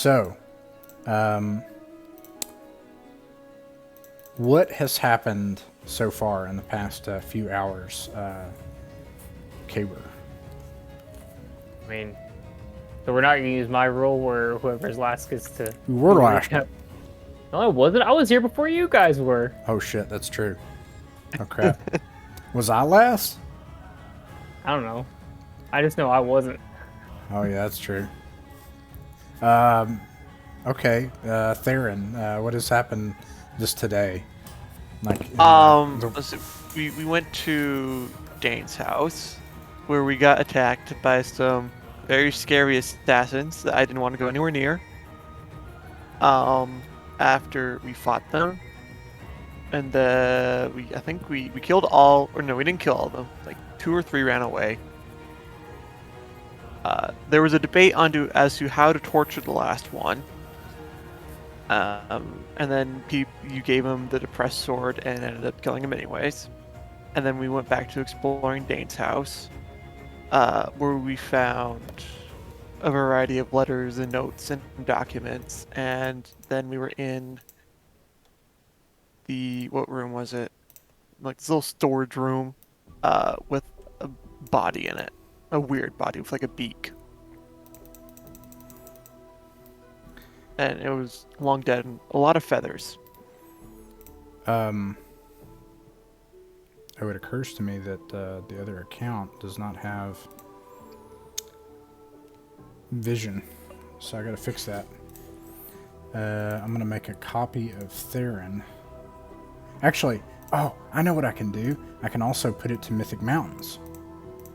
So, um, what has happened so far in the past few hours, Kaber? I mean, so we're not gonna use my rule where whoever's last gets to We were do the last. recap. No, I wasn't. I was here before you guys were. Oh shit, that's true. Oh crap. Was I last? I don't know. I just know I wasn't. Oh yeah, that's true. Um, okay, Theron, what has happened just today? Like, in the So we went to Dane's house, where we got attacked by some very scary assassins that I didn't want to go anywhere near. After we fought them, and I think we killed all, or no, we didn't kill all of them. Like 2 or 3 ran away. There was a debate as to how to torture the last one. And then you gave him the depressed sword and ended up killing him anyways. And then we went back to exploring Dane's house, where we found a variety of letters and notes and documents. And then we were in what room was it? Like this little storage room, with a body in it, a weird body with like a beak. And it was long dead and a lot of feathers. oh, it occurs to me that the other account does not have vision, so I gotta fix that. I'm gonna make a copy of Theron. Actually, oh, I know what I can do. I can also put it to Mythic Mountains.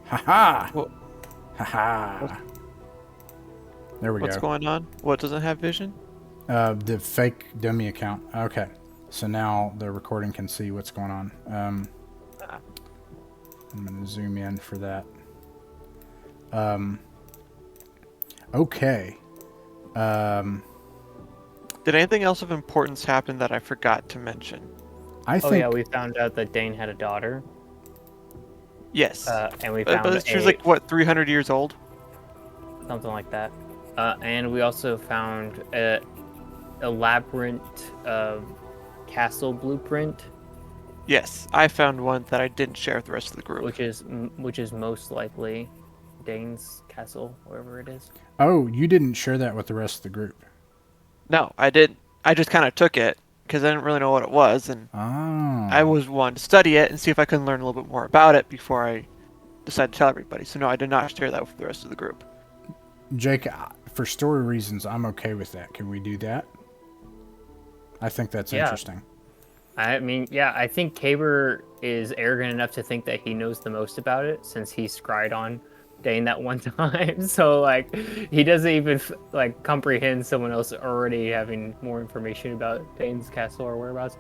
Ha-ha! What, Ha-ha! There we what's go. going on? What doesn't have vision? The fake dummy account. Okay, so now the recording can see what's going on. I'm gonna zoom in for that. Okay. Did anything else of importance happen that I forgot to mention? I Oh think yeah, we found out that Dain had a daughter, Yes. and we But found she was like, what, 300 years old? something like that. And we also found a labyrinth castle blueprint, Yes, I found one that I didn't share with the rest of the group. which is most likely Dane's castle, wherever it is. Oh, you didn't share that with the rest of the group. No, I didn't. I just kind of took it because I didn't really know what it was, and I Oh. was wanting to study it and see if I could learn a little bit more about it before I decided to tell everybody. So no, I did not share that with the rest of the group. Jake, for story reasons, I'm okay with that. Can we do that? I think that's Yeah. interesting. I mean, yeah, I think Kaber is arrogant enough to think that he knows the most about it since he scryed on Dane that one time. So like, he doesn't even like comprehend someone else already having more information about Dane's castle or whereabouts.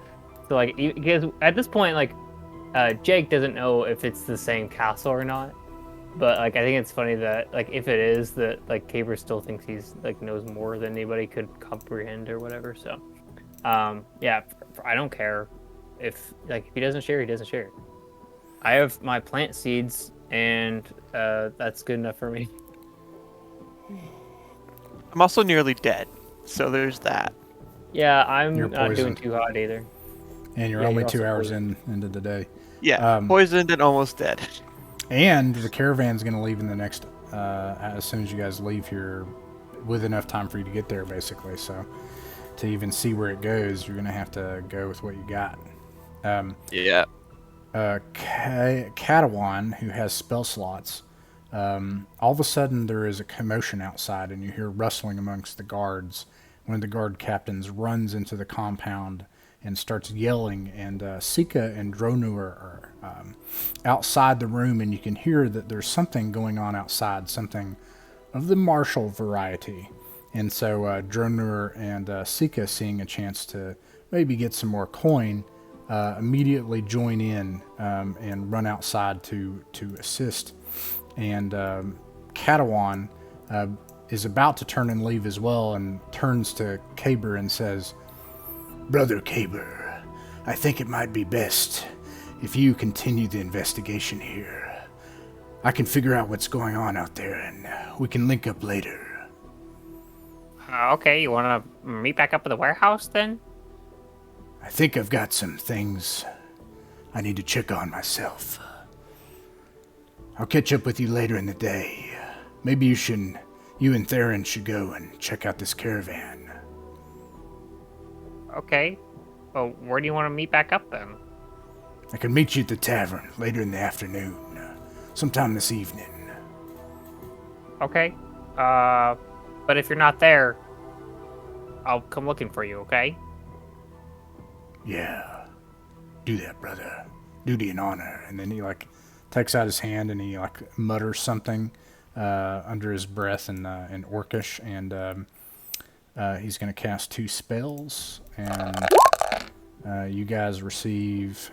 So like, because at this point, like, Jake doesn't know if it's the same castle or not. But like, I think it's funny that like, if it is, that like Kaber still thinks he's like knows more than anybody could comprehend or whatever. So, yeah, I don't care if like if he doesn't share, he doesn't share. I have my plant seeds, and that's good enough for me. I'm also nearly dead, so there's that. Yeah, I'm You're not doing poisoned. too hot either. And you're Yeah, only you're 2 also hours poisoned. into the day. Yeah, poisoned and almost dead. And the caravan's going to leave in the next, as soon as you guys leave here, with enough time for you to get there, basically. So, to even see where it goes, you're going to have to go with what you got. Yeah. Katawan, who has spell slots, all of a sudden there is a commotion outside, and you hear rustling amongst the guards. One of the guard captains runs into the compound and starts yelling, and Sika and Dronur are outside the room, and you can hear that there's something going on outside, something of the martial variety. And so Dronur and Sika, seeing a chance to maybe get some more coin, immediately join in and run outside to assist. And Katawan is about to turn and leave as well, and turns to Kaber and says, "Brother Kaber, I think it might be best if you continue the investigation here. I can figure out what's going on out there, and we can link up later." Okay, you want to meet back up at the warehouse then? I think I've got some things I need to check on myself. I'll catch up with you later in the day. Maybe you and Theron should go and check out this caravan. Okay. Well, where do you want to meet back up then? I can meet you at the tavern later in the afternoon, sometime this evening. Okay. But if you're not there, I'll come looking for you, okay? Yeah, do that, brother. Duty and honor. And then he takes out his hand and he mutters something under his breath in Orcish, and he's going to cast 2 spells, and you guys receive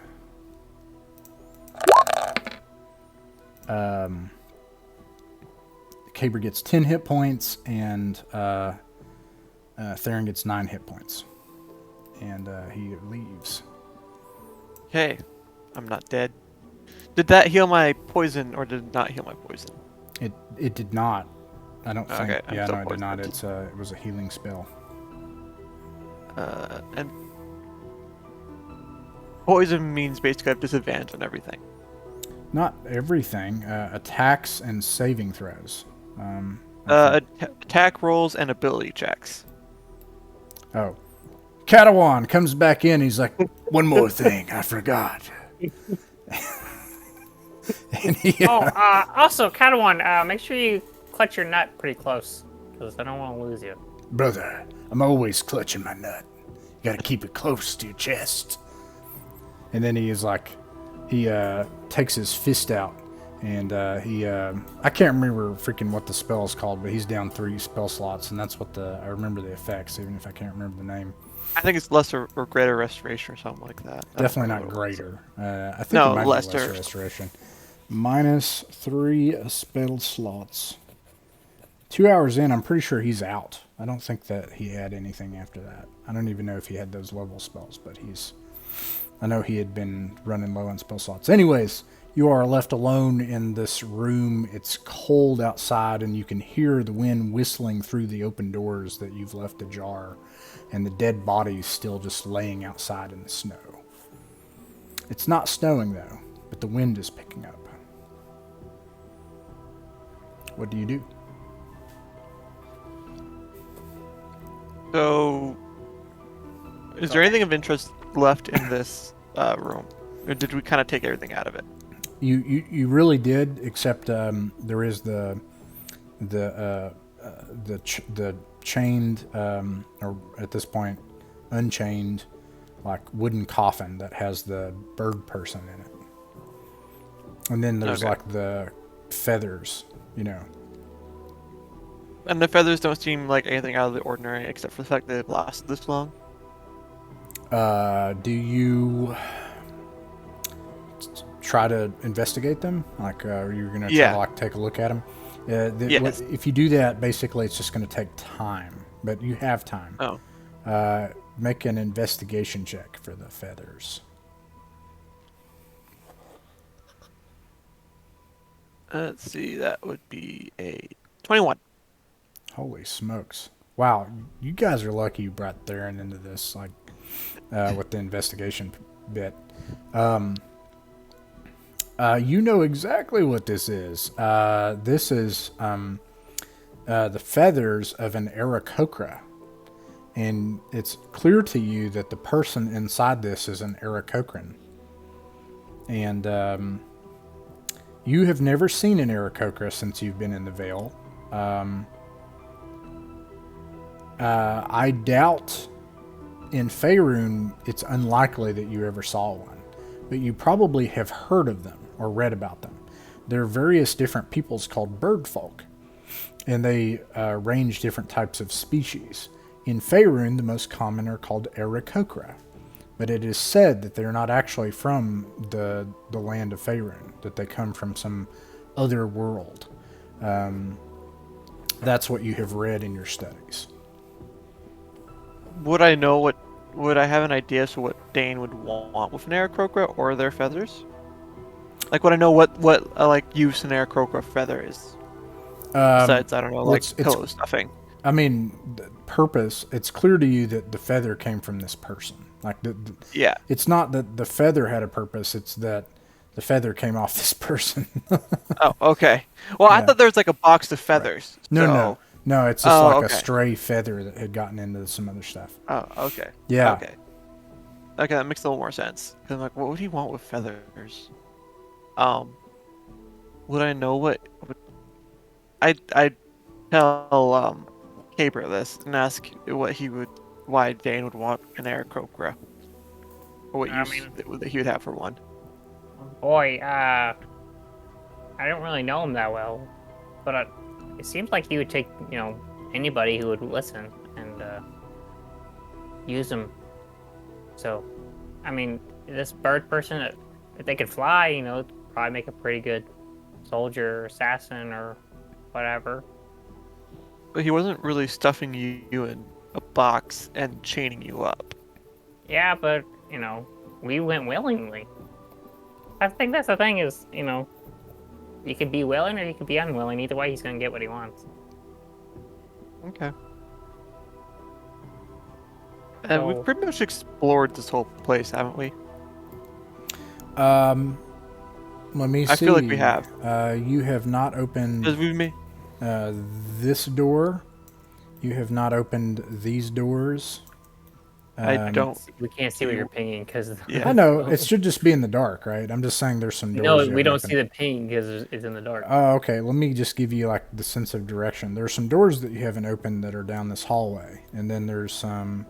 Caber gets 10 hit points, and Theron gets 9 hit points. And he leaves. Okay, I'm not dead. Did that heal my poison, or did it not heal my poison? It did not. I don't think. Okay, Yeah, no, it did not. It was a healing spell. And poison means basically I have disadvantage on everything. Not everything. Attacks and saving throws. Attack rolls and ability checks. Oh. Katawan comes back in. He's like, one more thing. I forgot. And he, Also, Katawan, make sure you clutch your nut pretty close, because I don't want to lose you. brother, I'm always clutching my nut. You gotta keep it close to your chest. And then he takes his fist out, and I can't remember freaking what the spell is called, but he's down 3 spell slots, and that's what I remember the effects, even if I can't remember the name. I think it's lesser or greater restoration or something like that. Definitely not greater. I think No, it might be lesser. lesser restoration. -3 spell slots. 2 hours in, I'm pretty sure he's out. I don't think that he had anything after that. I don't even know if he had those level spells, but I know he had been running low on spell slots. Anyways, you are left alone in this room. It's cold outside, and you can hear the wind whistling through the open doors that you've left ajar, and the dead bodies still just laying outside in the snow. It's not snowing, though, but the wind is picking up. What do you do? So, is there anything of interest left in this room, or did we kind of take everything out of it? You really did, except there is the chained, or at this point unchained, like wooden coffin that has the bird person in it, and then there's like the feathers, And the feathers don't seem like anything out of the ordinary, except for the fact that they've lasted this long. Do you try to investigate them? Like, are you gonna try to take a look at them? Yes. If you do that, basically, it's just gonna take time, but you have time. Oh. Make an investigation check for the feathers. Let's see, that would be a 21. Holy smokes! Wow, you guys are lucky you brought Theron into this, with the investigation bit. You know exactly what this is. This is the feathers of an Aarakocra. And it's clear to you that the person inside this is an Aarakocran. And you have never seen an Aarakocra since you've been in the Vale. I doubt in Faerun it's unlikely that you ever saw one, but you probably have heard of them or read about them. There are various different peoples called bird folk, and they range different types of species. In Faerun, the most common are called Aarakocra, but it is said that they're not actually from the land of Faerun, that they come from some other world. That's what you have read in your studies. Would I have an idea as to what Dain would want with an Aarakocra or their feathers? Like, would I know what use an Aarakocra feather is? Besides, I don't know, pillow stuffing. I mean, the purpose. It's clear to you that the feather came from this person. Like Yeah. it's not that the feather had a purpose. It's that the feather came off this person. Oh, okay. Well, I Yeah. thought there was like a box of Right. feathers. No, no, So. no. It's just Oh, like a okay. stray feather that had gotten into some other stuff. Oh, okay. Yeah. Okay. Okay, that makes a little more sense. 'Cause I'm like, what would he want with feathers? Um, would I know what I'd tell Caber this and ask why Dain would want an Aarakocra, or what I use mean, that he would have for one. boy, I don't really know him that well, but it seems like he would take, anybody who would listen and use them. So, I mean, this bird person, if they could fly, it'd probably make a pretty good soldier, or assassin, or whatever. But he wasn't really stuffing you in a box and chaining you up. Yeah, but we went willingly. I think that's the thing is, you could be willing or you could be unwilling. Either way, he's gonna get what he wants. Okay. And So, we've pretty much explored this whole place, haven't we? Let me see. I feel like we have. You have not opened Because we made. this door. You have not opened these doors. I don't. we can't see what you're pinging because Yeah. I know it should just be in the dark, right? I'm just saying there's some doors. no, you we haven't don't opened. see the ping because it's in the dark. Oh, okay. Let me just give you like the sense of direction. There's some doors that you haven't opened that are down this hallway, and then there's some.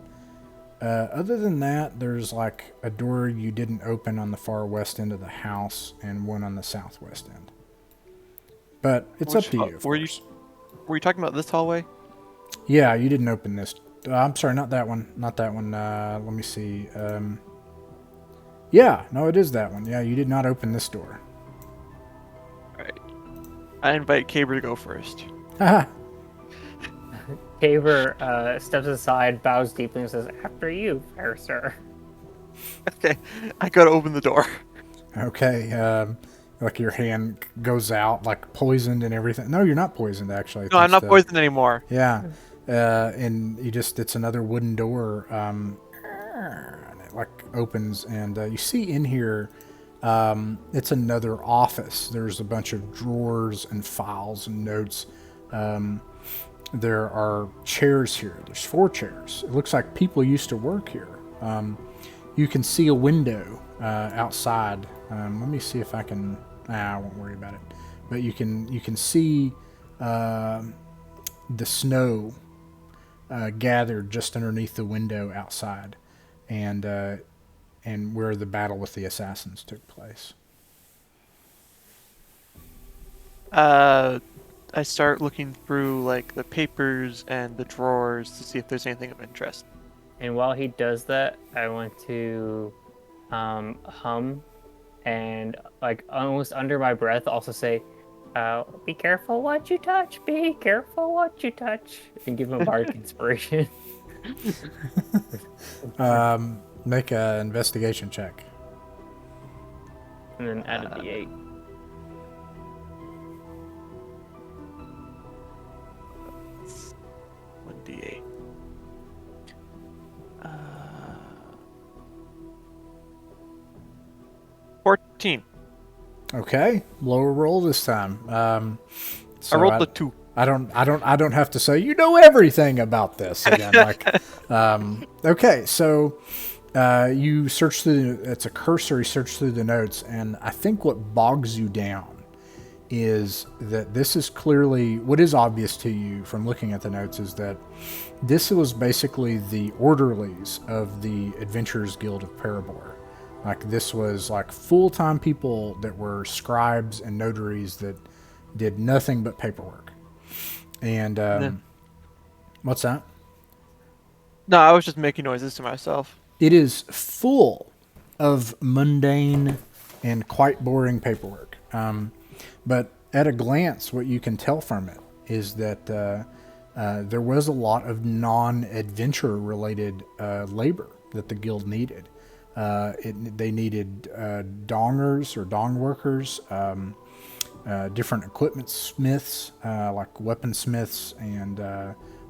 Other than that, there's like a door you didn't open on the far west end of the house, and one on the southwest end. But it's up to you. Of course. Were you talking about this hallway? Yeah, you didn't open this. I'm sorry, not that one. Not that one. Let me see. Yeah, no, it is that one. Yeah, you did not open this door. Alright. I invite Caber to go first. Haha. Caver steps aside, bows deeply, and says, "After you, fair sir." Okay. I gotta open the door. Okay. Like your hand goes out, like poisoned and everything. No, you're not poisoned, actually. No, I'm not poisoned anymore. Yeah. And it's another wooden door. And it like opens, and you see in here, it's another office. There's a bunch of drawers and files and notes. There are chairs here. There's 4 chairs. It looks like people used to work here. You can see a window outside. Let me see if I can. I won't worry about it. But you can see the snow gathered just underneath the window outside, and where the battle with the assassins took place. I start looking through like the papers and the drawers to see if there's anything of interest. And while he does that, I want to hum and like almost under my breath also say, "Be careful what you touch. Be careful what you touch," and give him a bardic inspiration. Make an investigation check. And then add a d8. One d8. 14. Okay, lower roll this time. I rolled the 2. I don't have to say you know everything about this again. Okay, so you search through. It's a cursory search through the notes, and I think what bogs you down is that this is clearly what is obvious to you from looking at the notes is that this was basically the orderlies of the Adventurers Guild of Perenval. Like this was like full-time people that were scribes and notaries that did nothing but paperwork. And what's that? No, I was just making noises to myself. It is full of mundane and quite boring paperwork. But at a glance, what you can tell from it is that there was a lot of non-adventure related labor that the guild needed. They needed dongers or dong workers, different equipment smiths, like weaponsmiths and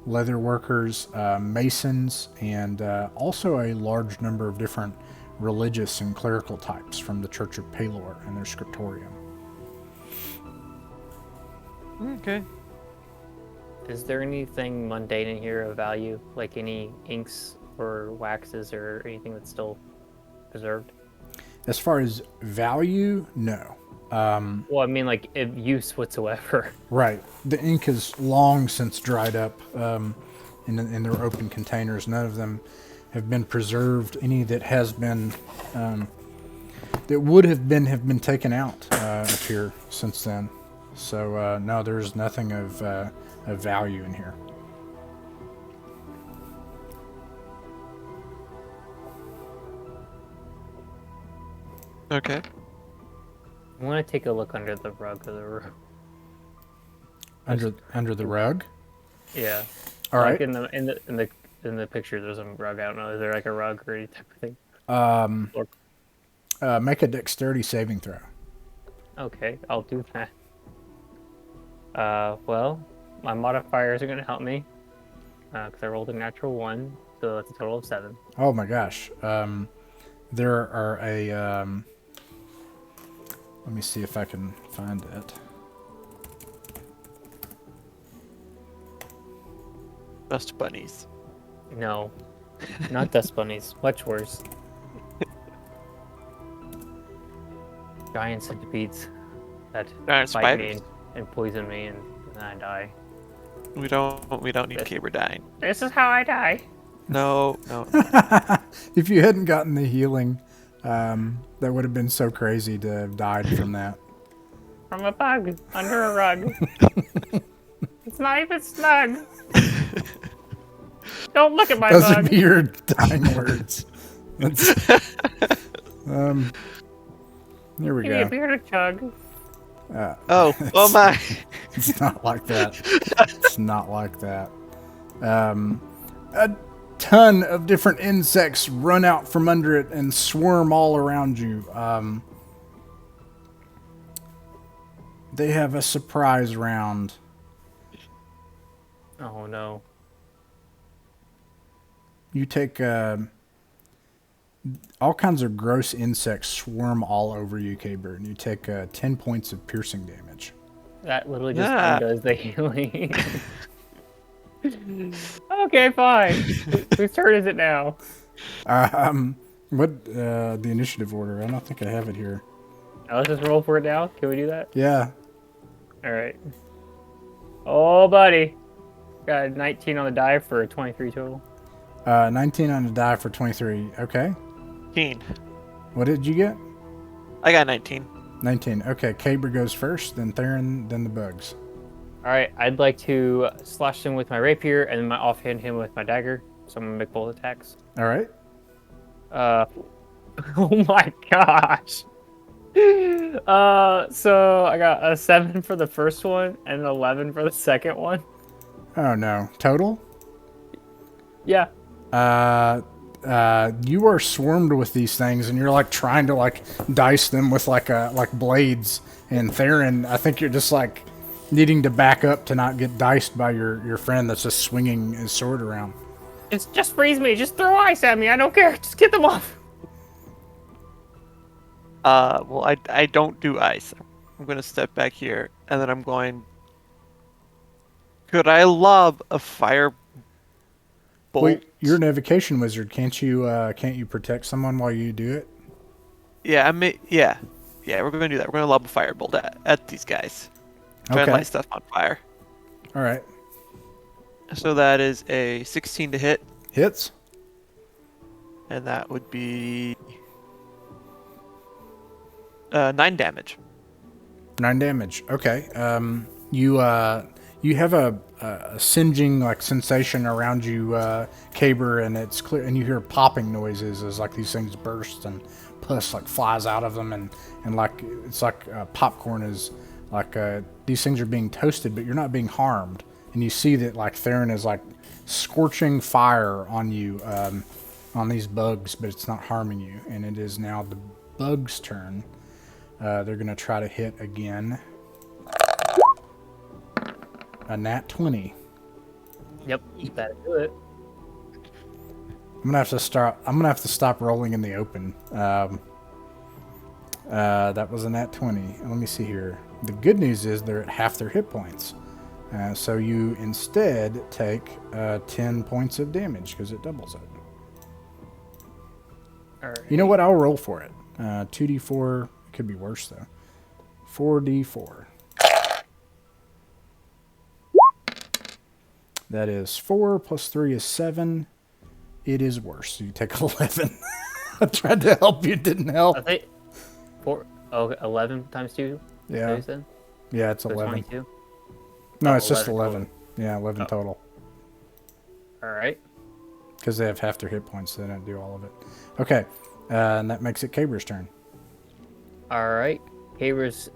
leather workers, masons, and also a large number of different religious and clerical types from the Church of Palor and their scriptorium. Okay. Is there anything mundane in here of value, like any inks or waxes or anything that's still preserved? As far as value, no. Well, I mean, like, use whatsoever. Right. The ink is long since dried up in their open containers. None of them have been preserved. Any that has been, that would have been taken out up here since then. So no, there's nothing of value in here. Okay. I want to take a look under the rug of the room. Under the rug. Yeah. All Like right. in the picture, there's a rug. I don't know. Is there like a rug or any type of thing? Make a dexterity saving throw. Okay, I'll do that. Well, my modifiers are going to help me. Because I rolled a natural 1, so that's a total of 7. Oh my gosh. There are a. Let me see if I can find it. Dust bunnies. No, not dust bunnies. Much worse. Giant centipedes that Giant bite me spiders. and poison me, and then I die. We don't need Caber dying. This is how I die. No, no. If you hadn't gotten the healing, that would have been so crazy to have died from that. From a bug under a rug. It's not even snug. Don't look at my Those bug. would be your dying words. That's, here we Give me a go. beer to chug. Oh my. It's not like that. It's not like that. A ton of different insects run out from under it and swarm all around you. They have a surprise round. Oh no. You take all kinds of gross insects swarm all over you, K-Bird, and you take 10 points of piercing damage. That literally just Yeah. undoes the healing. Okay, fine. Whose turn is it now? What the initiative order? I don't think I have it here. Let's just roll for it now. Can we do that? Yeah. All right. Oh, buddy. Got a 19 on the die for a 23 total. 19 on the die for 23. Okay. 19. What did you get? I got 19. 19. Okay, Caber goes first, then Theron, then the bugs. All right. I'd like to slash him with my rapier and then my offhand him with my dagger. So I'm going to make both attacks. All right. Oh my gosh. So I got a 7 for the first one and an 11 for the second one. Oh no. Total? Yeah. You are swarmed with these things, and you're like trying to like dice them with like blades. And Theron, I think you're just like needing to back up to not get diced by your friend that's just swinging his sword around. It's just freeze me. Just throw ice at me. I don't care. Just get them off. Well, I don't do ice. I'm going to step back here, and then I'm going... Could I lob a fire bolt? Wait, you're an evocation wizard. Can't you protect someone while you do it? Yeah, yeah, we're going to do that. We're going to lob a firebolt at these guys. Try and Okay. light stuff on fire. All right. So that is a 16 to hit, Hits. and that would be 9 damage. 9 damage. Okay. You have a singeing like sensation around you, Caber, and it's clear, and you hear popping noises as like these things burst and pus like flies out of them, and like it's like popcorn is like these things are being toasted, but you're not being harmed, and you see that like Theron is like scorching fire on you on these bugs, but it's not harming you, and it is now the bugs' turn. They're gonna try to hit again. A nat 20. Yep, you better do it. I'm gonna have to start. I'm gonna have to stop rolling in the open. That was a nat 20. Let me see here. The good news is they're at half their hit points. So you instead take 10 points of damage because it doubles it. All right. You know what? I'll roll for it. 2d4. It could be worse though. 4d4. That is 4 plus 3 is 7. It is worse. You take 11. I tried to help you. It didn't help. I think 11 times 2? Yeah. You said? Yeah, it's So 11. 22? No, Oh, it's just 11 11. Yeah, 11 total. All right. Because they have half their hit points, so they don't do all of it. Okay. And that makes it Caber's turn. All right. Haber's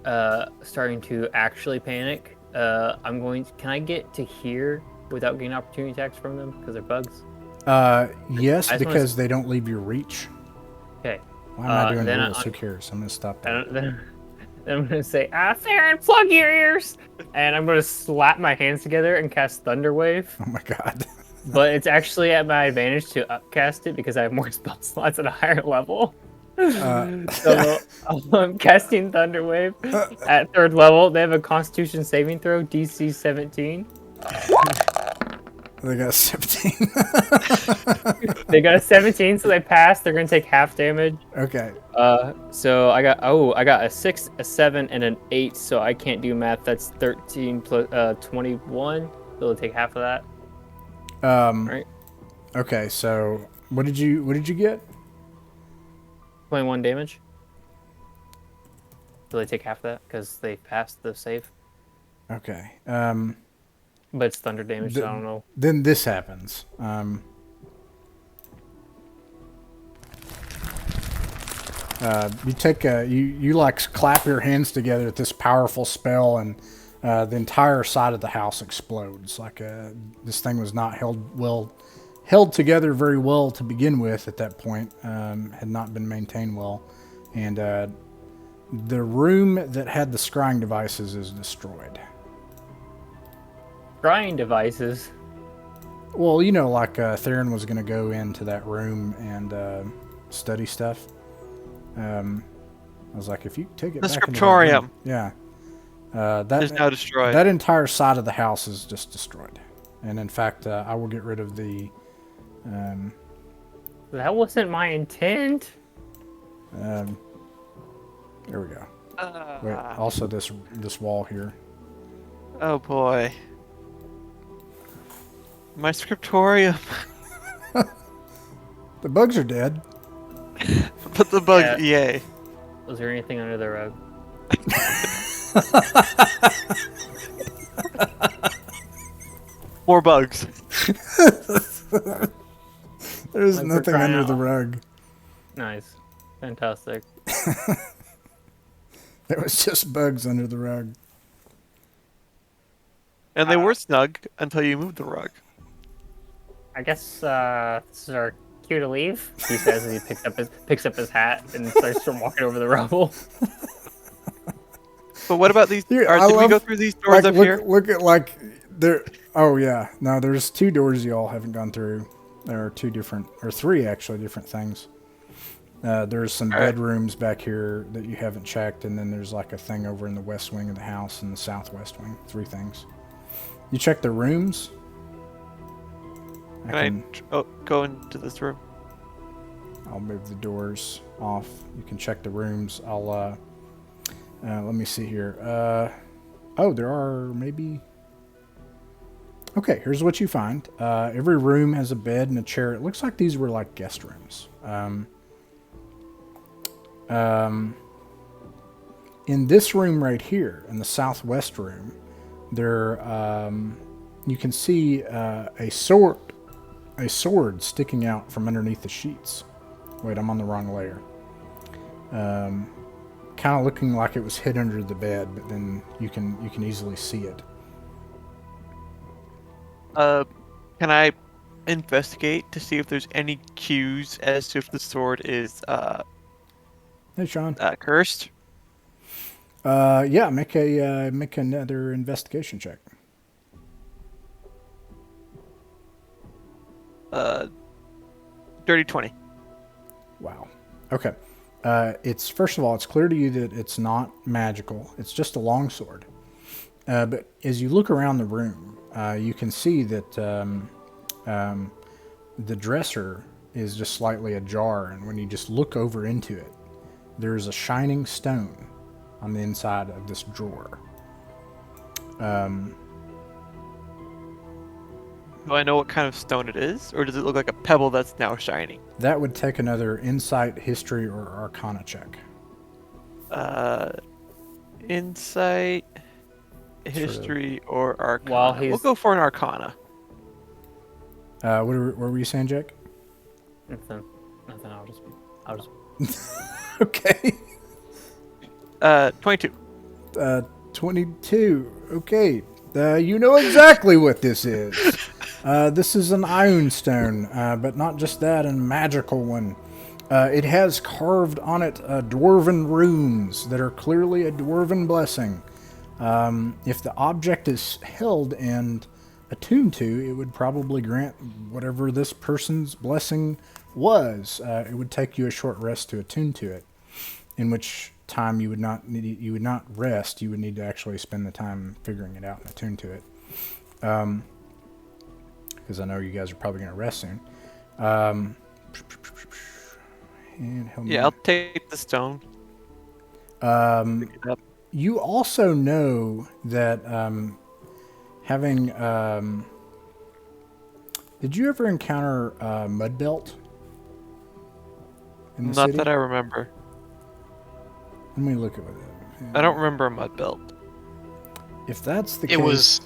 starting to actually panic. Can I get to here without getting opportunity attacks from them because they're bugs? Yes, I just because they don't leave your reach. Okay. Why am I doing then rules? Who cares? I'm going to stop that. Then I'm gonna say, Theron, plug your ears, and I'm gonna slap my hands together and cast Thunder Wave. Oh my god. But it's actually at my advantage to upcast it because I have more spell slots at a higher level. So I'm casting Thunder Wave at 3rd level. They have a Constitution saving throw, DC 17. They got 17. They got a 17, so they pass. They're gonna take half damage. Okay. So I got a 6, a 7, and an 8. So I can't do math. That's 13 plus 21. So they'll take half of that. Right. Okay, so what did you get? 21 damage. So they take half of that because they passed the save. Okay. But it's thunder damage, so I don't know. Then this happens. You take you like clap your hands together at this powerful spell, and the entire side of the house explodes. Like this thing was not held together very well to begin with at that point. Had not been maintained well, and the room that had the scrying devices is destroyed. Scrying devices. Well, you know, like Theron was going to go into that room and study stuff. I was like, if you take it The back scriptorium. into that room, that is now destroyed. That entire side of the house is just destroyed. And in fact, I will get rid of the. That wasn't my intent. There we go. Wait, also this wall here. Oh boy. My scriptorium. The bugs are dead. But the bug, yay. Was there anything under the rug? More bugs. There's Like nothing crying under out the rug. Nice. Fantastic. There was just bugs under the rug. And they were snug until you moved the rug. I guess this is our cue to leave. He says as he picks up his hat and starts walking over the rubble. But what about these? Here, Did we go through these doors up here? Look at like there. Oh yeah, no, there's 2 doors y'all haven't gone through. There are 2 different, or 3 actually different things. There's some bedrooms back here that you haven't checked, and then there's like a thing over in the west wing of the house and the southwest wing. 3 things. You check the rooms. Can I go into this room? I'll move the doors off. You can check the rooms. I'll let me see here. Oh, there are maybe. Okay, here's what you find. Every room has a bed and a chair. It looks like these were like guest rooms. In this room right here, in the southwest room, there you can see a sword sticking out from underneath the sheets. Wait, I'm on the wrong layer. Kind of looking like it was hid under the bed, but then you can easily see it. Can I investigate to see if there's any cues as to if the sword is Hey, Sean. cursed? Yeah, make another investigation check. Uh, dirty 20. Wow. Okay. It's first of all, it's clear to you that it's not magical. It's just a longsword. But as you look around the room, you can see that the dresser is just slightly ajar, and when you just look over into it, there is a shining stone on the inside of this drawer. Do I know what kind of stone it is, or does it look like a pebble that's now shining? That would take another insight, history, or arcana check. Insight, history, or arcana. While We'll he's go for an arcana. What were you saying, Jake? nothing. I'll just. Okay. 22. 22. Okay. You know exactly what this is. This is an iron stone, but not just that, a magical one. It has carved on it dwarven runes that are clearly a dwarven blessing. If the object is held and attuned to, it would probably grant whatever this person's blessing was. It would take you a short rest to attune to it, in which time you would not rest. You would need to actually spend the time figuring it out and attune to it. Because I know you guys are probably going to rest soon. And help me. Yeah, I'll take the stone. Pick it up. You also know that having. Did you ever encounter Mudbelt in the Not city? that I remember. Let me look at it. I don't remember a mud belt. If that's the It case. was.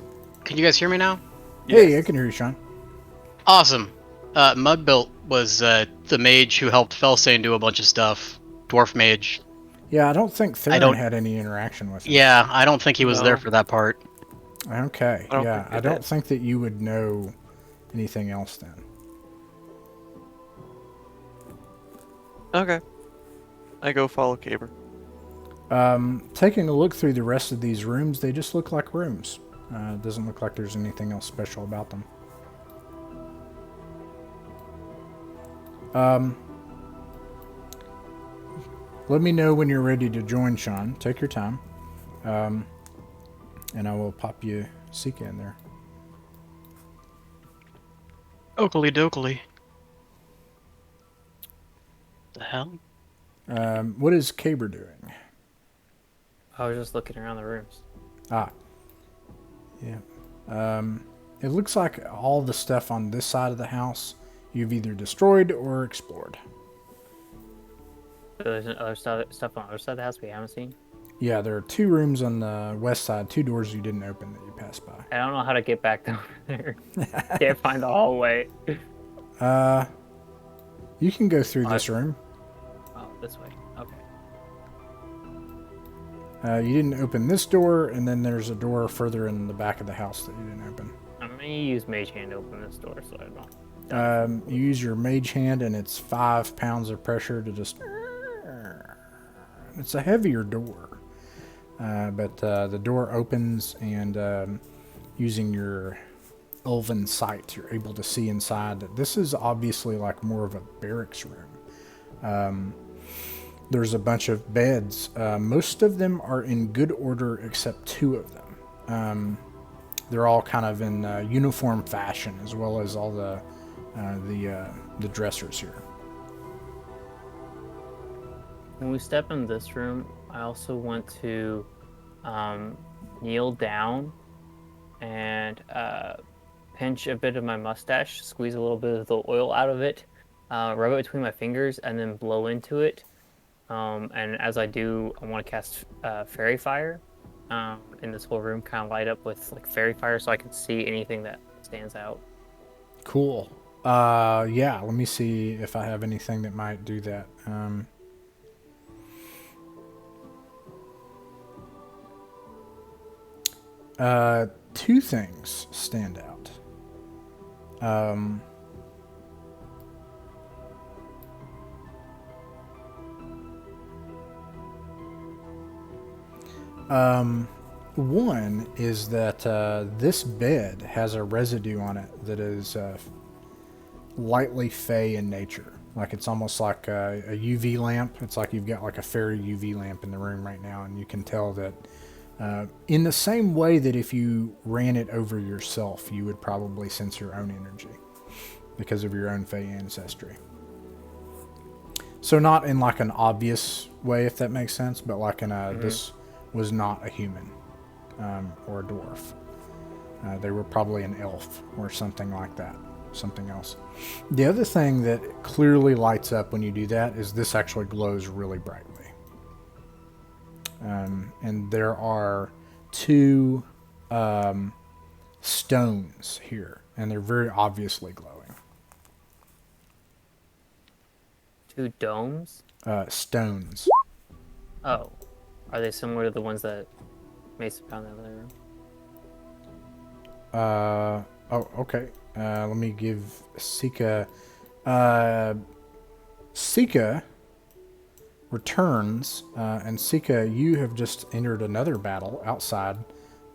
Can you guys hear me now? Hey, Yes. I can hear you, Sean. Awesome. Mudbuilt was the mage who helped Felsane do a bunch of stuff. Dwarf mage. Yeah, I don't think Theron don't- had any interaction with him. Yeah, I don't think he was there No. for that part. Okay. I don't Yeah, think they I don't did. think that you would know anything else then. Okay. I go follow Caber. Taking a look through the rest of these rooms, they just look like rooms. It doesn't look like there's anything else special about them. Let me know when you're ready to join, Sean. Take your time. And I will pop you Sika in there. Oakley dokley. The hell? What is Caber doing? I was just looking around the rooms. Ah. Yeah. It looks like all the stuff on this side of the house you've either destroyed or explored. There's other stuff on the other side of the house we haven't seen. Yeah, there are 2 rooms on the west side, 2 doors you didn't open that you passed by. I don't know how to get back down there. Can't find the hallway. You can go through this room. Oh, this way. Okay. You didn't open this door, and then there's a door further in the back of the house that you didn't open. I'm gonna use Mage Hand to open this door, so I don't. You use your mage hand, and it's 5 pounds of pressure to just... It's a heavier door. But the door opens, and using your elven sight, you're able to see inside that this is obviously like more of a barracks room. There's a bunch of beds. Most of them are in good order except 2 of them. They're all kind of in uniform fashion, as well as all the dressers here. When we step in this room, I also want to kneel down and pinch a bit of my mustache, squeeze a little bit of the oil out of it, rub it between my fingers, and then blow into it. And as I do, I want to cast fairy fire in this whole room, kind of light up with like fairy fire, so I can see anything that stands out. Cool. Yeah, let me see if I have anything that might do that. Two things stand out. One is that this bed has a residue on it that is lightly fey in nature. Like it's almost like a UV lamp. It's like you've got like a fairy UV lamp in the room right now, and you can tell that in the same way that if you ran it over yourself, you would probably sense your own energy because of your own fey ancestry. So not in like an obvious way, if that makes sense, but like in a this was not a human or a dwarf. They were probably an elf or something like that. Something else. The other thing that clearly lights up when you do that is this actually glows really brightly. And there are two stones here, and they're very obviously glowing. Two domes? Stones. Oh. Are they similar to the ones that Mason found in the other room? Oh, okay. Let me give Sika. Sika returns, and Sika, you have just entered another battle outside.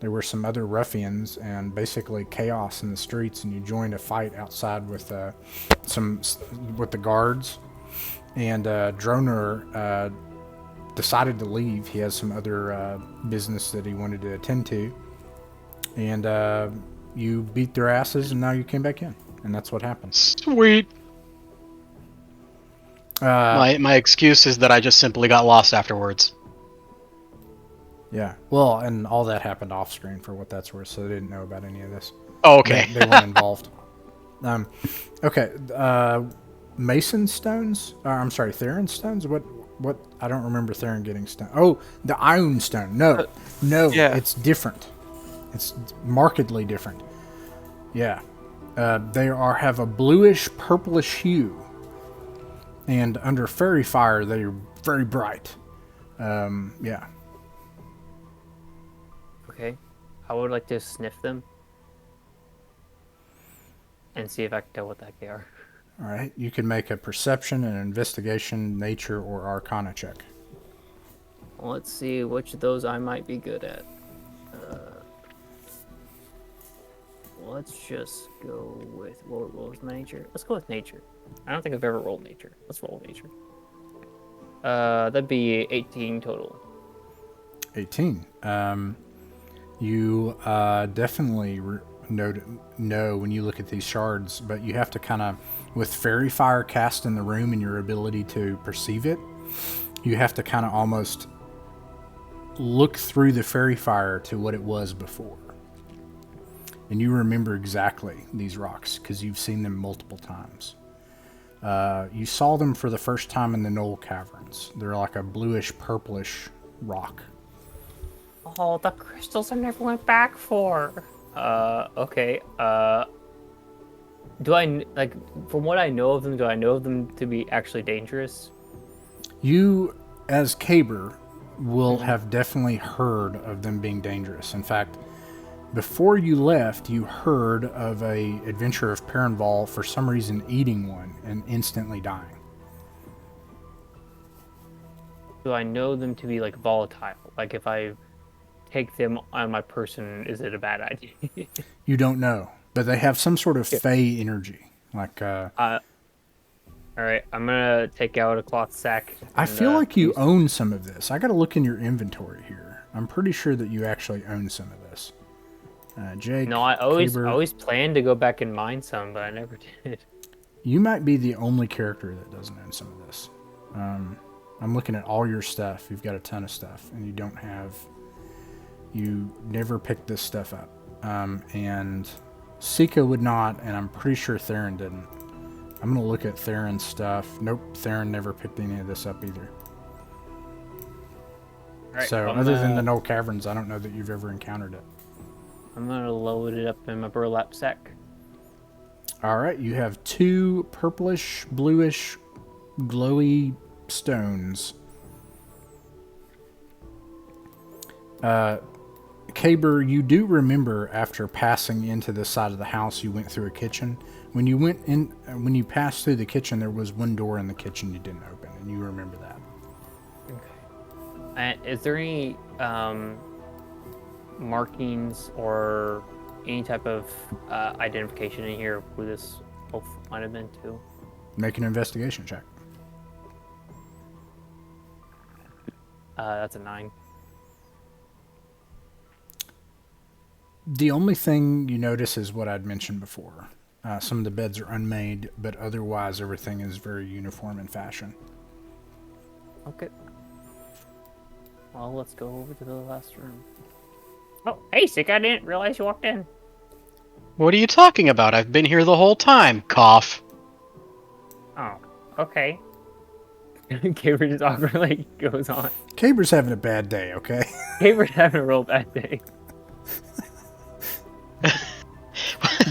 There were some other ruffians and basically chaos in the streets, and you joined a fight outside with the guards. And Droner decided to leave. He has some other business that he wanted to attend to, and you beat their asses, and now you came back in, and that's what happened. Sweet. My excuse is that I just simply got lost afterwards. Yeah. Well, and all that happened off screen for what that's worth, so they didn't know about any of this. Oh, okay. They weren't involved. Okay. Mason stones? I'm sorry, Theron stones? What? I don't remember Theron getting stone. Oh, the Iron stone. No, Yeah. It's different. It's markedly different. Yeah. They have a bluish purplish hue. And under fairy fire, they're very bright. Yeah. Okay. I would like to sniff them. And see if I can tell what the heck they are. All right. You can make a perception, an investigation, nature, or arcana check. Well, let's see which of those I might be good at. Let's just go with... What was my nature? Let's go with nature. I don't think I've ever rolled nature. Let's roll nature. That'd be 18 total. 18. You definitely know when you look at these shards, but you have to kind of, with fairy fire cast in the room and your ability to perceive it, you have to kind of almost look through the fairy fire to what it was before. And you remember exactly these rocks because you've seen them multiple times. You saw them for the first time in the Knoll Caverns. They're like a bluish purplish rock. Oh, the crystals I never went back for. Okay. Do I, like, from what I know of them, do I know them to be actually dangerous? You, as Caber, will have definitely heard of them being dangerous. In fact, before you left, you heard of a adventure of Perenval for some reason eating one and instantly dying. Do I know them to be, like, volatile? Like, if I take them on my person, is it a bad idea? You don't know, but they have some sort of fey energy. Like, all right, I'm gonna take out a cloth sack. I feel like you own some of this. I gotta look in your inventory here. I'm pretty sure that you actually own some of this. Jake. No, I Caber, always planned to go back and mine some, but I never did. You might be the only character that doesn't own some of this. I'm looking at all your stuff. You've got a ton of stuff, and you don't have. You never picked this stuff up. And Sika would not, and I'm pretty sure Theron didn't. I'm going to look at Theron's stuff. Nope, Theron never picked any of this up either. Right, So, other than the Knoll Caverns, I don't know that you've ever encountered it. I'm going to load it up in my burlap sack. All right, you have two purplish, bluish, glowy stones. Caber, you do remember after passing into this side of the house, you went through a kitchen. When you passed through the kitchen, there was one door in the kitchen you didn't open, and you remember that. Okay. Is there any markings or any type of identification in here who this Oh, might have been 2. Make an investigation check. That's a 9. The only thing you notice is what I'd mentioned before. Some of the beds are unmade, but otherwise everything is very uniform in fashion. Okay. Well, let's go over to the last room. Oh, hey, Sick, I didn't realize you walked in. What are you talking about? I've been here the whole time. Cough. Oh, okay. Caber just awkwardly goes on. Caber's having a bad day, okay? Caber's having a real bad day.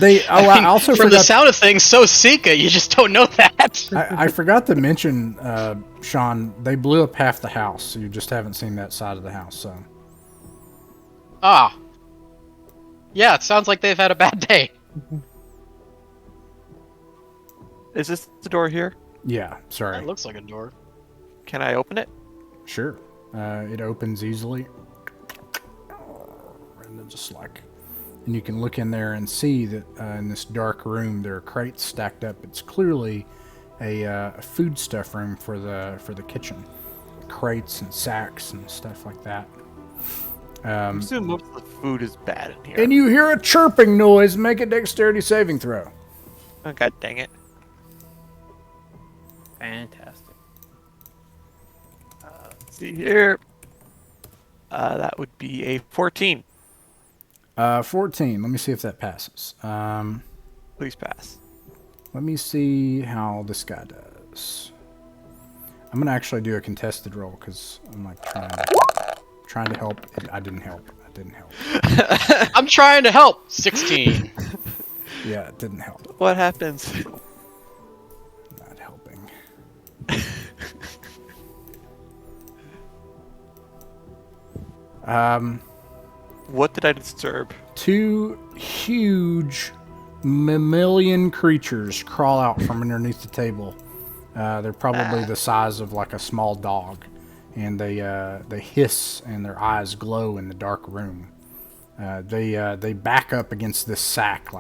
I also from forgot, the sound of things, so Sika, you just don't know that. I forgot to mention, Sean, they blew up half the house, so you just haven't seen that side of the house, so. Ah. Yeah, it sounds like they've had a bad day. Is this the door here? Yeah, sorry. That looks like a door. Can I open it? Sure. It opens easily. And then just like... And you can look in there and see that in this dark room there are crates stacked up. It's clearly a foodstuff room for the kitchen. Crates and sacks and stuff like that. I assume most of the food is bad in here. And you hear a chirping noise. Make a dexterity saving throw. Oh, God dang it. Fantastic. Let's see here. That would be a 14. 14. Let me see if that passes. Please pass. Let me see how this guy does. I'm gonna actually do a contested roll because I'm like trying to help. I didn't help. I'm trying to help. 16. Yeah, it didn't help. What happens? Not helping. What did I disturb? 2 huge mammalian creatures crawl out from underneath the table. They're probably the size of like a small dog, and they hiss and their eyes glow in the dark room. They back up against this sack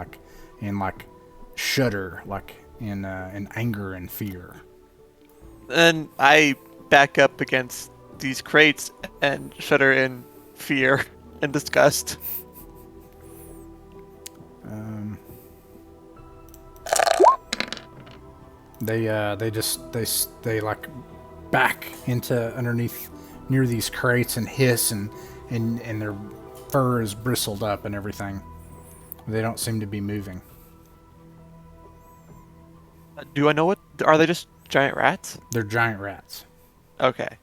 and shudder in anger and fear. Then I back up against these crates and shudder in fear and disgust. They like back into underneath near these crates and hiss and their fur is bristled up and everything. They don't seem to be moving. Do I know what? Are they just giant rats? They're giant rats. Okay.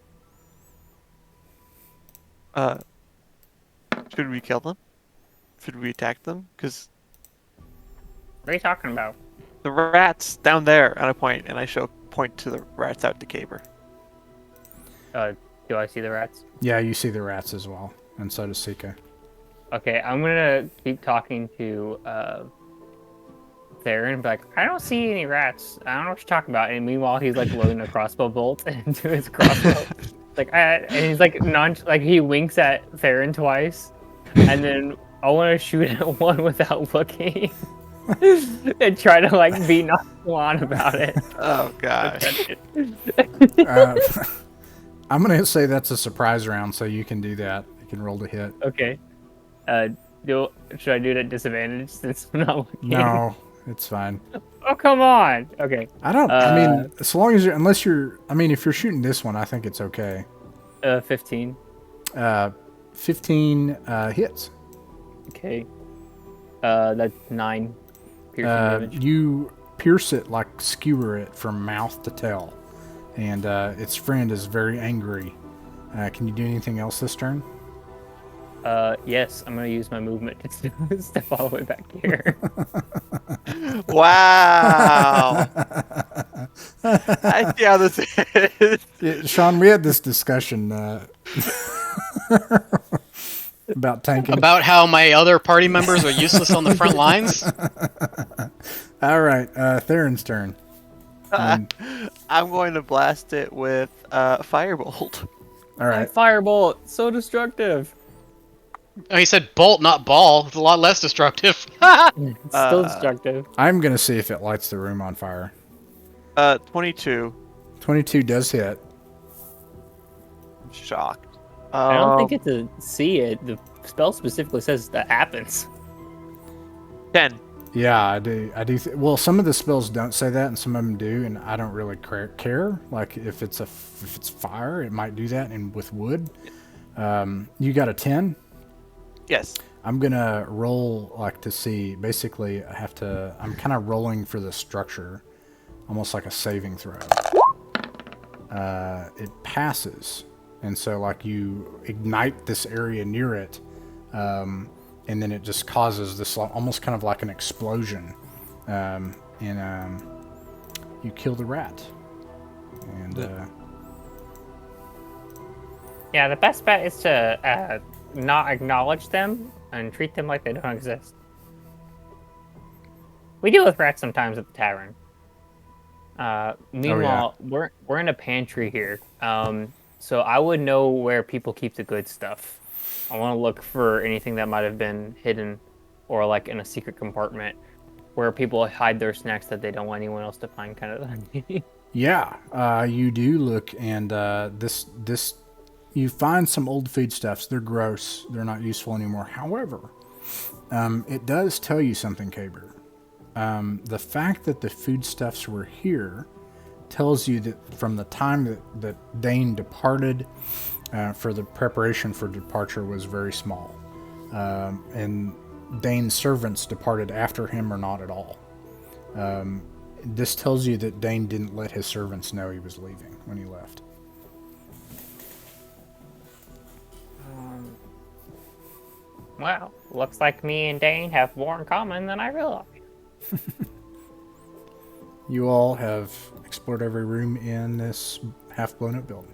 Should we kill them? Should we attack them? Because What are you talking about? the rats down there, and I point, and I point to the rats out to Caber. Do I see the rats? Yeah, you see the rats as well, and so does Sika. Okay, I'm gonna keep talking to Theron and be like, I don't see any rats. I don't know what you're talking about. And meanwhile, he's like loading a crossbow bolt into his crossbow. And he's like he winks at Theron twice, and then I want to shoot at one without looking, and try to like be nonchalant about it. Oh gosh. I'm gonna say that's a surprise round, so you can do that. You can roll to hit. Okay. Should I do it at disadvantage since I'm not looking? No, it's fine. Oh, come on. Okay. I don't. I mean, as long as if you're shooting this one, I think it's okay. 15. 15 hits. Okay. That's 9 piercing damage. You pierce it, like skewer it from mouth to tail, and its friend is very angry. Can you do anything else this turn? Yes, I'm gonna use my movement to step all the way back here. Wow. I see how this is. Yeah, Sean, we had this discussion about tanking. About how my other party members are useless on the front lines? All right, Theron's turn. I'm going to blast it with Firebolt. All right. Firebolt, so destructive. Oh, he said bolt, not ball. It's a lot less destructive. It's still destructive. I'm gonna see if it lights the room on fire. 22. 22 does hit. I'm shocked. I don't think it's to see it. The spell specifically says that happens. 10. Yeah, I do. Well, some of the spells don't say that, and some of them do, and I don't really care. Like if it's fire, it might do that, and with wood, you got a 10. Yes. I'm gonna roll like to see. Basically, I'm kind of rolling for the structure, almost like a saving throw. It passes, and so like you ignite this area near it, and then it just causes this almost kind of like an explosion, and you kill the rat. And Yeah, the best bet is to not acknowledge them and treat them like they don't exist. We deal with rats sometimes at the tavern. Meanwhile, we're in a pantry here, so I would know where people keep the good stuff. I want to look for anything that might have been hidden, or like in a secret compartment where people hide their snacks that they don't want anyone else to find, kind of thing. yeah, you do look, and this you find some old foodstuffs. They're gross. They're not useful anymore. However, it does tell you something, Caber. The fact that the foodstuffs were here tells you that from the time that Dain departed, for the preparation for departure was very small. And Dain's servants departed after him or not at all. This tells you that Dain didn't let his servants know he was leaving when he left. Wow, looks like me and Dain have more in common than I realized. You all have explored every room in this half-blown-up building.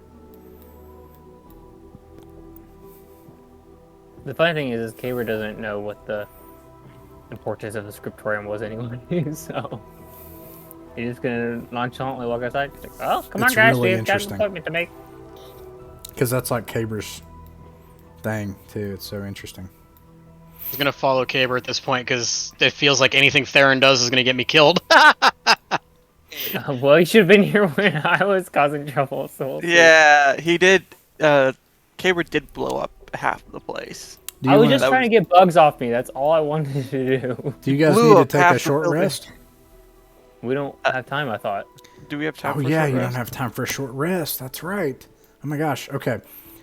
The funny thing is Kaber doesn't know what the importance of the scriptorium was anyway, so he's just gonna nonchalantly walk outside. He's like, oh, come on, It's guys, really we've got an interesting. appointment to make. Because that's like Caber's thing, too. It's so interesting. He's gonna follow Caber at this point because it feels like anything Theron does is gonna get me killed. Well, you should have been here when I was causing trouble, so we'll see. Yeah, he did. Caber did blow up half of the place. Do I you was wanna- just trying to get bugs off me. That's all I wanted to do. Do you guys blew need to up take half a the short building. rest? We don't have time, I thought. Do we have time Oh for yeah, a short you rest? don't have time for a short rest. That's right. Oh my gosh. Okay.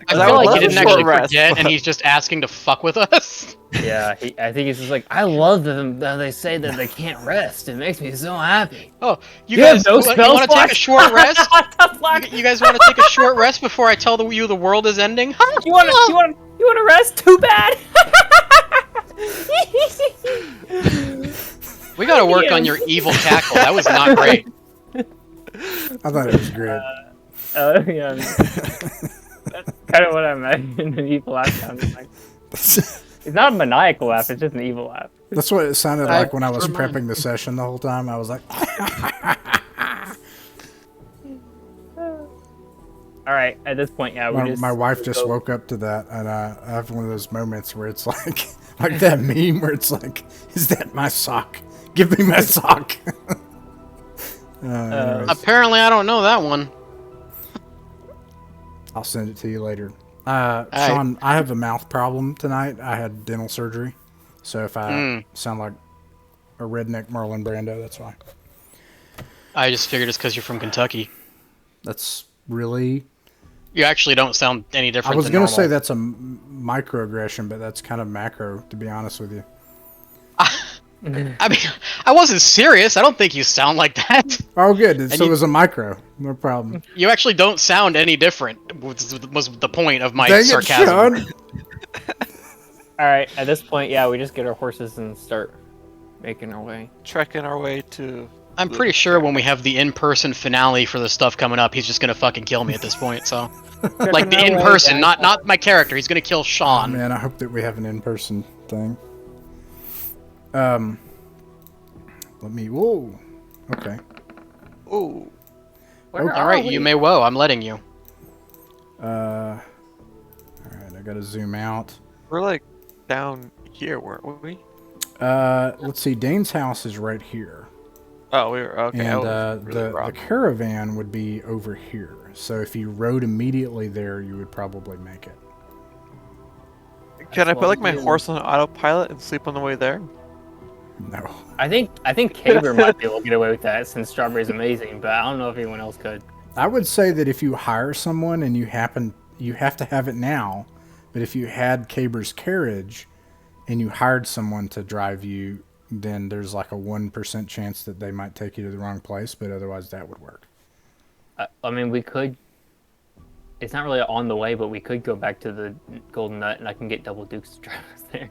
I I feel would like love he a didn't short actually rest, forget, and but- he's just asking to fuck with us. Yeah, I think he's just like, I love them. They say that they can't rest. It makes me so happy. Oh, you You have guys, no you spell want to take a slots? short rest? What the fuck? You guys want to take a short rest before I tell you the world is ending? You want to rest? Too bad. We gotta work on Yes. your evil cackle. That was not great. I thought it was great. Yeah. That's kind of what I imagined an evil laugh sounded like. It's not a maniacal laugh, it's just an evil laugh. That's what it sounded like when I was prefer mine. prepping the session the whole time. I was like, Alright, at this point, yeah, we my wife just woke up to that, and I have one of those moments where it's like that meme where it's like, is that my sock? Give me my sock. Anyways, Apparently, I don't know that one. I'll send it to you later. Sean, I have a mouth problem tonight. I had dental surgery. So if I sound like a redneck Marlon Brando, that's why. I just figured it's because you're from Kentucky. That's really... You actually don't sound any different. I was than going to say normal. that's a microaggression, but that's kind of macro, to be honest with you. I mean, I wasn't serious. I don't think you sound like that. Oh, good. So you- it was a micro. No problem. You actually don't sound any different. Was the point of my Dang it, sarcasm? Sean. Alright, at this point, yeah, we just get our horses and start making our way. Trekking our way to. I'm pretty sure when we have the in-person finale for the stuff coming up, he's just gonna fucking kill me at this point. So, like the our way in-person, down. not my character. He's gonna kill Oh, Sean. man, I hope that we have an in-person thing. Let me... Whoa. Okay. Ooh. Where All are right, we? you may woe. I'm letting you. Alright, I gotta zoom out. We're like down here, weren't we? Let's see. Dane's house is right here. Oh, we were okay. I And was really the wrong. caravan would be over here. So if you rode immediately there, you would probably make it. Can I That's put what like we my do. horse on autopilot and sleep on the way there? No. I think Caber might be able to get away with that since Strawberry's amazing, but I don't know if anyone else could. I would say that if you hire someone and you have to have it now, but if you had Caber's carriage and you hired someone to drive you, then there's like a 1% chance that they might take you to the wrong place, but otherwise that would work. I mean, we could. It's not really on the way, but we could go back to the Golden Nut, and I can get Double Dukes to drive us there.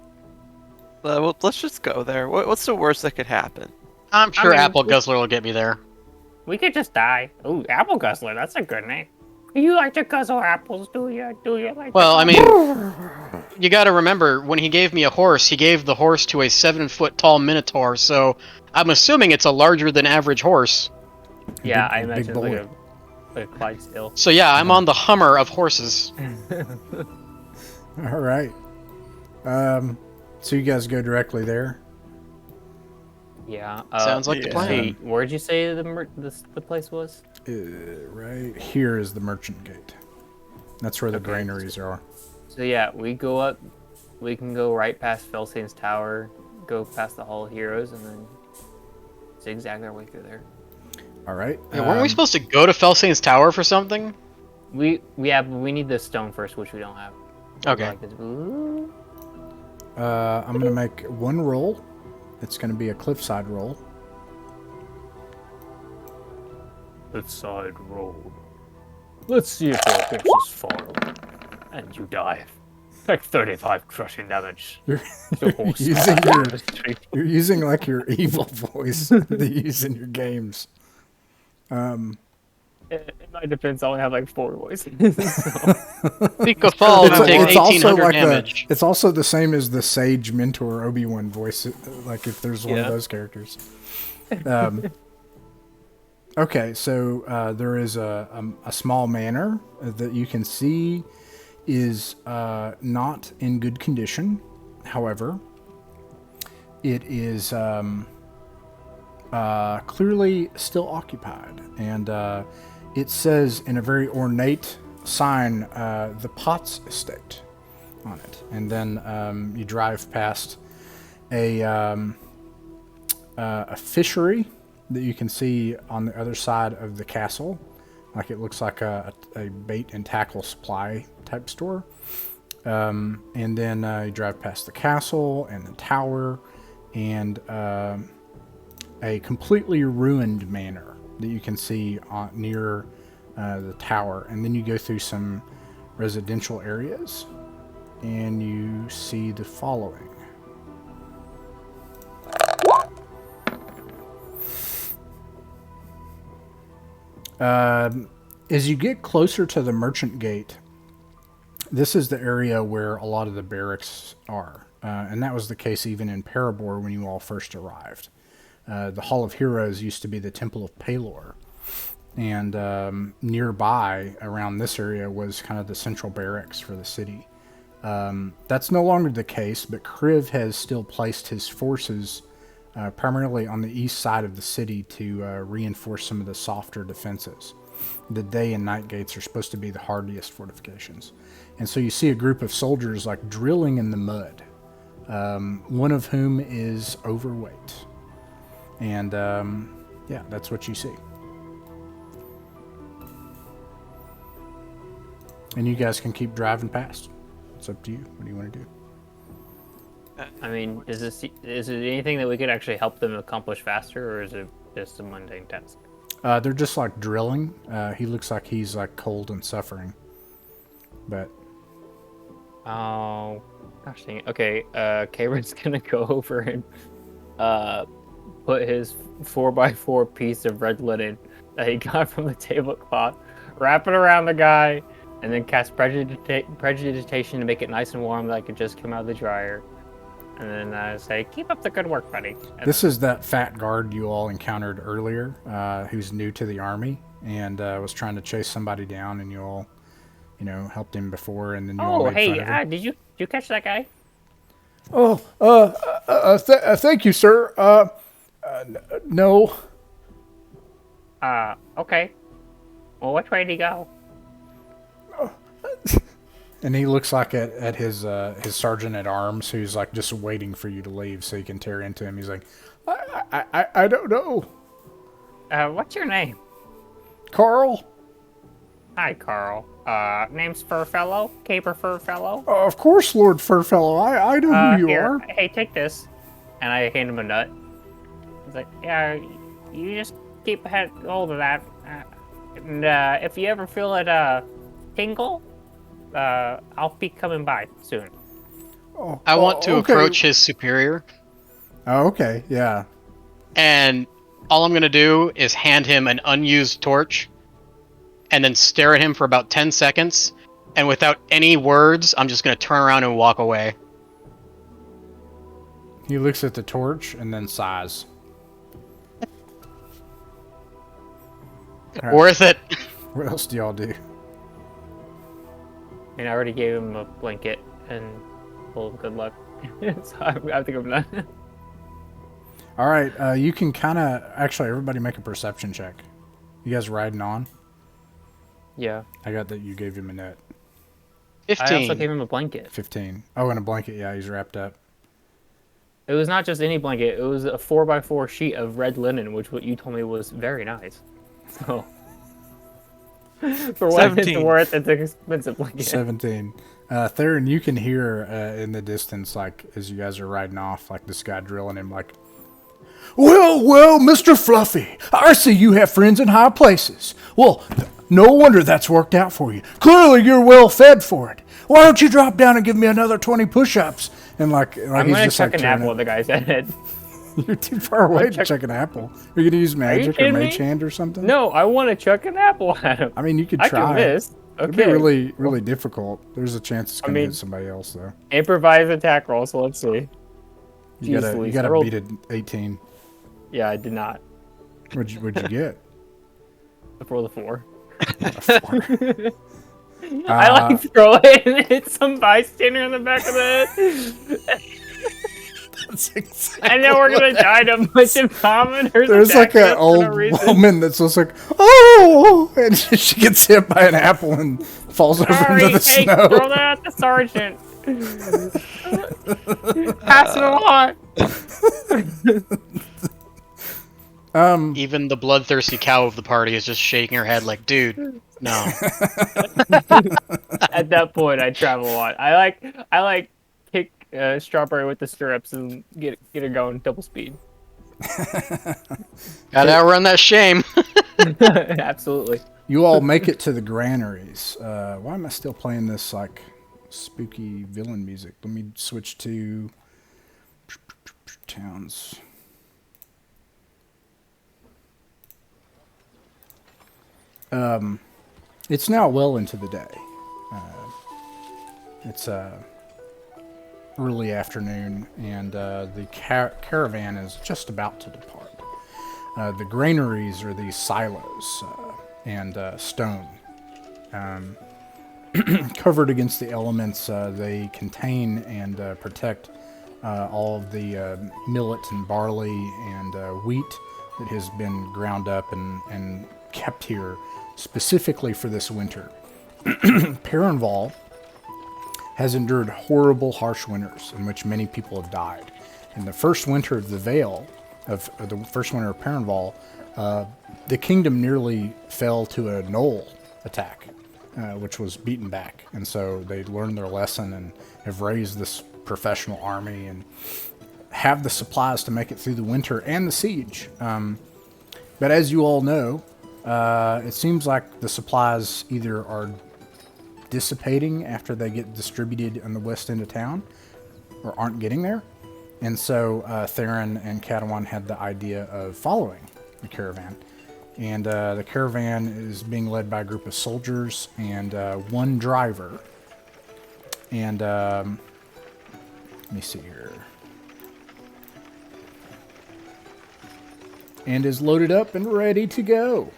Well, let's just go there. What's the worst that could happen? I'm sure mean, Apple Guzzler will get me there. We could just die. Ooh, Apple Guzzler, that's a good name. You like to guzzle apples, do you? Do you like? Well, I mean, you got to remember when he gave me a horse, he gave the horse to a 7-foot tall minotaur. So I'm assuming it's a larger than average horse. Yeah, I big imagine boy. it's like a Clydesdale. So yeah, I'm on the Hummer of horses. All right. So you guys go directly there. Yeah. Sounds like the yeah. plan. Hey, where'd you say the place was? Right here is the merchant gate. That's where the Okay. granaries are. So yeah, we go up. We can go right past Felsane's Tower, go past the Hall of Heroes, and then zigzag our way through there. All right. Wait, weren't we supposed to go to Felsane's Tower for something? We need the stone first, which we don't have. Okay. Like this. Ooh. I'm gonna make one roll. It's gonna be a cliffside roll. Cliffside roll. Let's see if your pitch is far, and you die. Like 35 crushing damage. You're, The horse using down your the street. you're using like your evil voice that you use in your games. In my defense, I only have like 4 voices. Think Fall It's- would take it's 1,800 like damage. it's also the same as the sage mentor Obi-Wan voice, like if there's one of Yeah. those characters. Okay, so there is a small manor that you can see is not in good condition. However, it is clearly still occupied, and it says in a very ornate sign, the Potts Estate on it. And then you drive past a fishery that you can see on the other side of the castle. Like it looks like a bait and tackle supply type store. And then you drive past the castle and the tower and a completely ruined manor that you can see near the tower. And then you go through some residential areas and you see the following. As you get closer to the merchant gate, this is the area where a lot of the barracks are. And that was the case even in Parabor when you all first arrived. The Hall of Heroes used to be the Temple of Palor. And nearby, around this area, was kind of the central barracks for the city. That's no longer the case, but Kriv has still placed his forces primarily on the east side of the city to reinforce some of the softer defenses. The day and night gates are supposed to be the hardiest fortifications. And so you see a group of soldiers like drilling in the mud, one of whom is overweight. And yeah, that's what you see. And you guys can keep driving past. It's up to you. What do you want to do? I mean, is it anything that we could actually help them accomplish faster, or is it just a mundane task? They're just like drilling. He looks like he's like cold and suffering. But Oh, gosh dang it. Okay, Cameron's gonna go over and put his 4x4 piece of red linen that he got from the tablecloth, wrap it around the guy, and then cast prestidigitation to make it nice and warm like it just came out of the dryer. And then say, keep up the good work, buddy. And this is that fat guard you all encountered earlier, who's new to the army and was trying to chase somebody down, and you all, helped him before, and then you all oh, made fun hey, of him. did you catch that guy? Oh, thank you, sir. No. Okay. Well, which way did he go? And he looks like at his sergeant at arms, who's like just waiting for you to leave so he can tear into him. He's like, I don't know. What's your name? Carl? Hi, Carl. Name's Furfellow? Caper Furfellow? Of course, Lord Furfellow. I know who you Here, are. hey, take this. And I hand him a nut. He's like, yeah, you just keep hold of that. And if you ever feel it tingle, I'll be coming by soon. I want to okay. approach his superior, Oh, okay, yeah. and all I'm going to do is hand him an unused torch, and then stare at him for about 10 seconds, and without any words, I'm just going to turn around and walk away. He looks at the torch and then sighs. All right. Worth it. What else do y'all do? And I already gave him a blanket and full of good luck. So I think I'm done. All right, you can kind of... Actually, everybody make a perception check. You guys riding on? Yeah. I got that you gave him a net. 15. I also gave him a blanket. 15. Oh, and a blanket. Yeah, he's wrapped up. It was not just any blanket. It was a 4x4 sheet of red linen, which what you told me was very nice. So, for what it's 17. worth, it's an expensive blanket. 17. Theron, you can hear in the distance, like, as you guys are riding off, like, this guy drilling him, like, well, Mr. Fluffy, I see you have friends in high places. Well, no wonder that's worked out for you. Clearly you're well fed for it. Why don't you drop down and give me another 20 push-ups? And like I'm he's gonna just chuck like an apple at the guy's head. You're too far away to chuck an apple. You're gonna use magic or kidding me? mage hand or something? No, I want to chuck an apple at him. I mean, you could I try. can miss. It'd be Okay. really, really difficult. There's a chance it's gonna mean- hit somebody else though. Improvise attack roll, so let's see. You Jeez gotta Louise, you I gotta rolled- beat it 18. Yeah, I did not. What'd you get? Before the 4. A 4. I like throw it and hit some bystander in the back of the head. That's exactly And then we're gonna what die to much in common. There's like an old woman that's just like, oh, and she gets hit by an apple and falls over Sorry, into the hey, snow. throw that at the sergeant. Pass it along. Even the bloodthirsty cow of the party is just shaking her head like, dude, no. At that point, I travel a lot. I like kick Strawberry with the stirrups and get her going double speed. Gotta outrun that shame. Absolutely. You all make it to the granaries. Why am I still playing this like spooky villain music? Let me switch to towns. It's now well into the day. It's early afternoon, and the caravan is just about to depart. The granaries are these silos and stone. Covered against the elements, they contain and protect all of the millet and barley and wheat that has been ground up and kept here specifically for this winter. Perenval has endured horrible, harsh winters in which many people have died. In the first winter of the Vale, the first winter of Perenval, the kingdom nearly fell to a gnoll attack, which was beaten back. And so they learned their lesson and have raised this professional army and have the supplies to make it through the winter and the siege. But as you all know, it seems like the supplies either are dissipating after they get distributed on the west end of town or aren't getting there. And so Theron and Katawan had the idea of following the caravan. And the caravan is being led by a group of soldiers and one driver. And let me see here. And is loaded up and ready to go.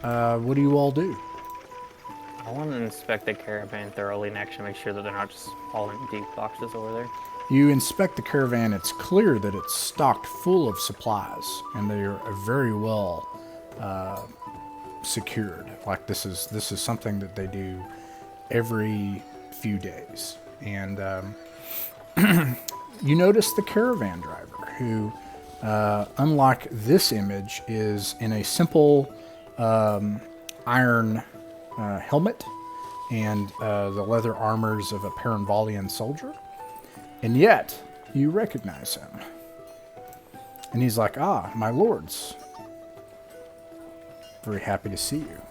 What do you all do? I want to inspect the caravan thoroughly and actually make sure that they're not just all empty boxes over there. You inspect the caravan. It's clear that it's stocked full of supplies, and they are very well secured. Like this is something that they do every few days. And you notice the caravan driver, who, unlike this image, is in a simple iron helmet and the leather armors of a Perenvalian soldier. And yet, you recognize him. And he's like, "Ah, my lords. Very happy to see you."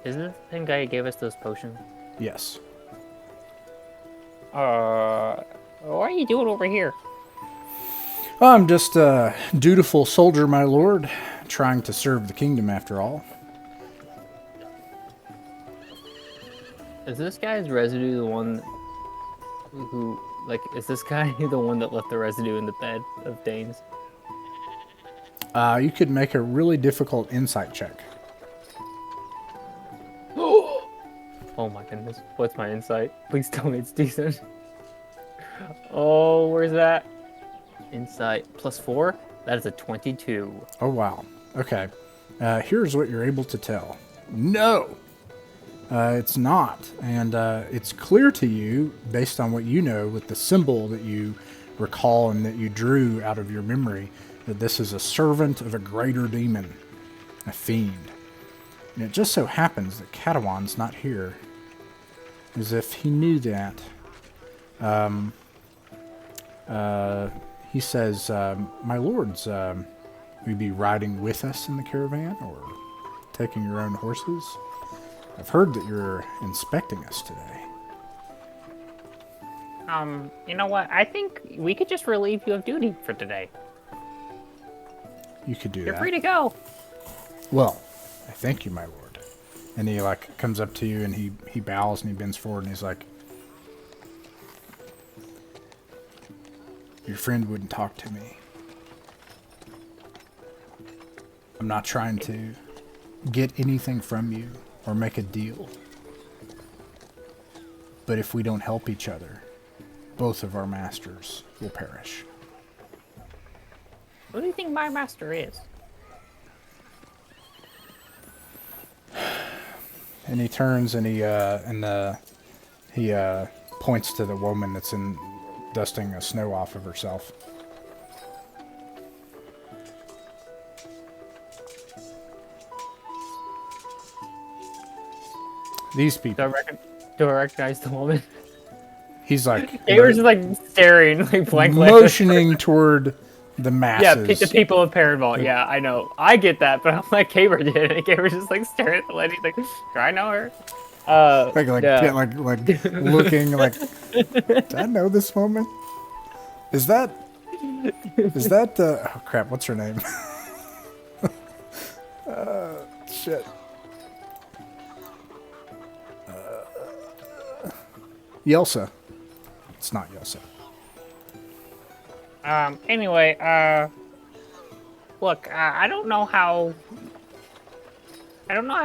Is this the same guy who gave us those potions? Yes. What are you doing over here? I'm just a dutiful soldier, my lord, trying to serve the kingdom after all. Is this guy's residue the one who, like, is this guy the one that left the residue in the bed of Dane's? You could make a really difficult insight check. Oh my goodness. What's my insight? Please tell me it's decent. Oh, where's that? Insight +4? That is a 22. Oh, wow. Okay. Here's what you're able to tell. No! It's not. And it's clear to you, based on what you know, with the symbol that you recall and that you drew out of your memory, that this is a servant of a greater demon, a fiend. And it just so happens that Catawan's not here. As if he knew that. He says, "My lords, will you be riding with us in the caravan, or taking your own horses? I've heard that you're inspecting us today." You know what? I think we could just relieve you of duty for today. You could do You're that. free to go. Well, I thank you, my lord. And he, like, comes up to you, and he bows, and he bends forward, and he's like, "Your friend wouldn't talk to me. I'm not trying to get anything from you or make a deal. But if we don't help each other, both of our masters will perish." Who do you think my master is? And he turns and he points to the woman that's dusting snow off of herself. These people. Do I recognize the woman? He's like They were just like staring, like blankly. motioning toward the Yeah, masses. the people of Perenval. Yeah, I know. I get that, but I'm like, Caber did it. And Caber's just like staring at the lady. He's like, do I know her? Yeah. like looking like, do I know this woman? Is that oh crap, what's her name? Shit. Yelsa. It's not Yelsa. Anyway, look, I don't know how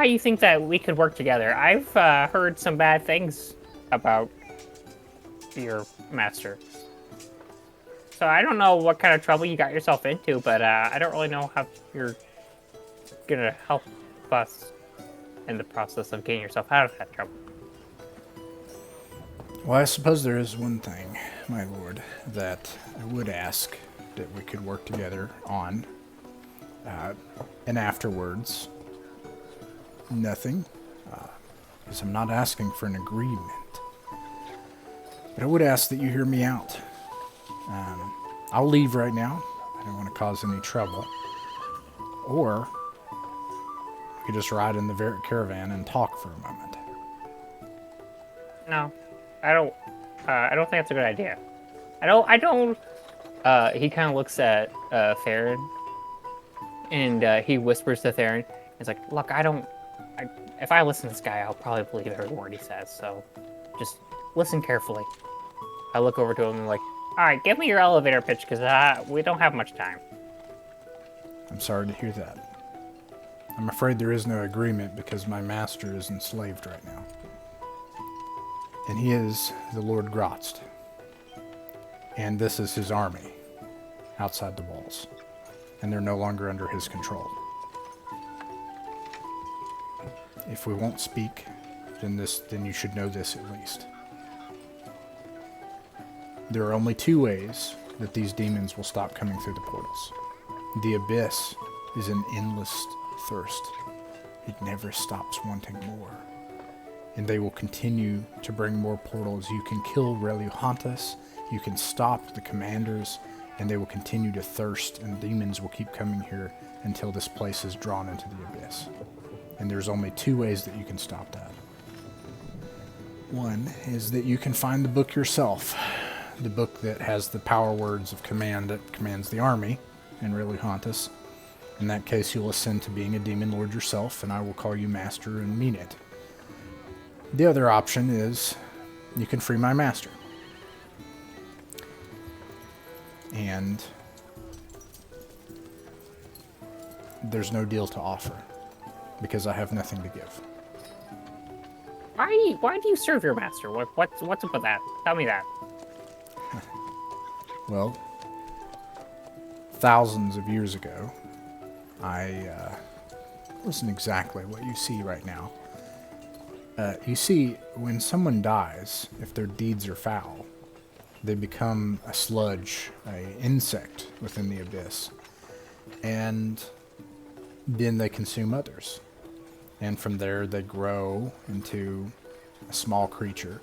you think that we could work together. I've heard some bad things about your master. So I don't know what kind of trouble you got yourself into, but I don't really know how you're gonna help us in the process of getting yourself out of that trouble. Well, I suppose there is one thing, my lord, that I would ask that we could work together on. And afterwards, nothing, because I'm not asking for an agreement. But I would ask that you hear me out. I'll leave right now. I don't want to cause any trouble. Or we could just ride in the caravan and talk for a moment. No, I don't think that's a good idea. He kind of looks at Theron, and he whispers to Theron. He's like, "Look, if I listen to this guy, I'll probably believe every word he says. So, just listen carefully." I look over to him and I'm like, "All right, give me your elevator pitch, because we don't have much time." I'm sorry to hear that. I'm afraid there is no agreement because my master is enslaved right now. And he is the Lord Grotst. And this is his army outside the walls. And they're no longer under his control. If we won't speak, then you should know this at least. There are only two ways that these demons will stop coming through the portals. The abyss is an endless thirst. It never stops wanting more. And they will continue to bring more portals. You can kill Reluhantas, you can stop the commanders, and they will continue to thirst, and demons will keep coming here until this place is drawn into the abyss. And there's only two ways that you can stop that. One is that you can find the book yourself. The book that has the power words of command that commands the army in Reluhantas. In that case, you'll ascend to being a demon lord yourself, and I will call you master and mean it. The other option is you can free my master. And there's no deal to offer, because I have nothing to give. Why do you serve your master? What's up with that? Tell me that. Well, thousands of years ago, wasn't exactly what you see right now. You see, when someone dies, if their deeds are foul, they become a sludge, an insect within the abyss. And then they consume others. And from there, they grow into a small creature.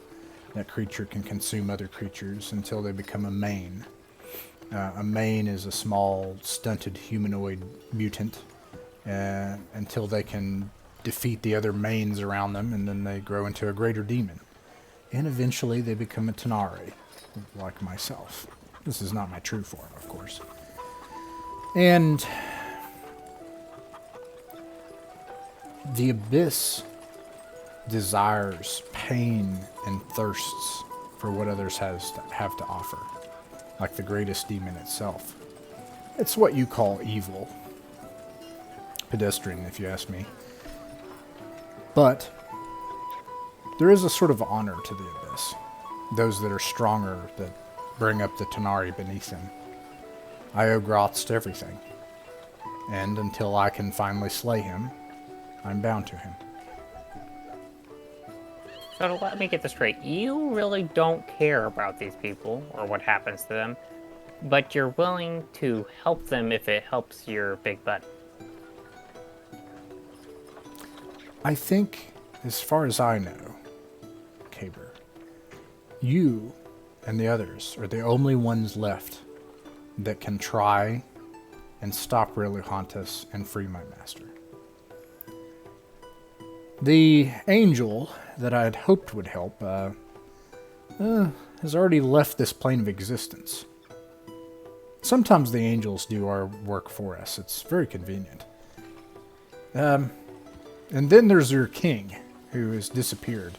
That creature can consume other creatures until they become a mane. A mane is a small, stunted humanoid mutant until they can defeat the other manes around them, and then they grow into a greater demon. And eventually they become a Tanari, like myself. This is not my true form, of course. And the abyss desires pain and thirsts for what others have to offer, like the greatest demon itself. It's what you call evil. Pedestrian, if you ask me. But there is a sort of honor to the abyss. Those that are stronger, that bring up the Tanari beneath them. I owe Grotst everything. And until I can finally slay him, I'm bound to him. So let me get this straight. You really don't care about these people or what happens to them, but you're willing to help them if it helps your big butt. I think, as far as I know, Caber, you and the others are the only ones left that can try and stop Reluhantas and free my master. The angel that I had hoped would help has already left this plane of existence. Sometimes the angels do our work for us. It's very convenient. And then there's your king, who has disappeared.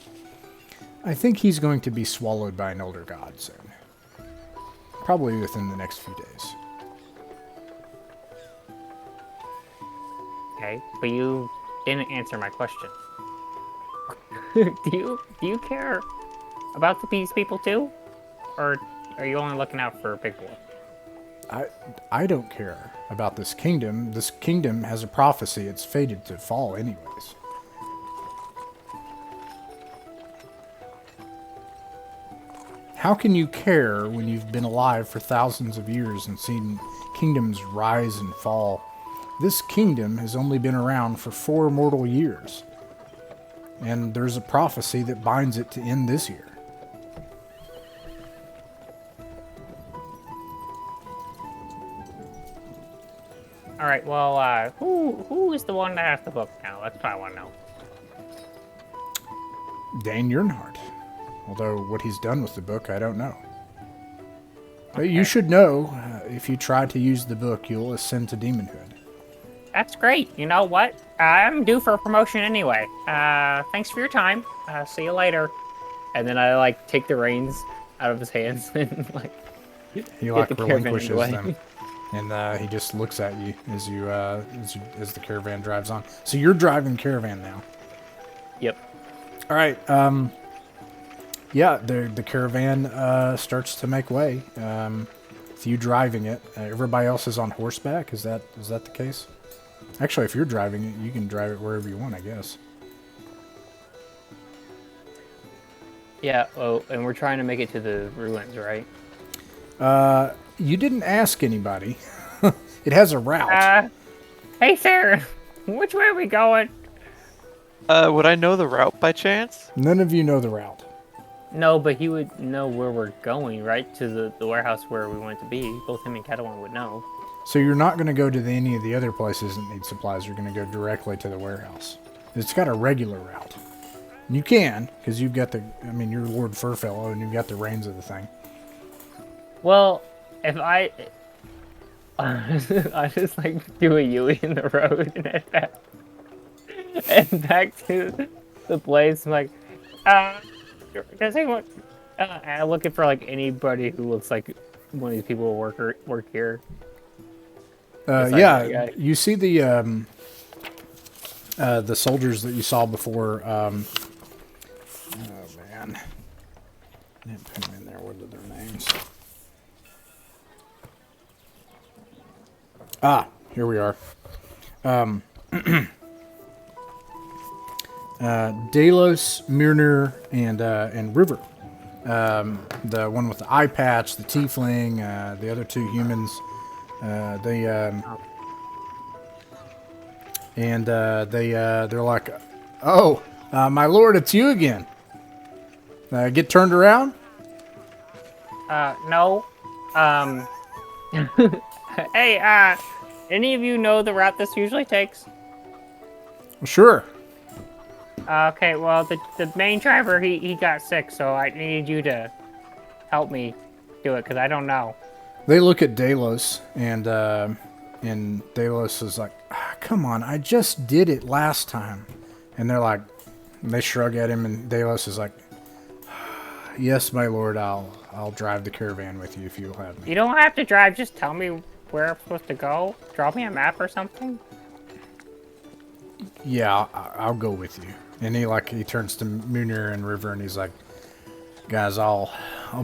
I think he's going to be swallowed by an elder god soon. Probably within the next few days. Okay, but you didn't answer my question. Do you care about these people too? Or are you only looking out for Big Boy? I don't care about this kingdom. This kingdom has a prophecy. It's fated to fall anyways. How can you care when you've been alive for thousands of years and seen kingdoms rise and fall? This kingdom has only been around for 4 mortal years. And there's a prophecy that binds it to end this year. All right. Well, who is the one that has the book now? That's what I want to know. Dain Earnhardt. Although what he's done with the book, I don't know. But Okay. you should know, if you try to use the book, you'll ascend to demonhood. That's great. You know what? I'm due for a promotion anyway. Thanks for your time. See you later. And then I take the reins out of his hands and He get the caravan relinquishes away. them, and he just looks at you as the caravan drives on. So you're driving caravan now. Yep. All right. Yeah, the caravan starts to make way. With you driving it, everybody else is on horseback. Is that the case? Actually, if you're driving it, you can drive it wherever you want, I guess. Yeah. Oh, and we're trying to make it to the ruins, right? You didn't ask anybody. It has a route. Hey, Sarah. Which way are we going? Would I know the route by chance? None of you know the route. No, but he would know where we're going, right? To the warehouse where we want to be. Both him and Catalan would know. So you're not going to go to any of the other places that need supplies. You're going to go directly to the warehouse. It's got a regular route. You can, because you've got you're Lord Furfellow, and you've got the reins of the thing. Well, if I just like do a Yui in the road and head back, and back to the place. I'm like, does anyone? I'm looking for like anybody who looks like one of these people who work here. Yeah, you see the soldiers that you saw before. Oh man, I didn't put them in there. What are their names? Ah, here we are. Delos, Myrnir, and River. The one with the eye patch, the tiefling, the other two humans. They're like, oh, my lord, it's you again. Get turned around. No. Hey, any of you know the route this usually takes? Sure. Okay, well, the main driver, he got sick, so I need you to help me do it, because I don't know. They look at Delos, and Delos is like, come on, I just did it last time. And they're like, they shrug at him, and Delos is like, yes, my lord, I'll drive the caravan with you if you'll have me. You don't have to drive, just tell me where I'm supposed to go. Draw me a map or something. Yeah, I'll go with you. And he turns to Munir and River, and he's like, guys, I'll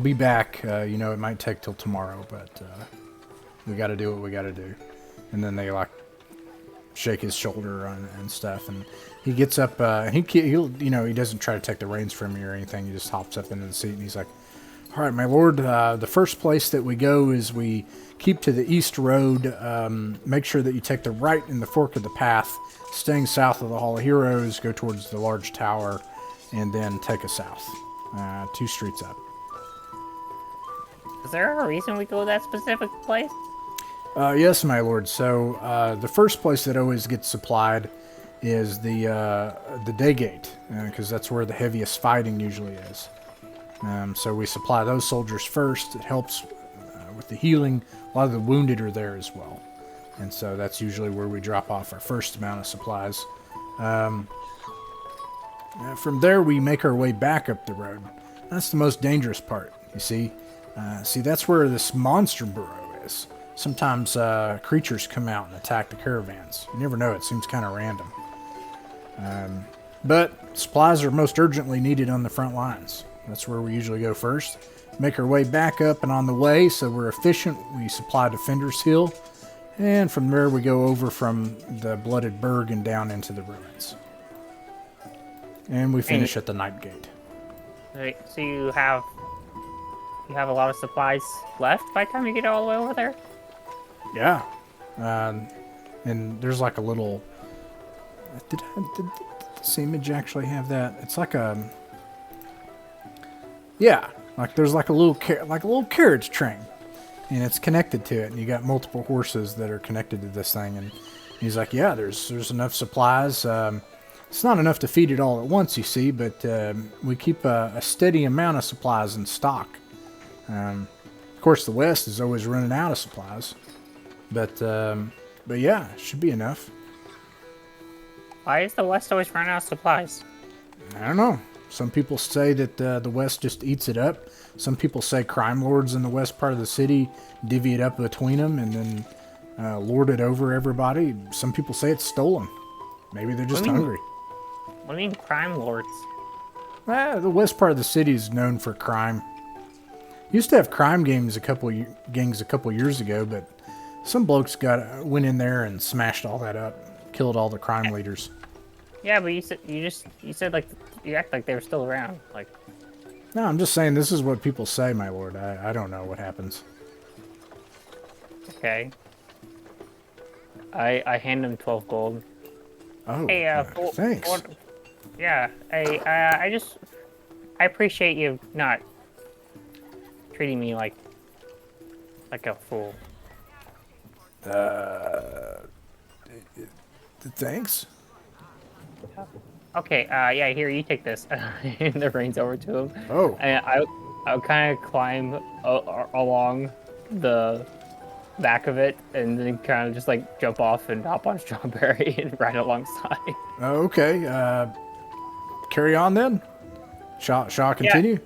be back. It might take till tomorrow, but we got to do what we got to do. And then they shake his shoulder and stuff, and he gets up. And he doesn't try to take the reins from you or anything. He just hops up into the seat, and he's like, all right, my lord, the first place that we go is we keep to the east road. Make sure that you take the right in the fork of the path, staying south of the Hall of Heroes, go towards the large tower, and then take us south. 2 streets up. Is there a reason we go that specific place? Yes, my lord. So the first place that always gets supplied is the day gate, because that's where the heaviest fighting usually is. So we supply those soldiers first. It helps with the healing. A lot of the wounded are there as well. And so that's usually where we drop off our first amount of supplies. From there, we make our way back up the road. That's the most dangerous part, you see. That's where this monster burrow is. Sometimes creatures come out and attack the caravans. You never know. It seems kind of random. But supplies are most urgently needed on the front lines. That's where we usually go first. Make our way back up, and on the way, so we're efficient, we supply Defender's Hill. And from there, we go over from the Blooded Berg and down into the ruins. And we finish at the Night Gate. Right, so you have a lot of supplies left by the time you get all the way over there? Yeah. And there's like a little... Did this image actually have that? It's like a... Yeah, like there's like a little carriage train, and it's connected to it, and you got multiple horses that are connected to this thing. And he's like, yeah, there's enough supplies. It's not enough to feed it all at once, you see, but we keep a steady amount of supplies in stock. Of course, the West is always running out of supplies, but yeah, it should be enough. Why is the West always running out of supplies? I don't know. Some people say that the West just eats it up. Some people say crime lords in the west part of the city divvy it up between them and then lord it over everybody. Some people say it's stolen. Maybe they're just hungry. What do you mean crime lords? The west part of the city is known for crime. Used to have crime gangs a couple years ago, but some blokes went in there and smashed all that up, killed all the crime leaders. Yeah, but you said like you act like they were still around. Like, No, I'm just saying this is what people say, my lord. I don't know what happens. okay. I hand him 12 gold. Oh, Hey, thanks. yeah. Hey, I appreciate you not treating me like a fool. Thanks. Okay, yeah, here, you take this. And the reins over to him. Oh, And I'll kind of climb along the back of it, and then kind of just like jump off and hop on Strawberry and ride alongside. okay. Carry on then. Shall continue?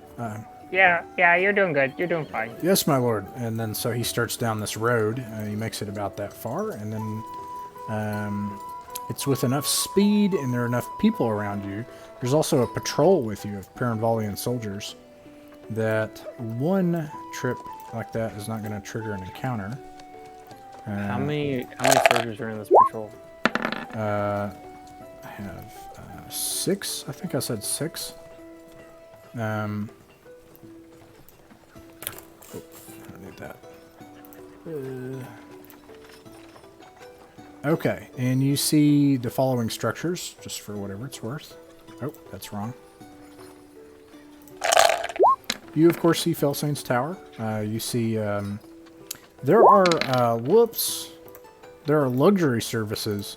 Yeah, you're doing good. You're doing fine. Yes, my lord. And then so he starts down this road. He makes it about that far, and then it's with enough speed and there are enough people around you. There's also a patrol with you of Perenvalian soldiers. That one trip like that is not going to trigger an encounter. How many soldiers are in this patrol? I have 6. I think I said 6. Oh, I don't need that. Okay, and you see the following structures, just for whatever it's worth. Oh, that's wrong. You, of course, see Felsane's Tower. You see, there are, there are luxury services.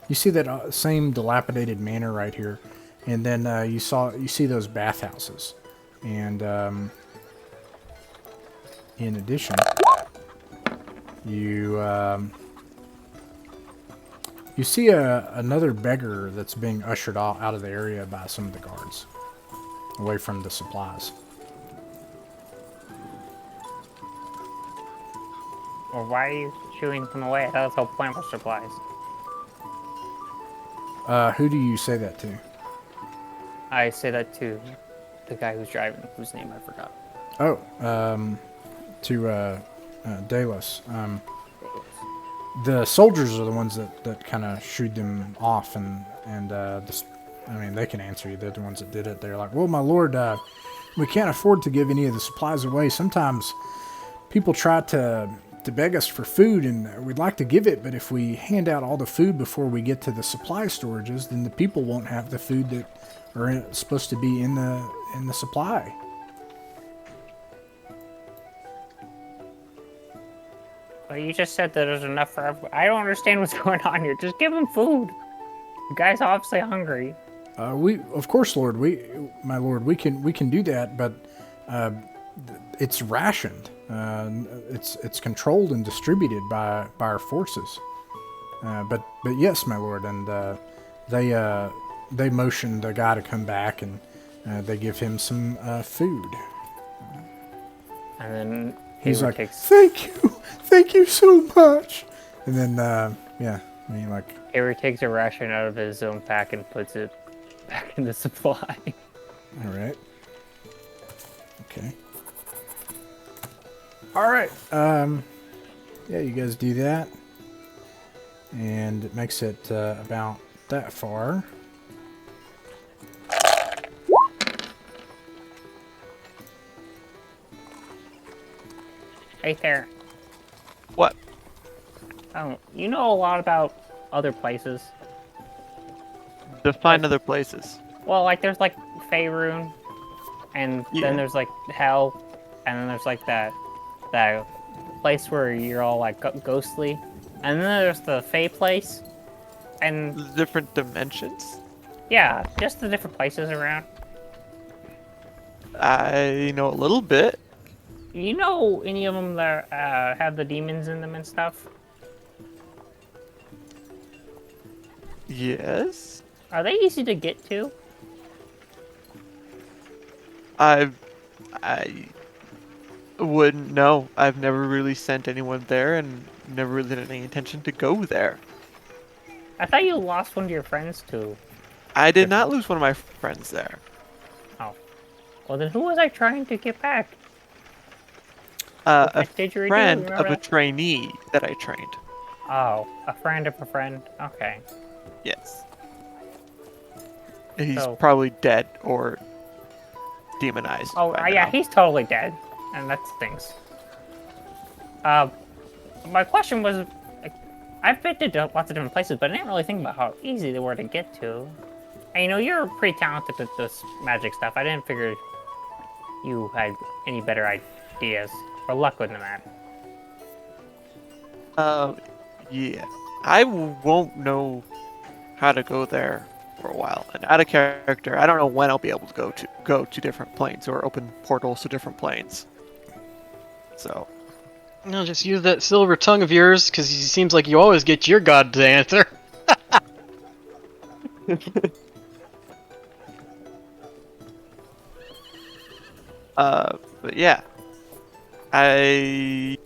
You see that same dilapidated manor right here, and then you see those bathhouses, and in addition, you see another beggar that's being ushered out of the area by some of the guards, away from the supplies. Or why are you shooing them away? I thought that's the whole point for supplies. Who do you say that to? I say that to the guy who's driving, whose name I forgot. Oh, to Delos. The soldiers are the ones that kind of shooed them off, and I mean, they can answer you. They're the ones that did it. They're like, well, my lord, we can't afford to give any of the supplies away. Sometimes people try to beg us for food, and we'd like to give it, but if we hand out all the food before we get to the supply storages, then the people won't have the food that are supposed to be in the supply. Well, you just said that there's enough for everyone. I don't understand what's going on here. Just give him food. The guy's obviously hungry. Of course, Lord, my lord, we can do that, but it's rationed. It's controlled and distributed by our forces. But yes, my lord, and they motion the guy to come back, and they give him some food. And then He's Hayward like, takes thank you so much. And then yeah, I mean, like, Hayward takes a ration out of his own pack and puts it back in the supply. all right, okay. All right. Yeah, you guys do that, and it makes it about that far. Right there. What? Oh, you know a lot about other places. Define other places. Well, like there's like Faerun, and Yeah. then there's like Hell, and then there's like that place where you're all like ghostly, and then there's the Fae place, and The different dimensions? yeah, just the different places around. I know a little bit. You know any of them that have the demons in them and stuff? Yes. Are they easy to get to? I wouldn't know. I've never really sent anyone there and never really had any intention to go there. I thought you lost one of your friends too. I did not lose one of my friends there. Oh, Well, then who was I trying to get back? A Didgeridoo, friend remember of a that? trainee that I trained. Oh, a friend of a friend. Okay. Yes. He's So, probably dead or demonized oh, by yeah, now. he's totally dead, and that stinks. Uh, my question was, like, I've been to lots of different places, but I didn't really think about how easy they were to get to. And, you're pretty talented at this magic stuff. I didn't figure you had any better ideas or luck with that. Yeah. I won't know how to go there for a while. And out of character, I don't know when I'll be able to go to different planes or open portals to different planes. So, No, just use that silver tongue of yours, because it seems like you always get your god to answer. but yeah, I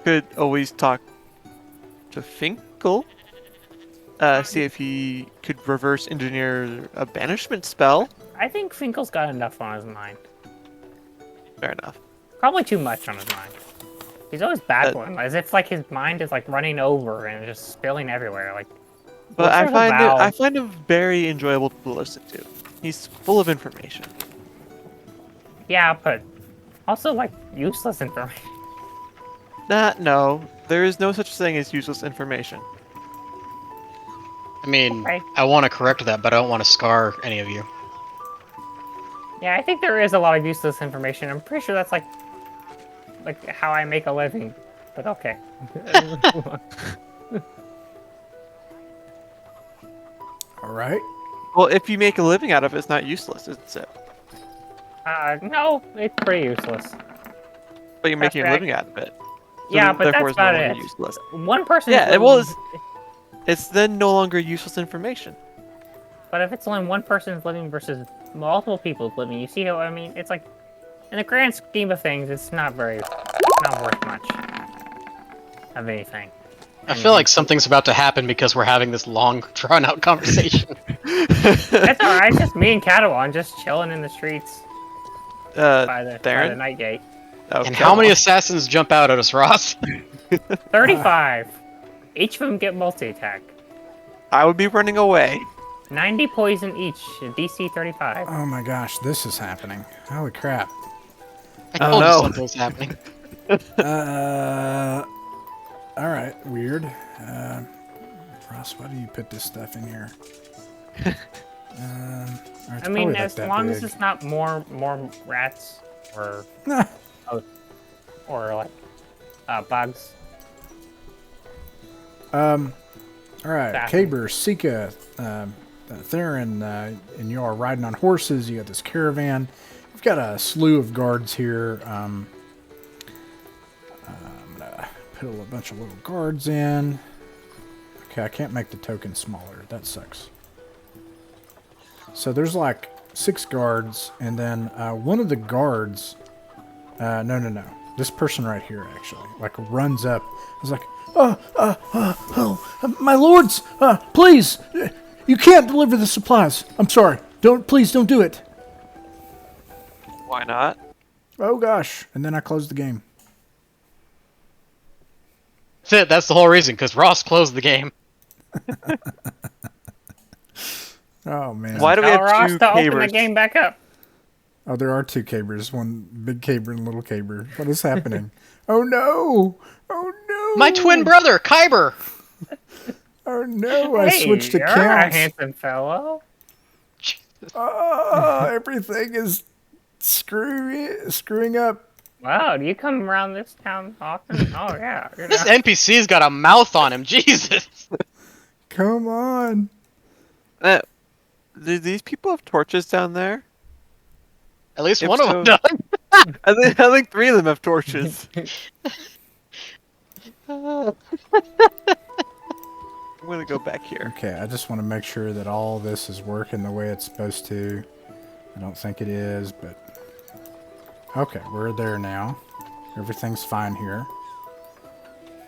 could always talk to Finkel, see if he could reverse engineer a banishment spell. I think Finkel's got enough on his mind. Fair enough. Probably too much on his mind. He's always babbling, as if like his mind is like running over and just spilling everywhere. Like, But what's there about- I find him very enjoyable to listen to. He's full of information. Yeah, but also like useless information. No, there is no such thing as useless information. I mean, Okay. I want to correct that, but I don't want to scar any of you. Yeah, I think there is a lot of useless information. I'm pretty sure that's like how I make a living. But okay. All right. Well, if you make a living out of it, it's not useless, is it? No, it's pretty useless. But you're making a right. living out of it. So Yeah, but therefore that's it's no about longer it. useless. One person. Yeah, it was. It's then no longer useless information. But if it's only one person's living versus multiple people's living, you see how I mean? It's like, in the grand scheme of things, it's not worth much of anything. I feel like something's about to happen because we're having this long, drawn-out conversation. That's alright. It's just me and Catalan just chilling in the streets by the Darren? night gate. Oh, And come how many on. assassins jump out at us, Ross? 35. Each of them get multi-attack. I would be running away. 90 poison each. DC 35. Oh my gosh, this is happening. Holy crap. I Oh, told you no. something was happening. All right, weird. Ross, why do you put this stuff in here? All right, it's I mean, probably as not that long as big. it's not more rats or like bugs. All right, Bathroom. Kaber, Sika, Theron, and you are riding on horses. You got this caravan. You've got a slew of guards here. I'm gonna put a bunch of little guards in. Okay, I can't make the token smaller. That sucks. So there's like 6 guards, and then one of the guards. No. This person right here actually like runs up. It's like, my lords, please, you can't deliver the supplies. I'm sorry. Please don't do it. Why not? Oh gosh. And then I closed the game. That's it. That's the whole reason, because Ross closed the game. Oh man. Why do we Tell have Ross two to open the Cabers? game back up. Oh, there are 2 Cabers. One big Caber and little Caber. What is happening? Oh no. Oh no. My twin brother, Kyber! Oh no. I Hey, switched you're a accounts. handsome fellow. Oh, everything is screwing up. Wow, do you come around this town often? Oh yeah. This NPC's got a mouth on him, Jesus! Come on. Do these people have torches down there? At least If one of so- them does. I think 3 of them have torches. I'm gonna go back here. Okay, I just want to make sure that all this is working the way it's supposed to. I don't think it is, but... Okay, we're there now. Everything's fine here.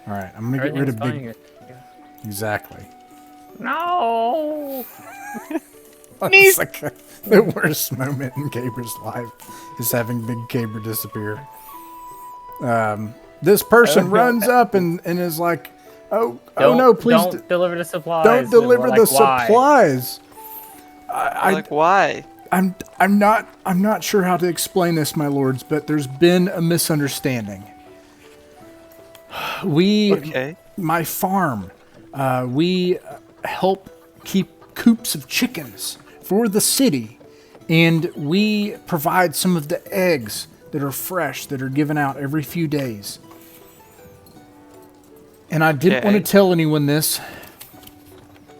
Alright, I'm going to get rid of big... Exactly. No. It's like the worst moment in Caber's life is having Big Caber disappear. This person runs up and is like, oh no, please don't deliver the supplies. don't deliver We're the like, "Why?" supplies. Why? I'm not sure how to explain this, my lords, but there's been a misunderstanding. Okay. My farm, we help keep coops of chickens for the city, and we provide some of the eggs that are fresh, that are given out every few days. And I didn't want to tell anyone this,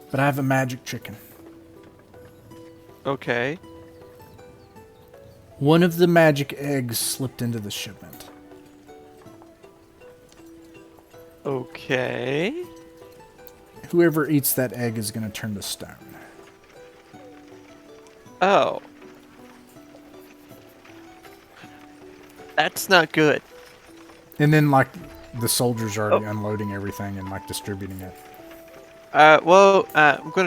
but I have a magic chicken. Okay. One of the magic eggs slipped into the shipment. Okay. Whoever eats that egg is going to turn to stone. Oh. That's not good. And then, like, the soldiers are already unloading everything and, like, distributing it. I'm going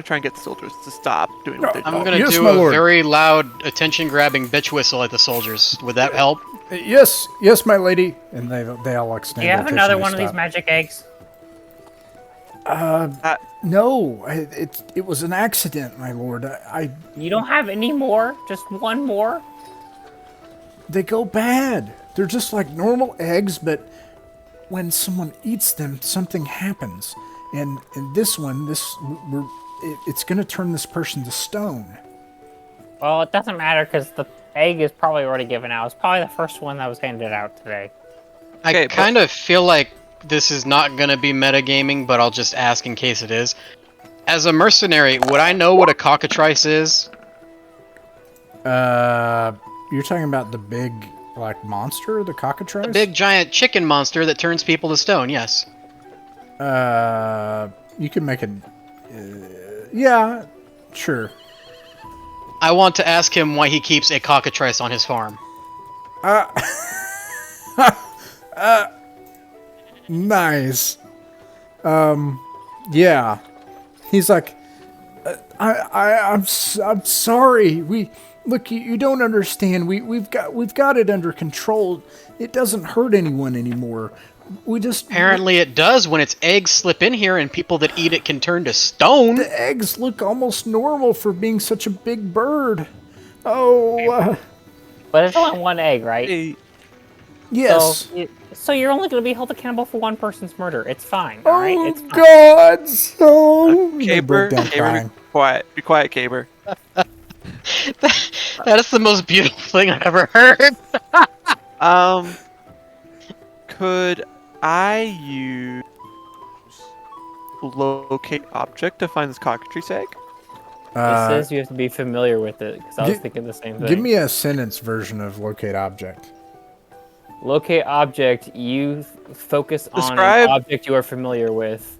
to try and get the soldiers to stop doing what they're doing. I'm gonna Yes, do my a lord. very loud, attention-grabbing bitch whistle at the soldiers. Would that help? Yes, my lady. And they all, like, stand Do you have attention, another they one of these stop. magic eggs? No, it was an accident, my lord. You don't have any more? Just one more? They go bad. They're just like normal eggs, but when someone eats them, something happens. And this one, it's going to turn this person to stone. Well, it doesn't matter because the egg is probably already given out. It's probably the first one that was handed out today. Okay, I kind of feel like this is not gonna be metagaming, but I'll just ask in case it is. As a mercenary, would I know what a cockatrice is? You're talking about the big, like, monster, the cockatrice? A big giant chicken monster that turns people to stone, yes. You can make it. Yeah, sure. I want to ask him why he keeps a cockatrice on his farm. Nice. Yeah. He's like, I'm sorry. Look, you don't understand. We've got it under control. It doesn't hurt anyone anymore. We just Apparently it does when its eggs slip in here and people that eat it can turn to stone. the eggs look almost normal for being such a big bird. Oh, But it's only one egg, right? Hey, yes. So you're only going to be held accountable for one person's murder. It's fine, all right? Oh It's fine. God! So they Caber, broke down Caber, crying. be quiet. Be quiet, Caber. That is the most beautiful thing I've ever heard. Could I use locate object to find this cockatrice egg? It says you have to be familiar with it, because I was gi- thinking the same thing. Give me a sentence version of locate object. Locate object, you focus on Describe- an object you are familiar with.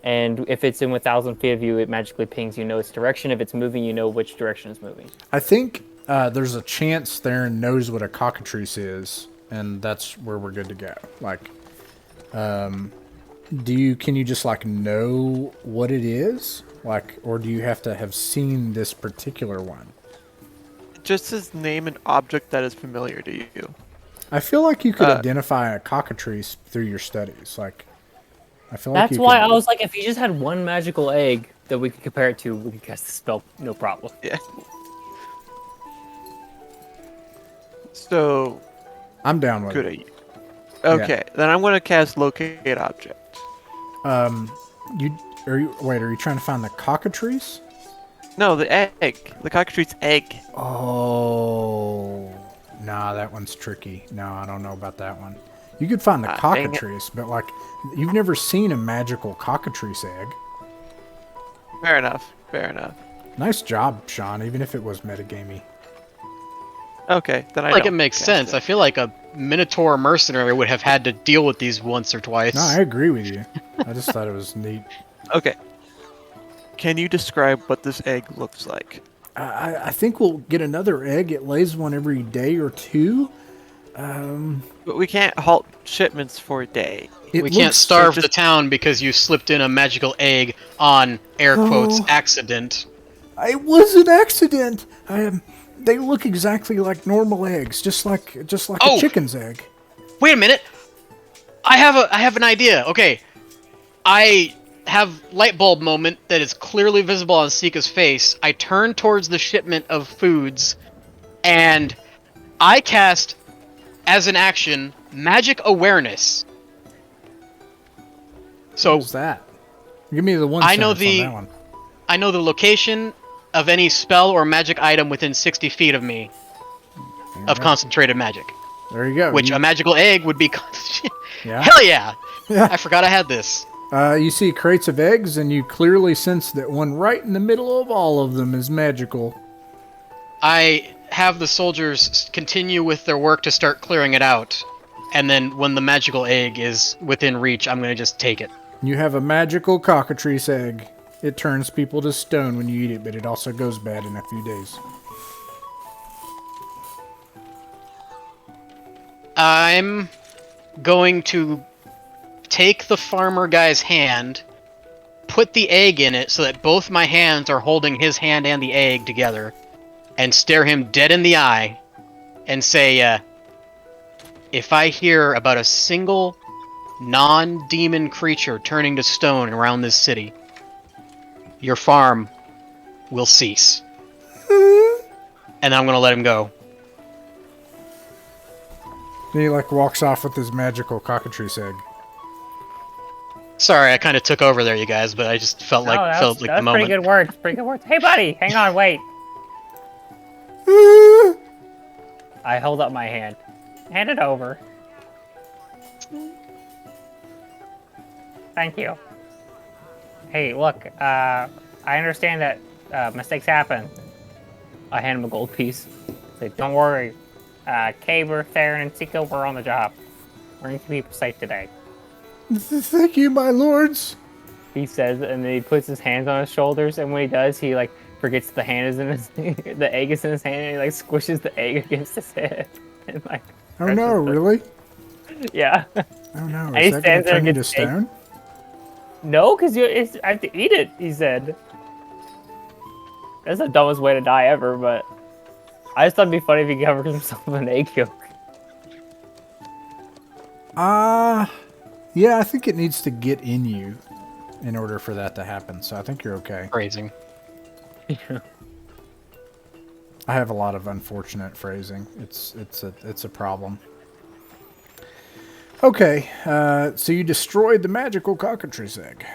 And if it's in 1,000 feet of you, it magically pings. You know its direction. If it's moving, you know which direction it's moving. I think there's a chance Theron knows what a cockatrice is, and that's where we're good to go. Like, can you just like know what it is? Like, or do you have to have seen this particular one? Just says name an object that is familiar to you. I feel like you could identify a cockatrice through your studies. Like, I feel like That's you why could- I was like, if you just had one magical egg that we could compare it to, we could cast the spell, no problem. Yeah. So, I'm down with could it. I? Okay, then I'm gonna cast locate object. Are you trying to find the cockatrice? No, the egg. The cockatrice egg. Oh, nah, that one's tricky. No, I don't know about that one. You could find the Dang it. cockatrice, but like, you've never seen a magical cockatrice egg. Fair enough. Fair enough. Nice job, Sean, even if it was metagamey. Okay, then I Like it don't makes cast sense. it. I feel like a Minotaur mercenary would have had to deal with these once or twice. No, I agree with you. I just thought it was neat. Okay. Can you describe what this egg looks like? I think we'll get another egg. It lays one every day or two. But we can't halt shipments for a day. It We can't looks- starve just- the town because you slipped in a magical egg on, air quotes, Oh. accident. It was an accident. They look exactly like normal eggs, just like Oh! a chicken's egg. Wait a minute. I have an idea. Okay. I have light bulb moment that is clearly visible on Sika's face. I turn towards the shipment of foods, and I cast, as an action, magic awareness. So What's that? Give me the one. I know sentence on that one. I know the location of any spell or magic item within 60 feet of me of concentrated magic. There you go. Which a magical egg would be. Yeah. Hell yeah! Yeah. I forgot I had this. You see crates of eggs, and you clearly sense that one right in the middle of all of them is magical. I have the soldiers continue with their work to start clearing it out, and then when the magical egg is within reach, I'm gonna just take it. You have a magical cockatrice egg. It turns people to stone when you eat it, but it also goes bad in a few days. I'm going to take the farmer guy's hand, put the egg in it so that both my hands are holding his hand and the egg together, and stare him dead in the eye and say, if I hear about a single non-demon creature turning to stone around this city, your farm will cease. And I'm gonna let him go. Then he walks off with his magical cockatrice egg. Sorry, I kind of took over there, you guys, but I just felt like that the was moment. pretty good words. Pretty good words. Hey, buddy, hang on, wait. I hold up my hand. Hand it over. Thank you. Hey, look, I understand that mistakes happen. I hand him a gold piece. Say, don't worry. Caber, Theron, and Sika, we're on the job. We're going to keep safe today. Thank you, my lords. He says, and then he puts his hands on his shoulders, and when he does, he forgets the hand is in his, the egg is in his hand, and he squishes the egg against his head, and Oh no, really? Yeah. Oh no, And he is that going stands to there turn and you to gets egg. stone? No, because I have to eat it. He said. That's the dumbest way to die ever, but I just thought it'd be funny if he covered himself with an egg yolk. Yeah, I think it needs to get in you in order for that to happen, so I think you're okay. Phrasing. Yeah. I have a lot of unfortunate phrasing. It's a problem. Okay, so you destroyed the magical cockatrice egg.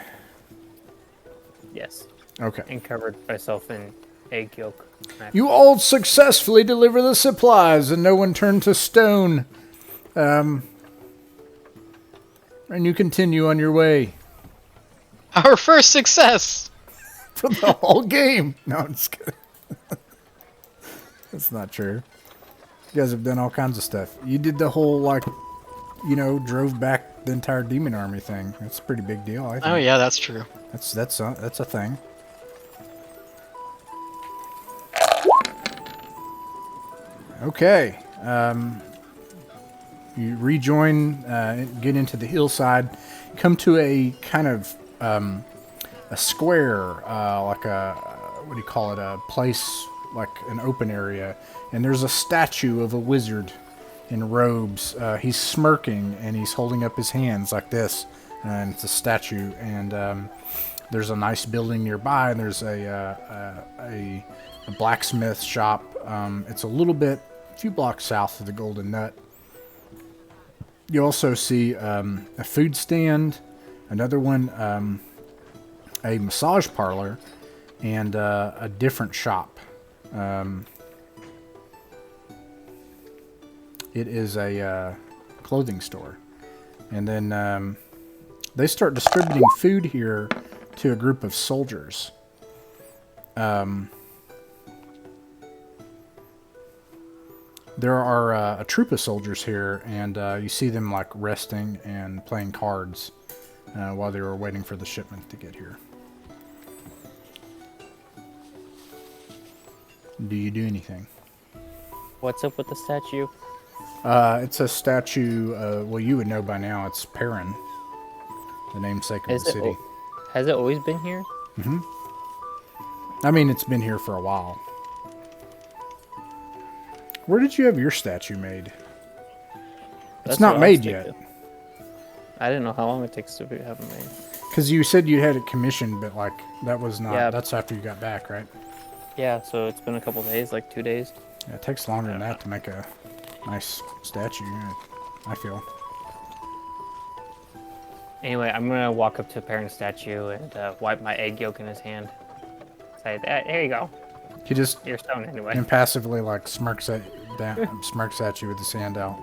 Yes. Okay. And covered myself in egg yolk. You all successfully deliver the supplies, and no one turned to stone. And you continue on your way. Our first success! For the whole game. No, I'm just kidding. That's not true. You guys have done all kinds of stuff. You did the whole, drove back the entire demon army thing. That's a pretty big deal, I think. Oh yeah, that's true. That's a thing. Okay. You rejoin, get into the hillside, come to a kind of a square, like a what do you call it? A place like an open area, and there's a statue of a wizard in robes. He's smirking and he's holding up his hands like this, and it's a statue. And there's a nice building nearby, and there's a blacksmith shop. It's a few blocks south of the Golden Nut. You also see a food stand, another one, a massage parlor, and a different shop. It is a clothing store. And then they start distributing food here to a group of soldiers. There are a troop of soldiers here, and you see them resting and playing cards while they were waiting for the shipment to get here. Do you do anything? What's up with the statue? It's a statue. Well, you would know by now. It's Perrin, the namesake of the city. Has it always been here? I mean, it's been here for a while. Where did you have your statue made? It's That's not what I was made yet. thinking. I didn't know how long it takes to have them made. Because you said you had it commissioned, but like that was not. Yeah. That's after you got back, right? Yeah, so it's been a couple days, like 2 days. Yeah, it takes longer than that to make a nice statue. I feel. Anyway, I'm gonna walk up to Parent's statue and wipe my egg yolk in his hand. Say, there you go. He just You're stone anyway. impassively like smirks at you with his hand out.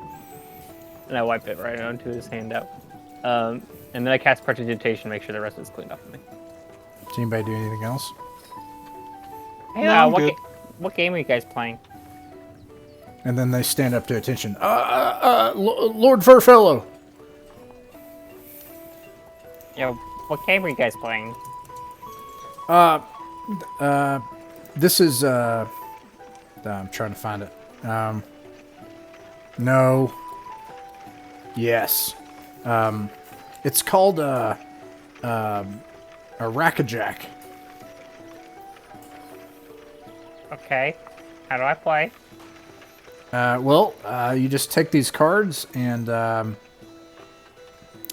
And I wipe it right onto his hand out. And then I cast Prestidigitation to make sure the rest is cleaned off of me. Does anybody do anything else? Hey, No, I'm what, good. what game are you guys playing? And then they stand up to attention. Lord Furfellow. Yo, what game are you guys playing? This is I'm trying to find it. No. Yes. It's called a Rack-a-Jack. Okay. How do I play? Well, you just take these cards and let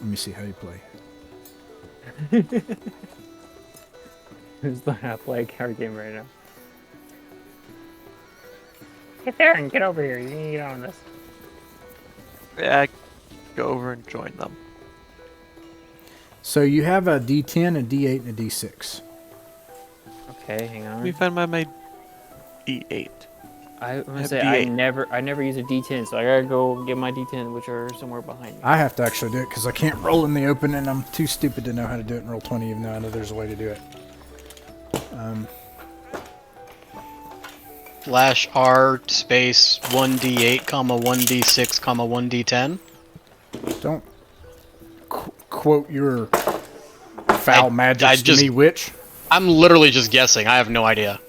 me see how you play. Who's learning how to play a card game right now? Hey, Theron, get over here. You need to get on this. Yeah, go over and join them. So you have a D10, a D8, and a D6. Okay, hang Let on. me find my D8. I'm gonna have say D8. I never use a D10, so I gotta go get my D10, which are somewhere behind me. I have to actually do it because I can't roll in the open, and I'm too stupid to know how to do it in Roll20, even though I know there's a way to do it. Slash R space 1d8, comma 1d6, comma 1d10. Don't quote your foul magic I to just- me, witch. I'm literally just guessing. I have no idea.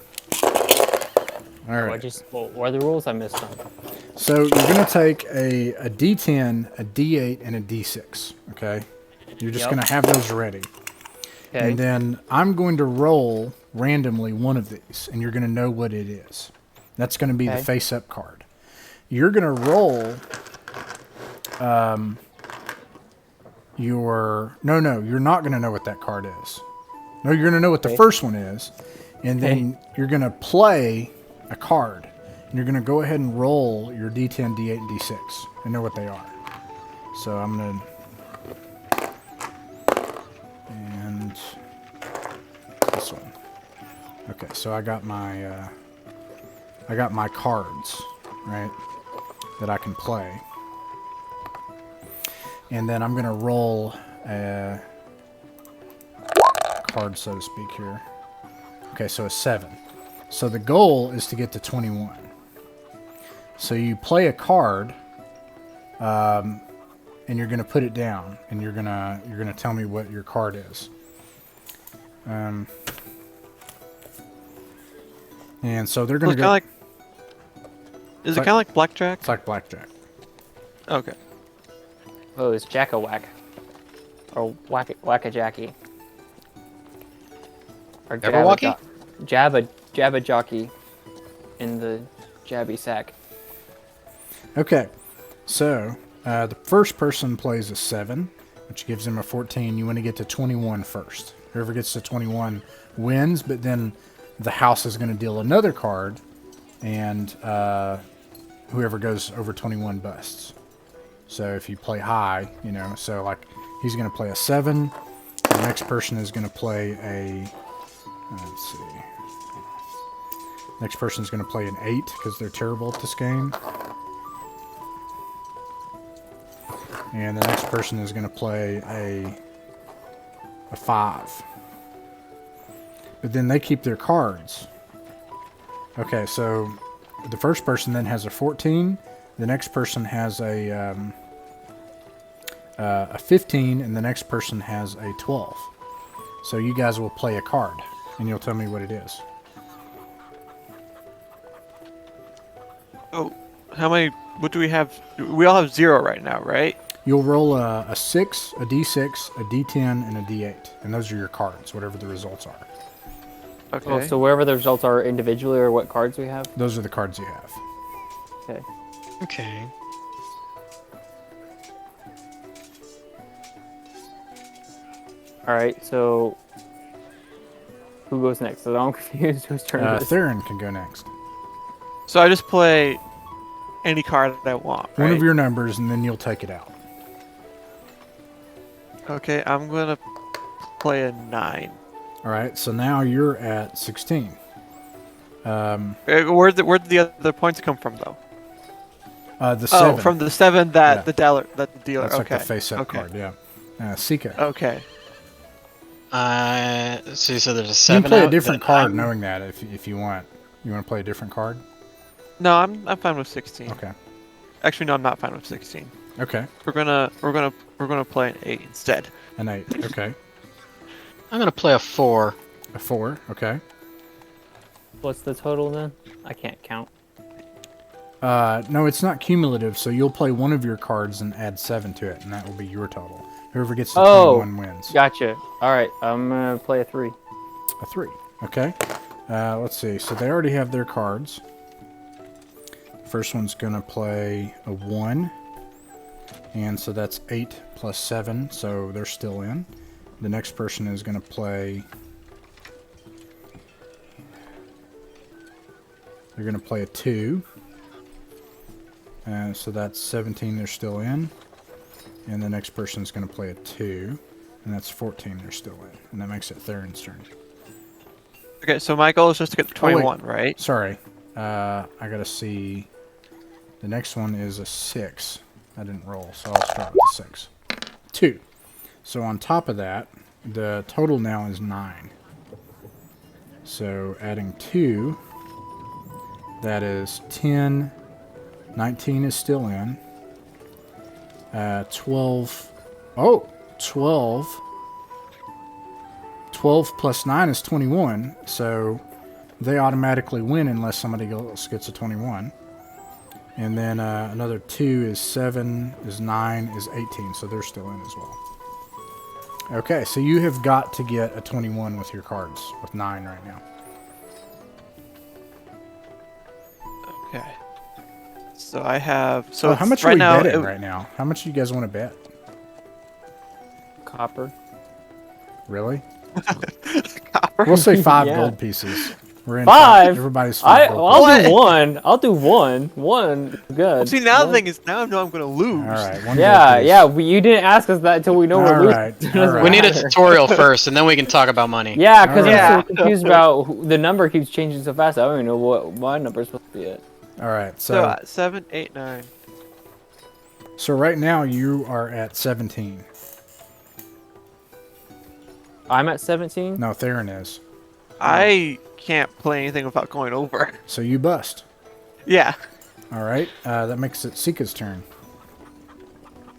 All right. What are the rules? I missed them. So you're going to take a D10, a D8, and a D6, okay? You're just Yep. going to have those ready. Okay. And then I'm going to roll randomly one of these, and you're going to know what it is. That's going to be the Okay. face-up card. You're going to roll you're not going to know what that card is. No, you're going to know what the Okay. first one is, and then you're going to play a card. And you're going to go ahead and roll your D10, D8, and D6 and know what they are. So I'm going to... And this one. Okay, so I got my cards, right, that I can play. And then I'm going to roll a card, so to speak, here. Okay, so a 7. So the goal is to get to 21. So you play a card, and you're going to put it down, and you're gonna tell me what your card is. And so they're So going it's to kind go. of like. Is it kind of like blackjack? It's like blackjack. Okay. Oh, it's Jack-a-whack. Or whack-a-jacky. Or Jabberwocky? Jabba jockey in the jabby sack. Okay, so the first person plays a 7, which gives him a 14. You want to get to 21 first. Whoever gets to 21 wins, but then the house is going to deal another card, and whoever goes over 21 busts. So if you play high, so like he's going to play a 7. The next person is going to play a, let's see. Next person's going to play an 8 because they're terrible at this game. And the next person is going to play a 5. But then they keep their cards. Okay, so the first person then has a 14. The next person has a 15, and the next person has a 12. So you guys will play a card, and you'll tell me what it is. Oh, how many? What do we have? We all have 0 right now, right? You'll roll a 6, a D6, a D10, and a D8. And those are your cards, whatever the results are. Okay. Oh, so wherever the results are individually, or what cards we have. Those are the cards you have. Okay. Okay. All right. So who goes next? So I'm confused. Whose turn it is? Theron can go next. So I just play any card that I want, right? One of your numbers, and then you'll take it out. Okay, I'm gonna play a 9. All right, so now you're at 16. Where did the other points come from, though? The 7. Oh, from the 7 that Yeah. the dealer. That's okay. like the face-up Okay. card, yeah. Sika. Okay. So you said there's a You 7 can play a out, different then card I'm- knowing that if you want. You want to play a different card? No, I'm fine with 16. Okay. Actually, no, I'm not fine with 16. Okay. We're gonna play an 8 instead. An 8. Okay. I'm gonna play a 4. A 4. Okay. What's the total then? I can't count. No, it's not cumulative, so you'll play one of your cards and add 7 to it, and that will be your total. Whoever gets to 21 wins. Gotcha. All right. I'm gonna play a 3. A 3. Okay. Let's see. So they already have their cards. First one's going to play a 1. And so that's 8 plus 7, so they're still in. The next person is going to play... They're going to play a 2. So that's 17, they're still in. And the next person's going to play a 2. And that's 14, they're still in. And that makes it Theron's turn. Okay, so my goal is just to get to 21, right? Sorry. I got to see... The next one is a 6. I didn't roll, so I'll start with a 6. 2. So on top of that, the total now is 9. So adding 2, that is 10. 19 is still in. 12. Oh, 12. 12 plus 9 is 21. So they automatically win unless somebody else gets a 21. And then another 2 is 7, is 9, is 18. So they're still in as well. Okay, so you have got to get a 21 with your cards, with 9 right now. Okay. So I have... So How much right are we now, betting right now? How much do you guys want to bet? Copper. Really? Copper? We'll say 5 Yeah. gold pieces. We're in 5? Everybody's 5 gold I'll What? do 1. I'll do 1. 1. Good. See, now the One. thing is, now I know I'm gonna lose. All right. 1 Yeah, gold piece. yeah. You didn't ask us that until we know All we're losing. right, It all doesn't right. We need a matter. tutorial first, and then we can talk about money. Yeah, because All I'm right. so confused about the number keeps changing so fast. I don't even know what my number's supposed to be at. All right. So So 7, 8, 9. right now you are at 17. I'm at 17. No, Theron is. I can't play anything without going over. So you bust. Yeah. All right. That makes it Sika's turn.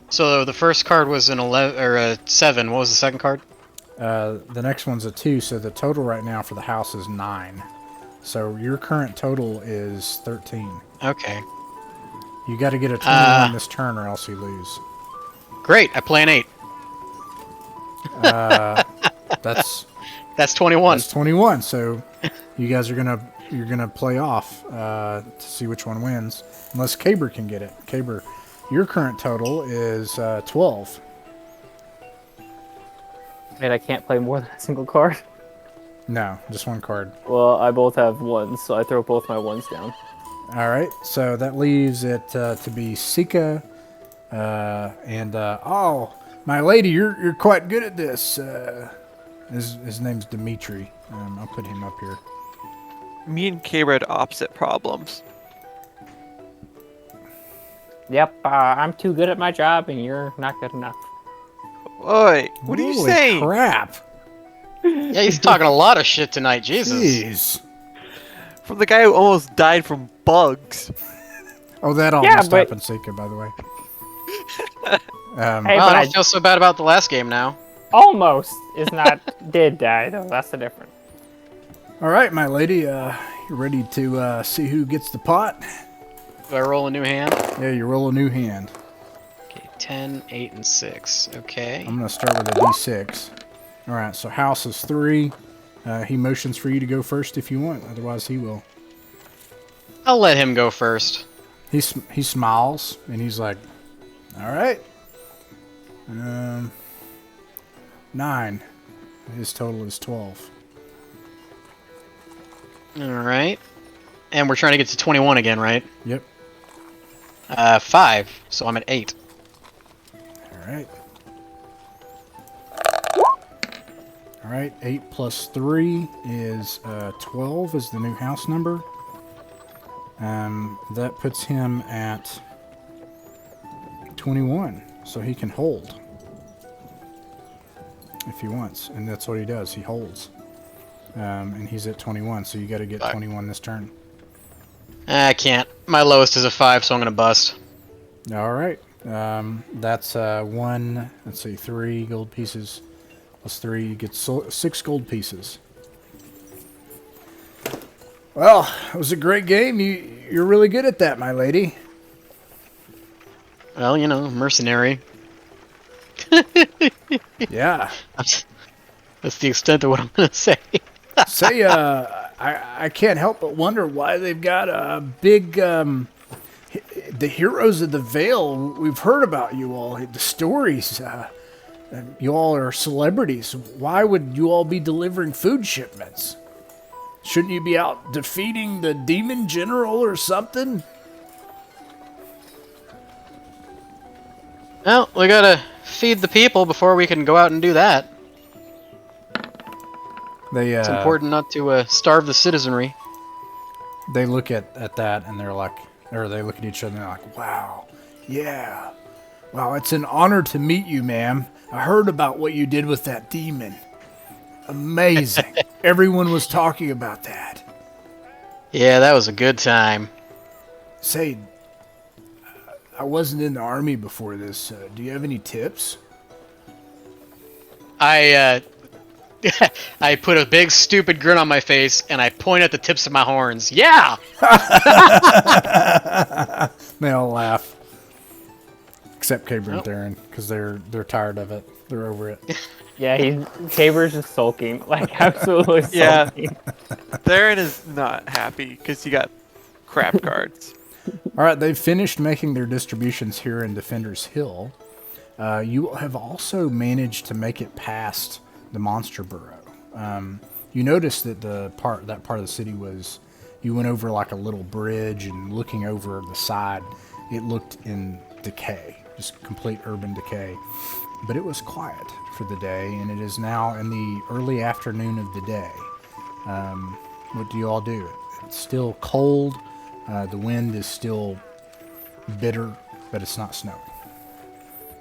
So the first card was an 11 or a 7. What was the second card? The next one's a 2, so the total right now for the house is 9. So your current total is 13. Okay. You got to get a 21 this turn, or else you lose. Great. I play an 8. That's That's 21. That's 21. So you guys are you're gonna play off to see which one wins, unless Caber can get it. Caber, your current total is 12. Wait, I can't play more than a single card. No, just one card. Well, I both have ones, so I throw both my ones down. All right, so that leaves it to be Sika, and oh, my lady, you're quite good at this. His name's Dimitri. I'll put him up here. Me and Caber had opposite problems. Yep, I'm too good at my job, and you're not good enough. Oi, what are you Holy saying? crap! Yeah, he's talking a lot of shit tonight. Jesus. Jeez. From the guy who almost died from bugs. Oh, that Yeah, almost but- happened, Sika, by the way. Hey, Well, but I I don't feel so bad about the last game now. almost is not did die though. That's the difference. All right, my lady, you ready to see who gets the pot? Do I roll a new hand? Yeah, you roll a new hand. Okay, 10, 8, and 6. Okay. I'm going to start with a d6. All right, so house is 3, He motions for you to go first if you want. Otherwise, he will. I'll let him go first. He smiles and he's like, "All right, 9. His total is 12." Alright. And we're trying to get to 21 again, right? Yep. 5, so I'm at 8. All right. All right. 8 plus 3 is 12. Is the new house number. That puts him at 21, so he can hold if he wants, and that's what he does. He holds, and he's at 21. So you got to get 21 this turn. I can't. My lowest is a 5, so I'm gonna bust. All right. That's 1. Let's see, 3 gold pieces plus 3. You get 6 gold pieces. Well, it was a great game. You're really good at that, my lady. Well, you know, mercenary. Yeah. That's the extent of what I'm gonna say. Say, I can't help but wonder why they've got a big, the heroes of the Vale. We've heard about you all, the stories. You all are celebrities. Why would you all be delivering food shipments? Shouldn't you be out defeating the demon general or something? Well, we gotta feed the people before we can go out and do that. It's important not to starve the citizenry. They look at that and they're like, or they look at each other and they're like, wow, yeah. Wow, it's an honor to meet you, ma'am. I heard about what you did with that demon. Amazing. Everyone was talking about that. Yeah, that was a good time. Say, I wasn't in the army before this. Do you have any tips? I put a big stupid grin on my face and I point at the tips of my horns. Yeah! They all laugh. Except Caber and Dain, because they're tired of it. They're over it. Yeah, Caber's just sulking, like absolutely sulking. Yeah. Theron is not happy because he got crap cards. All right, they've finished making their distributions here in Defender's Hill. You have also managed to make it past the Monster Burrow. You noticed that that part of the city was, you went over like a little bridge, and looking over the side, it looked in decay, just complete urban decay. But it was quiet for the day, and it is now in the early afternoon of the day. What do you all do? It's still cold. The wind is still bitter, but it's not snowing.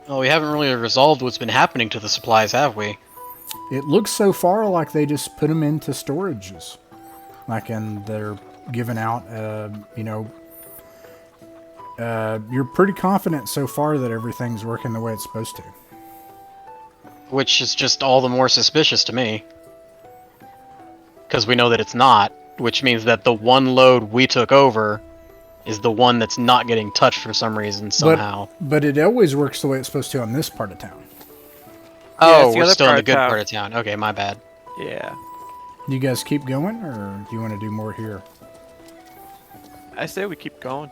Well, we haven't really resolved what's been happening to the supplies, have we? It looks so far like they just put them into storages. And they're giving out, you're pretty confident so far that everything's working the way it's supposed to. Which is just all the more suspicious to me. Because we know that it's not, which means that the one load we took over is the one that's not getting touched for some reason somehow. But it always works the way it's supposed to on this part of town. Oh, we're still in the good part of town. Okay, my bad. Yeah. You guys keep going, or do you want to do more here? I say we keep going.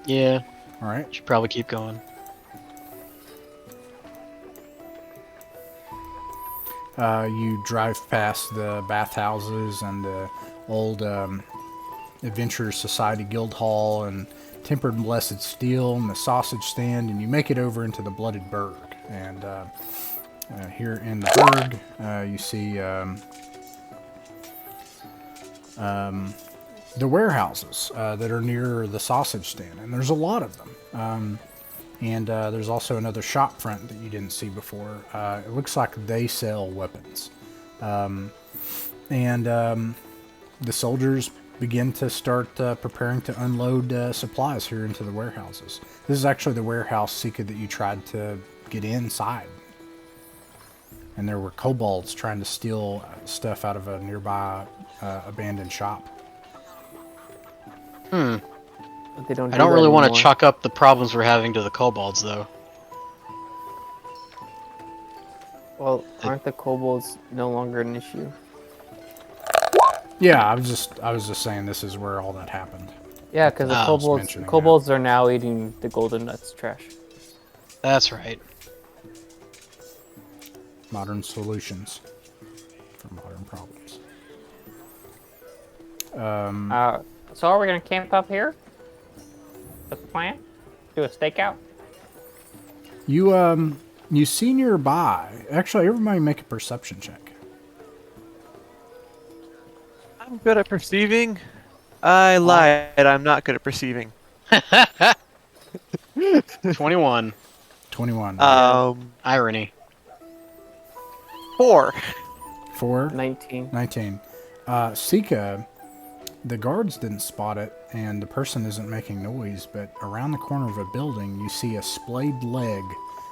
Yeah. All right. Should probably keep going. You drive past the bathhouses and the old Adventurers Society Guild Hall and Tempered and Blessed Steel and the sausage stand, and you make it over into the Blooded Burg. And here in the Burg, you see the warehouses that are near the sausage stand, and there's a lot of them. And there's also another shop front that you didn't see before. It looks like they sell weapons. The soldiers begin to start preparing to unload supplies here into the warehouses. This is actually the warehouse, Sika, that you tried to get inside. And there were kobolds trying to steal stuff out of a nearby abandoned shop. But they don't I don't really that want anymore. to chalk up the problems we're having to the kobolds, though. Well, aren't the kobolds no longer an issue? Yeah, I was just saying this is where all that happened. Yeah, because the Ah, kobolds are now eating the golden nuts trash. That's right. Modern solutions for modern problems. So are we gonna camp up here? That's the plan? Do a stakeout? You see nearby. Actually, everybody make a perception check. I'm good at perceiving. I lied. I'm not good at perceiving. 21. 21. Irony. 4. 4. 19. 19. Sika, the guards didn't spot it, and the person isn't making noise, but around the corner of a building, you see a splayed leg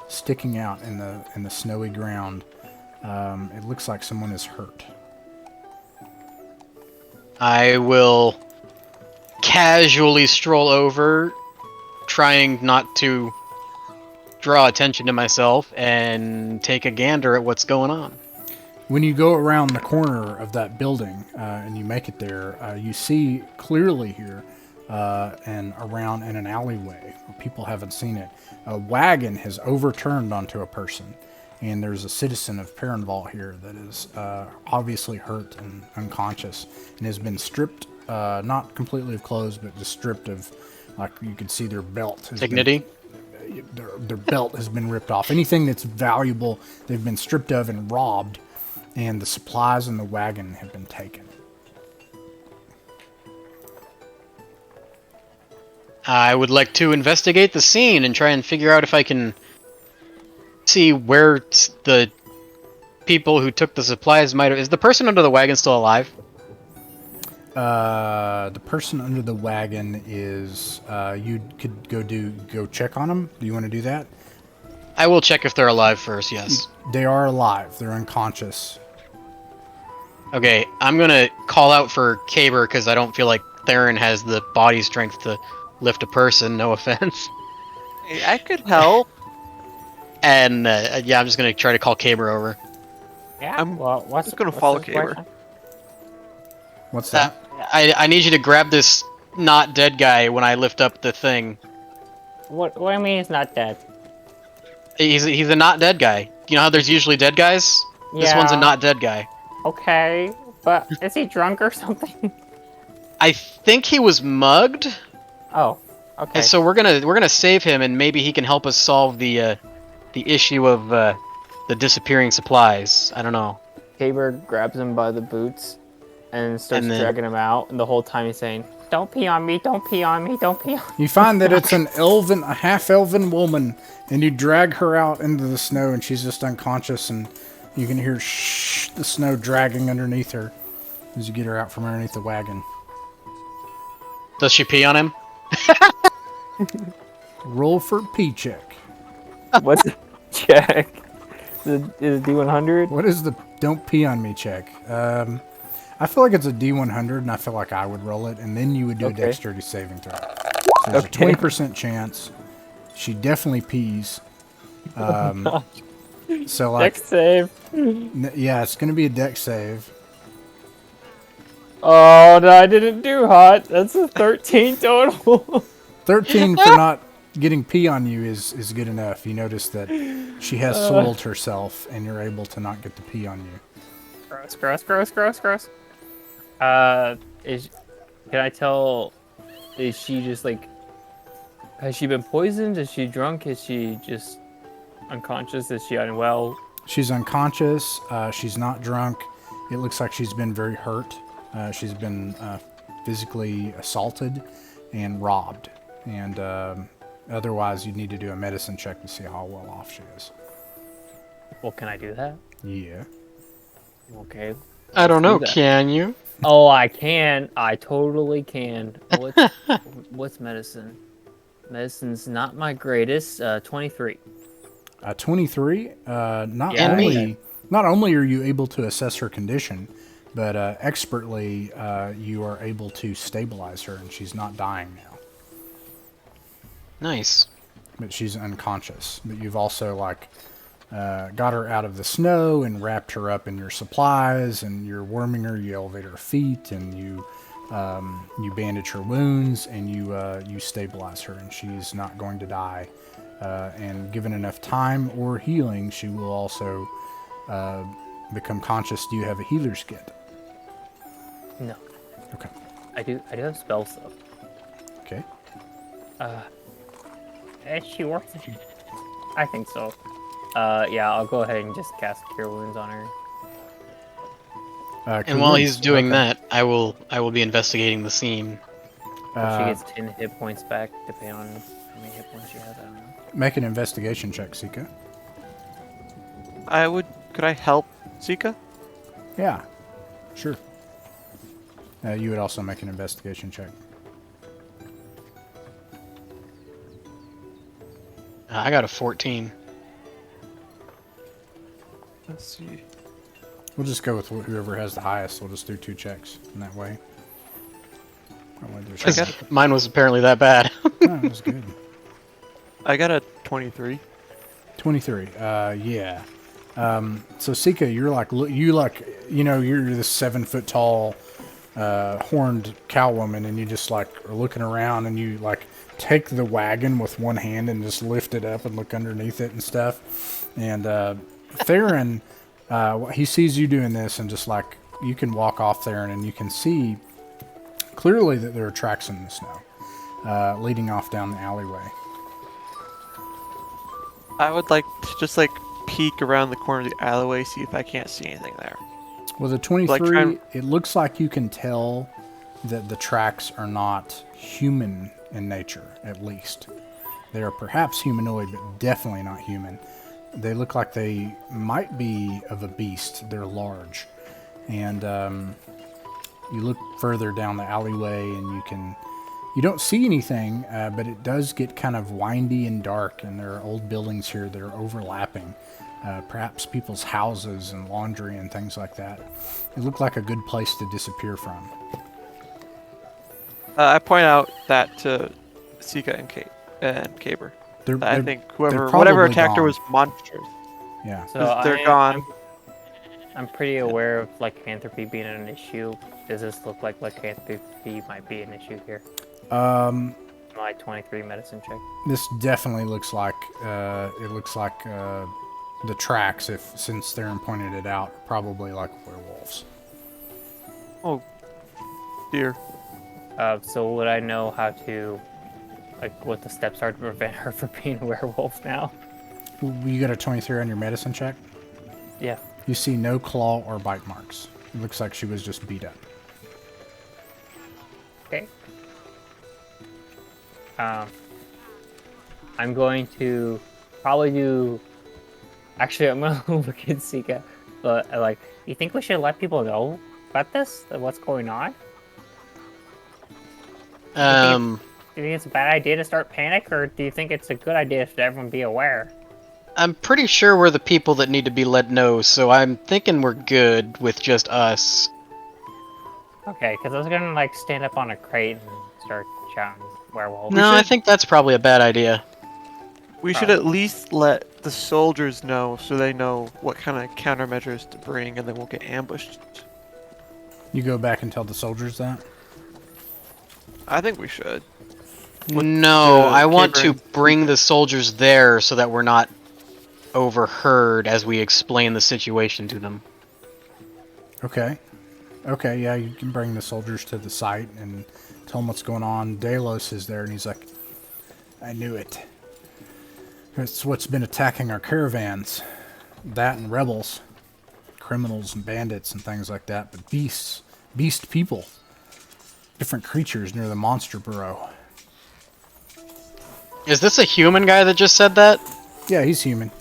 sticking out in the snowy ground. It looks like someone is hurt. I will casually stroll over, trying not to draw attention to myself, and take a gander at what's going on. When you go around the corner of that building and you make it there, you see clearly here and around in an alleyway where people haven't seen it, a wagon has overturned onto a person. And there's a citizen of Perenval here that is obviously hurt and unconscious and has been stripped, not completely of clothes, but just stripped of, like you can see their belt. Dignity? Their belt has been ripped off. Anything that's valuable, they've been stripped of and robbed, and the supplies in the wagon have been taken. I would like to investigate the scene and try and figure out if I can see where the people who took the supplies might have... Is the person under the wagon still alive? The person under the wagon is, you could go check on them. Do you want to do that? I will check if they're alive first, yes. They are alive. They're unconscious. Okay, I'm gonna call out for Caber because I don't feel like Theron has the body strength to lift a person, no offense. Hey, I could help. And, yeah, I'm just gonna try to call Caber over. Yeah. Well, just gonna follow Caber. What's that? I need you to grab this not dead guy when I lift up the thing. What do you mean he's not dead? He's a not dead guy. You know how there's usually dead guys? This one's a Yeah. not dead guy. Okay, but is he drunk or something? I think he was mugged. Oh, okay. And so we're gonna save him, and maybe he can help us solve the issue of the disappearing supplies. I don't know. Caber grabs him by the boots and starts And then- dragging him out, and the whole time he's saying, "Don't pee on me! Don't pee on me! Don't pee on me!" You find that it's a half-elven woman, and you drag her out into the snow, and she's just unconscious, and you can hear the snow dragging underneath her as you get her out from underneath the wagon. Does she pee on him? Roll for pee check. What's the check? Is it D100? What is the don't pee on me check? I feel like it's a D100, and I feel like I would roll it, and then you would do a Okay. dexterity saving throw. So there's Okay. a 20% chance. She definitely pees. So like, Dex save. yeah, it's gonna be a dex save. Oh no, I didn't do hot. That's a 13 total. 13 for not getting pee on you is good enough. You notice that she has soiled herself, and you're able to not get the pee on you. Gross. Can I tell? Is she just like? Has she been poisoned? Is she drunk? Is she just unconscious? Is she unwell? She's unconscious. She's not drunk. It looks like she's been very hurt. She's been physically assaulted and robbed. And otherwise, you'd need to do a medicine check to see how well off she is. Well, can I do that? Yeah. Okay. I don't know. do that. Can you? Oh, I can. I totally can. What's medicine? Medicine's not my greatest. 23. 23. Not Yeah, only are you able to assess her condition, but expertly you are able to stabilize her, and she's not dying now. Nice. But she's unconscious. But you've also got her out of the snow and wrapped her up in your supplies, and you're warming her. You elevate her feet, and you bandage her wounds, and you stabilize her, and she's not going to die. And given enough time or healing, she will also become conscious. Do you have a healer's kit? No. Okay. I do have spells though. Okay. Is she worth it? I think so. Yeah, I'll go ahead and just cast Cure Wounds on her. And while he's doing okay. that, I will be investigating the scene. She gets 10 hit points back, depending on how many hit points she has. I don't know. Make an investigation check, Sika. Could I help Zika? Yeah, sure. You would also make an investigation check. I got a 14. Let's see. We'll just go with whoever has the highest. We'll just do 2 checks in that way. Mine was apparently that bad. No, it was good. I got a 23. 23. Yeah. So Sika, you're you're this 7 foot tall, horned cow woman, and you just like are looking around, and you like take the wagon with one hand and just lift it up and look underneath it and stuff. And Theron, he sees you doing this, and just like you can walk off Theron, and you can see clearly that there are tracks in the snow, leading off down the alleyway. I would like to just like peek around the corner of the alleyway, see if I can't see anything there. Well, the 23, Like it looks like you can tell that the tracks are not human in nature, at least. They are perhaps humanoid, but definitely not human. They look like they might be of a beast. They're large. And you look further down the alleyway, and you don't see anything, but it does get kind of windy and dark, and there are old buildings here that are overlapping. Perhaps people's houses and laundry and things like that. It looked like a good place to disappear from. I point out that to Sika and Caber. I think whatever attacked her was monstrous. Yeah. So They're gone. I'm pretty aware of lycanthropy being an issue. Does this look like lycanthropy might be an issue here? My 23 medicine check. This definitely looks like the tracks, since Theron pointed it out, probably like werewolves. Oh, dear. So would I know how to, what the steps are to prevent her from being a werewolf now? You got a 23 on your medicine check? Yeah. You see no claw or bite marks. It looks like she was just beat up. Okay. I'm going to probably do... Actually, I'm going to look at Sika. But, you think we should let people know about this? What's going on? Do you think it's a bad idea to start panic, or do you think it's a good idea for everyone to be aware? I'm pretty sure we're the people that need to be let know, so I'm thinking we're good with just us. Okay, because I was gonna stand up on a crate and start shouting werewolf. No, I think that's probably a bad idea. We should at least let the soldiers know so they know what kind of countermeasures to bring, and then we'll get ambushed. You go back and tell the soldiers that? I think we should. No, I want Caber to and bring the soldiers there so that we're not overheard as we explain the situation to them. Okay. Okay, yeah, you can bring the soldiers to the site and tell them what's going on. Delos is there, and he's like, I knew it. It's what's been attacking our caravans. That and rebels. Criminals and bandits and things like that. But beast people. Different creatures near the monster burrow. Is this a human guy that just said that? Yeah, he's human.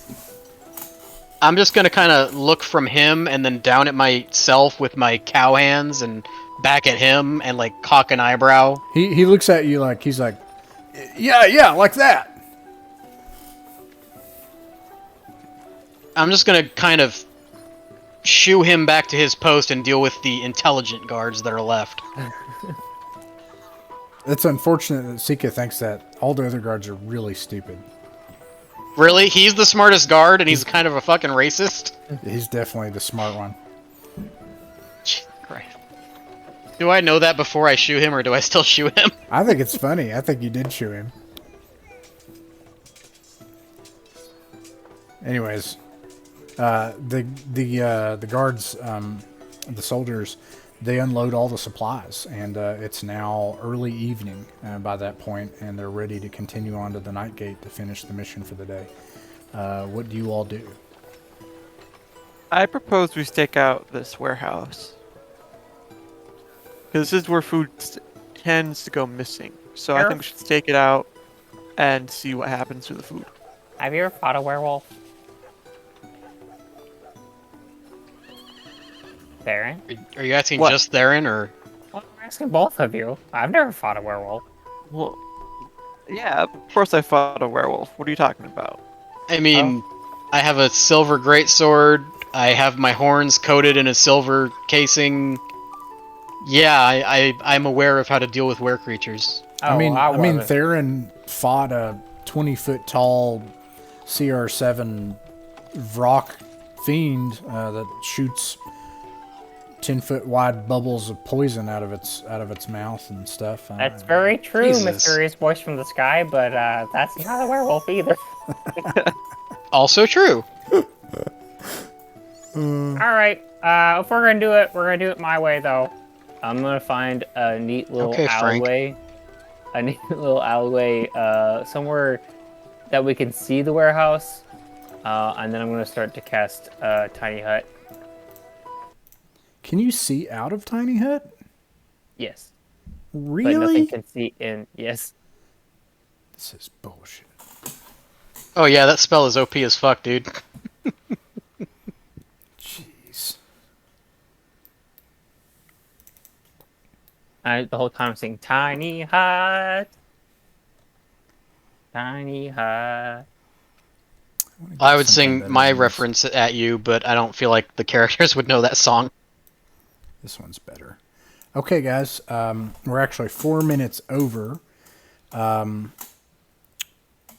I'm just gonna kind of look from him and then down at myself with my cow hands and back at him and cock an eyebrow. He looks at you like he's like, yeah, like that. I'm just gonna kind of shoo him back to his post and deal with the intelligent guards that are left. It's unfortunate that Sika thinks that all the other guards are really stupid. Really? He's the smartest guard, and he's kind of a fucking racist? He's definitely the smart one. Jesus Christ. Do I know that before I shoot him, or do I still shoot him? I think it's funny. I think you did shoot him. Anyways, the guards, the soldiers, they unload all the supplies, and it's now early evening by that point, and they're ready to continue on to the night gate to finish the mission for the day. What do you all do? I propose we stake out this warehouse. Because this is where food tends to go missing. So I think we should stake it out and see what happens to the food. Have you ever fought a werewolf? Baron? Are you asking What? just Theron, or? Well, I'm asking both of you. I've never fought a werewolf. Well, yeah, of course I fought a werewolf. What are you talking about? I mean, I have a silver greatsword. I have my horns coated in a silver casing. Yeah, I'm aware of how to deal with were creatures. Oh, I mean, wasn't. Theron fought a 20-foot tall CR7 Vrock fiend that shoots 10-foot wide bubbles of poison out of its mouth and stuff. That's very true, Jesus. mysterious voice from the sky, but that's not a werewolf either. Also true. Alright, if we're gonna do it my way, though. I'm gonna find a neat little Okay, Frank. alleyway. A neat little alleyway, somewhere that we can see the warehouse. And then I'm gonna start to cast Tiny Hut. Can you see out of Tiny Hut? Yes. Really? But nothing can see in. Yes. This is bullshit. Oh yeah, that spell is OP as fuck, dude. Jeez. The whole time I'm saying Tiny Hut. Tiny Hut. I would sing my reference at you, but I don't feel like the characters would know that song. This one's better. Okay, guys. We're actually 4 minutes over.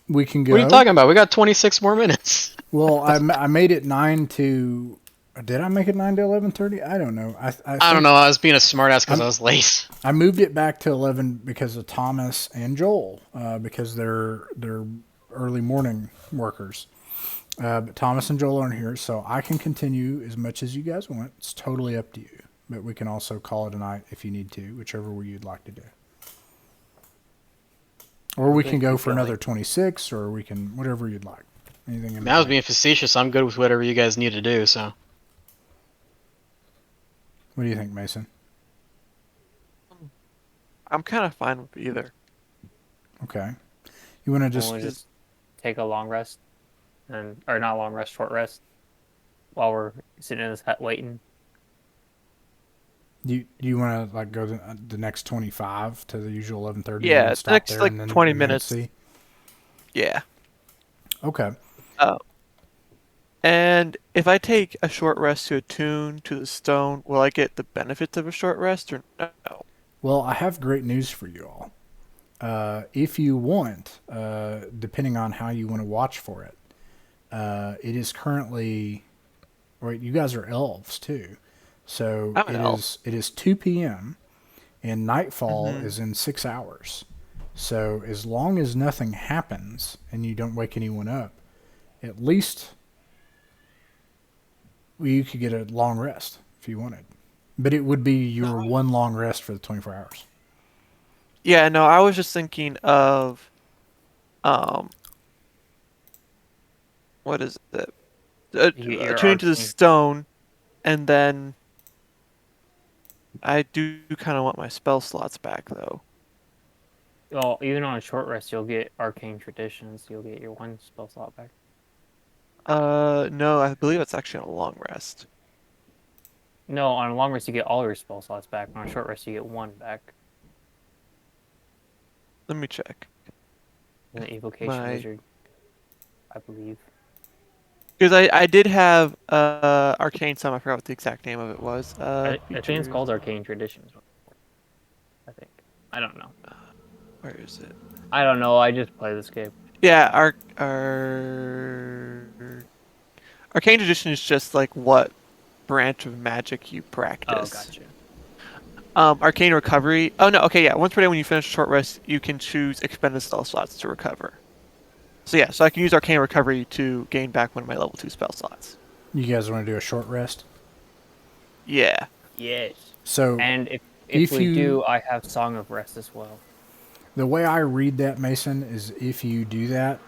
We can go. What are you talking about? We got 26 more minutes. Well, I made it 9 to. Did I make it 9 to 11:30? I don't know. I don't know. I was being a smartass because I was late. I moved it back to 11 because of Thomas and Joel, because they're early morning workers. But Thomas and Joel aren't here, so I can continue as much as you guys want. It's totally up to you. But we can also call it a night if you need to, whichever way you'd like to do. Or we can go for another 26, or we can, whatever you'd like. Anything in I was between. being facetious. I'm good with whatever you guys need to do, so. What do you think, Mason? I'm kind of fine with either. Okay. You want to Just, just... take a long rest, or not long rest, short rest, while we're sitting in this hut waiting. Do you want to like go the next 25 to the usual 11:30? Yeah, and stop next there like and then, 20 and then minutes. see? Yeah. Okay. And if I take a short rest to attune to the stone, will I get the benefits of a short rest or no? Well, I have great news for you all. If you want, depending on how you want to watch for it, it is currently. Wait, you guys are elves too, so I'm an elf. it is 2 p.m. and nightfall is in 6 hours. So as long as nothing happens and you don't wake anyone up, at least you could get a long rest if you wanted. But it would be your one long rest for the 24 hours. Yeah, no, I was just thinking of, what is it? You get your Attuning to the arcane. stone, and then I do kind of want my spell slots back, though. Well, even on a short rest, you'll get arcane traditions. You'll get your one spell slot back. No, I believe it's actually on a long rest. No, on a long rest, you get all your spell slots back. On a short rest, you get one back. Let me check. In the evocation My- wizard, I believe. Because I did have arcane sum. I forgot what the exact name of it was. I think it's Features- called arcane traditions. I think. I don't know. Where is it? I don't know. I just play this game. Yeah, our arcane tradition is just like what branch of magic you Oh, practice. gotcha. Arcane recovery. Oh no, okay, yeah. Once per day when you finish a short rest, you can choose expended spell slots to recover. So yeah, so I can use arcane recovery to gain back one of my level 2 spell slots. You guys want to do a short rest? Yeah. Yes. So And if if we you, do, I have Song of Rest as well. the way I read that, Mason, is if you do that,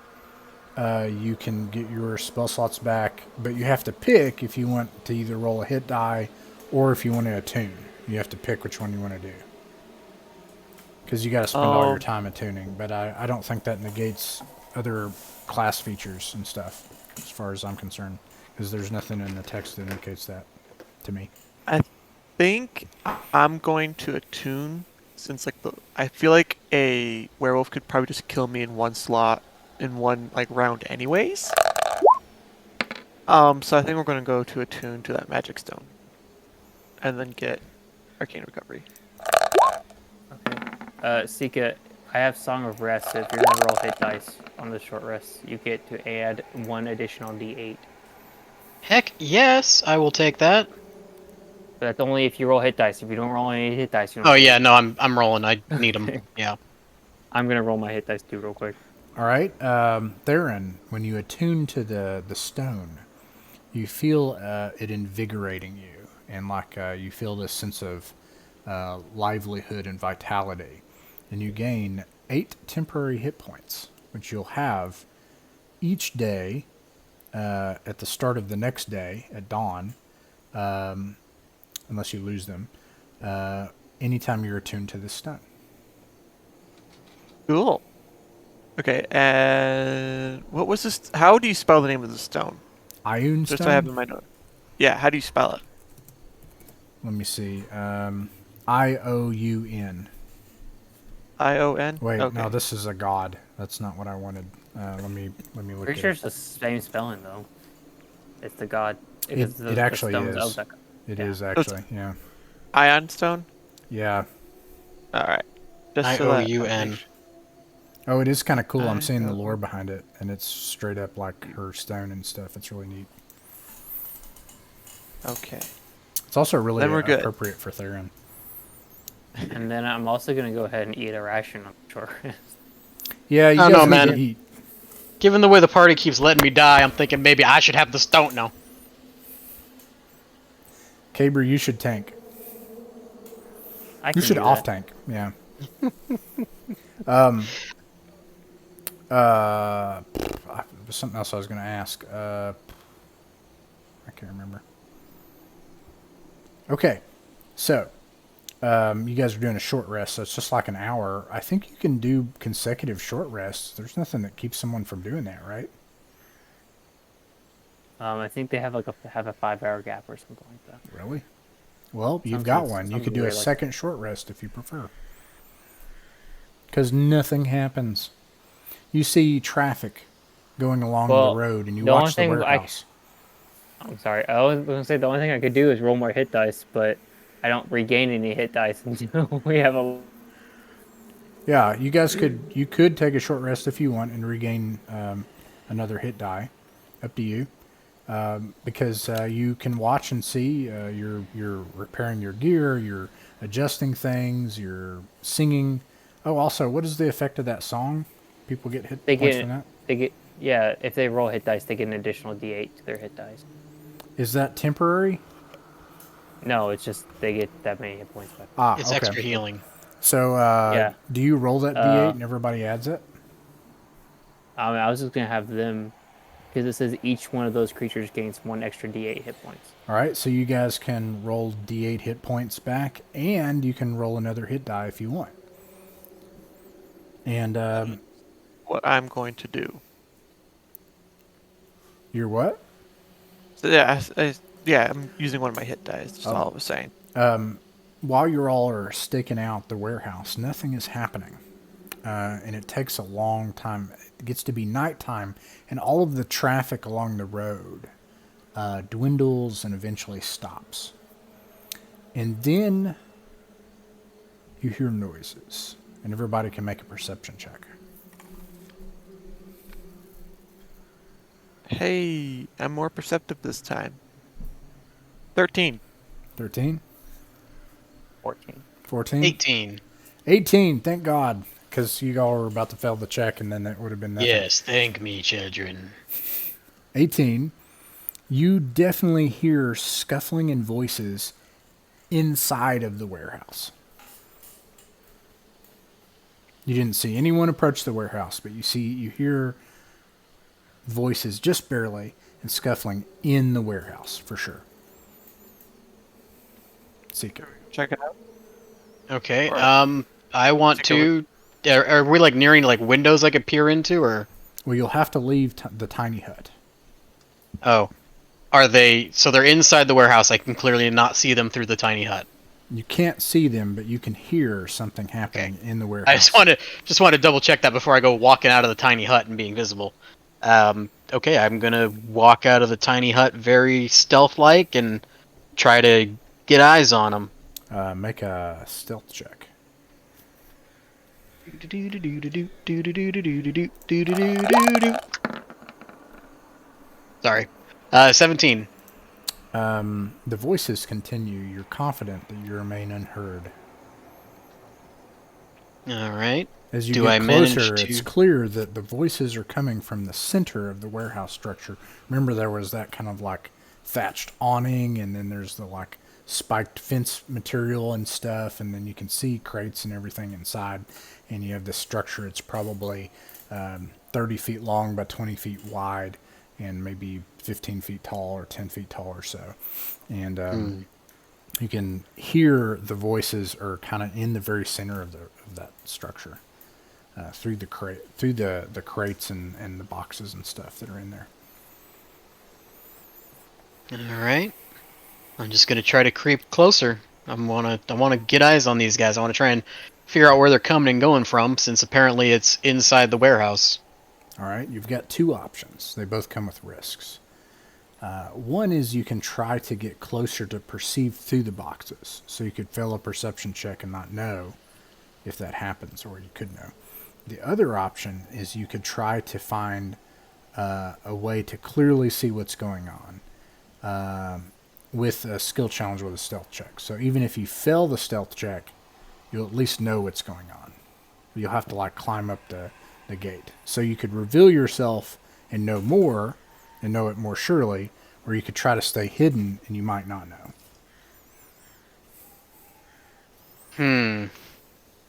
you can get your spell slots back, but you have to pick if you want to either roll a hit die or if you want to attune. You have to pick which one you want to do. Because you got to spend all your Um. time attuning, but I don't think that negates other class features and stuff, as far as I'm concerned. Because there's nothing in the text that indicates that to me. I think I'm going to attune since like I feel like a werewolf could probably just kill me in one slot in one like round anyways. So I think we're gonna go to attune to that magic stone, and then get arcane recovery. Okay. Sika, I have Song of Rest, so if you're gonna roll hit dice on the short rest, you get to add one additional D8. Heck yes, I will take that. But that's only if you roll hit dice. If you don't roll any hit dice, you don't Oh get yeah, it. no, I'm rolling. I need them. Okay. Yeah. I'm gonna roll my hit dice too, real quick. All right, Theron, when you attune to the stone, you feel it invigorating you, and like you feel this sense of livelihood and vitality, and you gain 8 temporary hit points, which you'll have each day at the start of the next day at dawn, unless you lose them, anytime you're attuned to this stone. Cool. Okay, and what was this? How do you spell the name of the stone? Ioun Just so I have stone? in my note. Yeah, how do you spell it? Let me see. Ioun. I-O-N? Wait, Okay. no, this is a god. That's not what I wanted. Let me look Pretty at sure it. it's the same spelling though. It's the god. It actually the stones is. of the god. It Yeah. is So it's actually. Yeah. Ion stone? Yeah. Alright. Just so that I IOUN. make sure. Oh, it is kind of cool. I'm seeing the I-O-N. lore behind it, and it's straight up like her stone and stuff. It's really neat. Okay. It's also really Then we're good. appropriate for Theron. And then I'm also gonna go ahead and eat a ration on the short rest. Yeah, you I don't guys know, need man. to eat. Given the way the party keeps letting me die, I'm thinking maybe I should have the stone now. Caber, you should tank. I You can should do off that. tank. Yeah. There's something else I was going to ask. I can't remember. Okay, so you guys are doing a short rest, so it's just like an hour. I think you can do consecutive short rests. There's nothing that keeps someone from doing that, right? I think they have like a 5-hour gap or something like that. Really? Well, you've got Something- one. You something could do a weird like second short rest if you prefer. Because nothing happens. You see traffic going along Well, the road, and you the only watch the thing warehouse. I'm sorry. I was gonna say the only thing I could do is roll more hit dice, but I don't regain any hit dice until we have a. Yeah, you could take a short rest if you want and regain another hit die. Up to you. Because you can watch and see you're repairing your gear, you're adjusting things, you're singing. Oh, also, what is the effect of that song? People get hit They points get from that. they get yeah. If they roll hit dice, they get an additional D8 to their hit dice. Is that temporary? No, it's just they get that many hit points back. Ah, It's okay. extra healing. So, Yeah. do you roll that D8 and everybody adds it? I was just gonna have them because it says each one of those creatures gains 1 extra D8 hit points. All right, so you guys can roll D8 hit points back, and you can roll another hit die if you want. And What I'm going to do. you're what? So yeah, yeah, I'm using one of my hit dice. That's all I was saying. While you all are staking out the warehouse, nothing is happening. And it takes a long time. It gets to be nighttime, and all of the traffic along the road dwindles and eventually stops. And then you hear noises, and everybody can make a perception check. Hey, I'm more perceptive this time. 13. 13, 14. 14, 18. 18. Thank God, because you all were about to fail the check, and then it would have been nothing. Yes, thank me, children. 18. You definitely hear scuffling and voices inside of the warehouse. You didn't see anyone approach the warehouse, but you hear voices just barely and scuffling in the warehouse for sure. Seek it. Check it out. Okay. Or- I want Take over. to. Are we like nearing like windows I could peer into, or? Well, you'll have to leave the tiny hut. Oh, are they? So they're inside the warehouse. I can clearly not see them through the tiny hut. You can't see them, but you can hear something happening in the warehouse. I just want to double check that before I go walking out of the tiny hut and being visible. Okay, I'm gonna walk out of the tiny hut very stealth-like and try to get eyes on them. Make a stealth check. Sorry. 17. The voices continue. You're confident that you remain unheard. All right. As you Do get I manage closer, to- it's clear that the voices are coming from the center of the warehouse structure. Remember, there was that kind of like thatched awning, and then there's the like spiked fence material and stuff, and then you can see crates and everything inside. And you have this structure. It's probably 30 feet long by 20 feet wide, and maybe 15 feet tall or 10 feet tall or so. And you can hear the voices are kind of in the very center of that structure. Through the crates and the boxes and stuff that are in there. All right. I'm just gonna try to creep closer. I wanna get eyes on these guys. I wanna try and figure out where they're coming and going from, since apparently it's inside the warehouse. All right, you've got two options. They both come with risks. One is you can try to get closer to perceive through the boxes, so you could fail a perception check and not know if that happens, or you could know. The other option is you could try to find a way to clearly see what's going on with a skill challenge with a stealth check. So even if you fail the stealth check, you'll at least know what's going on. You'll have to like climb up the gate. So you could reveal yourself and know more, and know it more surely, or you could try to stay hidden and you might not know. Can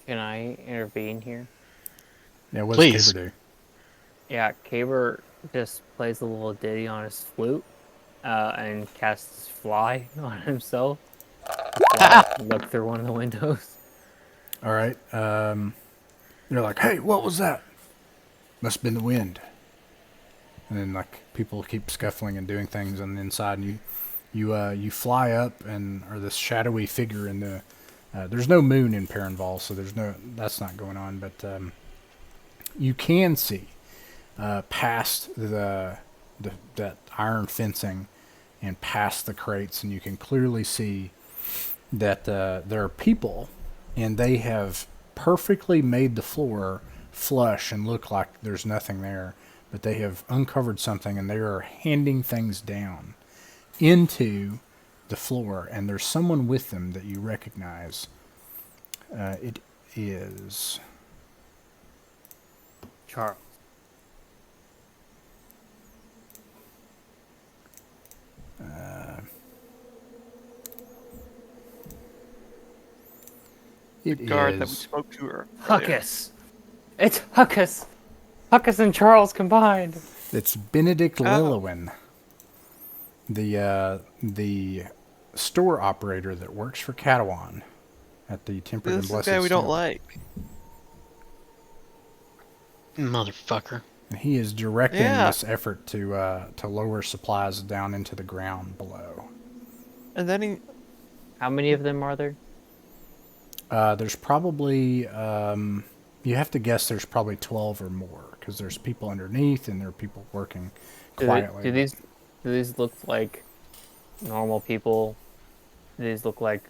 I intervene here? Yeah, what Please. does Caber do? Yeah, Caber just plays a little ditty on his flute and casts fly on himself. Look through one of the windows. All right. You're like, hey, what was that? Must have been the wind. And then like people keep scuffling and doing things on the inside, and you fly up and are this shadowy figure in the. There's no moon in Perenval, so that's not going on. But you can see past that iron fencing and past the crates, and you can clearly see that there are people, and they have perfectly made the floor flush and look like there's nothing there, but they have uncovered something, and they are handing things down into the floor, and there's someone with them that you recognize. It is Charles. it Guard that we is spoke to earlier. Huckus. It's Huckus. Huckus and Charles combined. it's Benedict Oh. Lillowin, the store operator that works for Catalan at the Tempered and This is the Blessed guy we don't Stone. like. Motherfucker. And he is directing Yeah. this effort to lower supplies down into the ground below. And then he. How many of them are there? There's probably you have to guess there's probably 12 or more, because there's people underneath and there are people working quietly. Do these look like normal people? Do these look like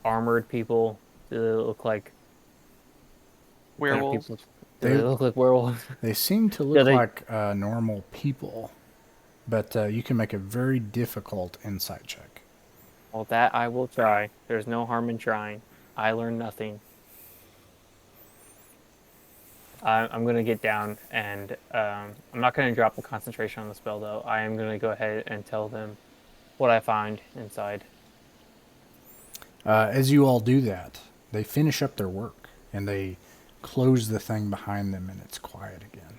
armored people? Do they look like Werewolves. people? Do they look like werewolves? They seem to Yeah, look they- like normal people. but you can make a very difficult insight check. Well, that I will try. There's no harm in trying. I learn nothing. I'm gonna get down, and I'm not gonna drop the concentration on the spell though. I am gonna go ahead and tell them what I find inside. As you all do that, they finish up their work and they close the thing behind them, and it's quiet again.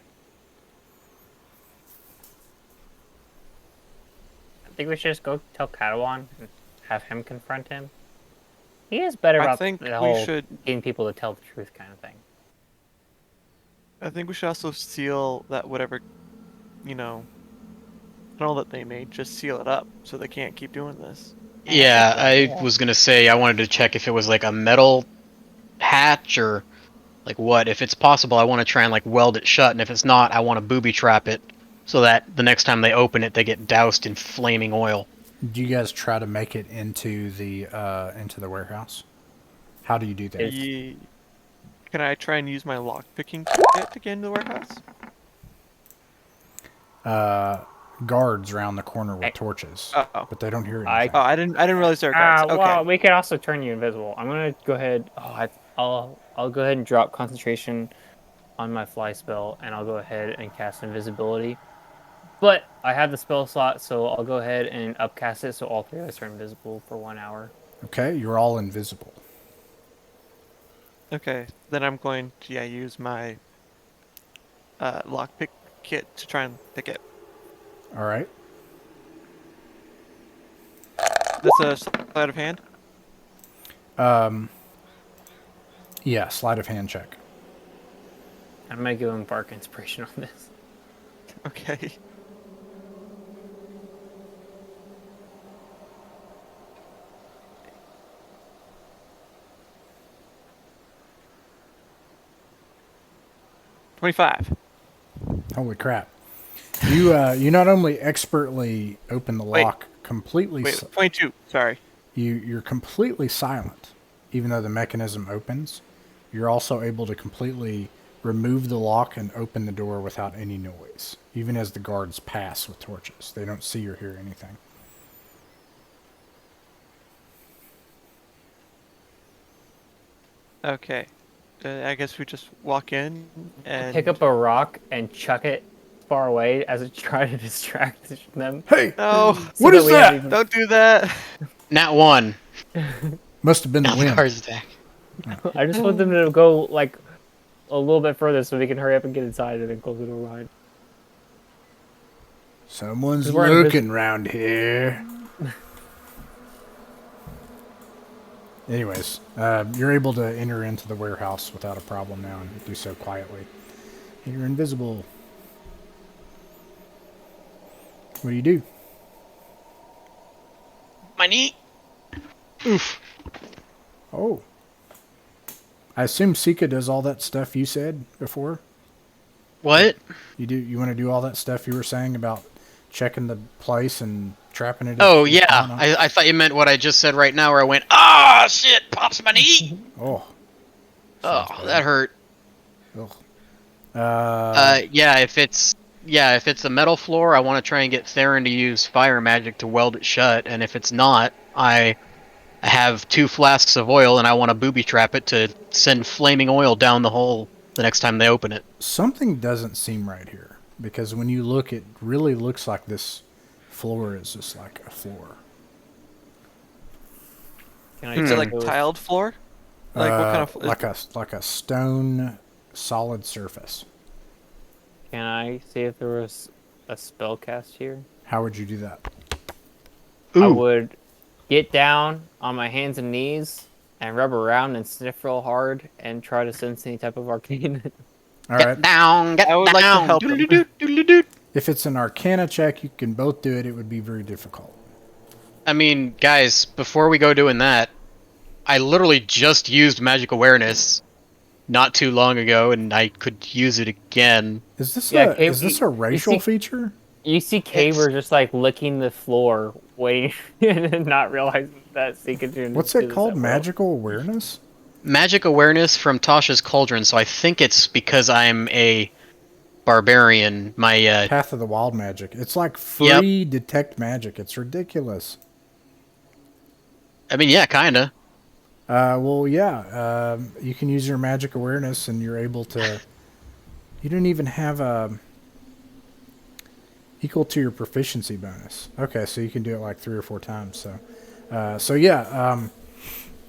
I think we should just go tell Catalan and have him confront him. He is better I about think the we whole should. getting people to tell the truth kind of thing. I think we should also seal that whatever, tunnel that they made. Just seal it up so they can't keep doing this. Yeah, I was gonna say I wanted to check if it was like a metal hatch or like what. If it's possible, I want to try and like weld it shut, and if it's not, I want to booby trap it so that the next time they open it, they get doused in flaming oil. Do you guys try to make it into the warehouse? How do you do that? Can I try and use my lock picking kit to get into the warehouse? Guards around the corner with torches, Uh-oh. but they don't hear I- anything. Oh, I didn't realize there were guards. Okay. Well, we could also turn you invisible. I'm gonna go ahead. I'll go ahead and drop concentration on my fly spell, and I'll go ahead and cast invisibility. But I have the spell slot, so I'll go ahead and upcast it, so all three of us are invisible for 1 hour. Okay, you're all invisible. Okay, then I'm going to use my lockpick kit to try and pick it. All right. That's a sleight of hand. Yeah, sleight of hand check. I'm gonna give him bark inspiration on this. Okay. $25. Holy crap! You not only expertly open the lock completely. Wait, 22. Sorry. You're completely silent, even though the mechanism opens. You're also able to completely remove the lock and open the door without any noise, even as the guards pass with torches. They don't see or hear anything. Okay. I guess we just walk in and Pick up a rock and chuck it far away as it try to distract them. Hey, No, what that is we that? have even- don't do that. Nat 1. Must have been the Now the wind. car's attack. I just want them to go like a little bit further so we can hurry up and get inside and then close the door behind. Someone's 'Cause we're looking round here. Anyways, you're able to enter into the warehouse without a problem now and do so quietly. You're invisible. What do you do? My knee. Oof. Oh. I assume Sika does all that stuff you said before? What? You want to do all that stuff you were saying about checking the place and trapping it? Oh if yeah, it's going on? I thought you meant what I just said right now, where I went, ah, shit, pops my knee. Oh. Oh, that hurt. Ugh. Yeah, if it's a metal floor, I want to try and get Theron to use fire magic to weld it shut, and if it's not, I have 2 flasks of oil, and I want to booby trap it to send flaming oil down the hole the next time they open it. Something doesn't seem right here, because when you look, it really looks like this floor is just like a floor. Can I Is it like go- tiled floor? Like what kind of like a stone solid surface. Can I see if there was a spell cast here? How would you do that? I Ooh. would get down on my hands and knees and rub around and sniff real hard and try to sense any type of arcane. All Get right. down, get I would down. like to help him. Doodle-doo, doodle-doo. If it's an Arcana check, you can both do it. It would be very difficult. I mean, guys, before we go doing that, I literally just used magic awareness not too long ago, and I could use it again. Is this Yeah, is this a you racial see- feature? You see Caver just like licking the floor, waiting and not realizing that Seekajun. What's it called? Magical awareness? Magic awareness from Tasha's Cauldron, so I think it's because I'm a barbarian. My Path of the Wild magic. It's like free detect magic. It's ridiculous. I mean, yeah, kinda. Well, yeah. You can use your magic awareness, and you're able to. You don't even have a equal to your proficiency bonus. Okay, so you can do it like 3 or 4 times. So yeah.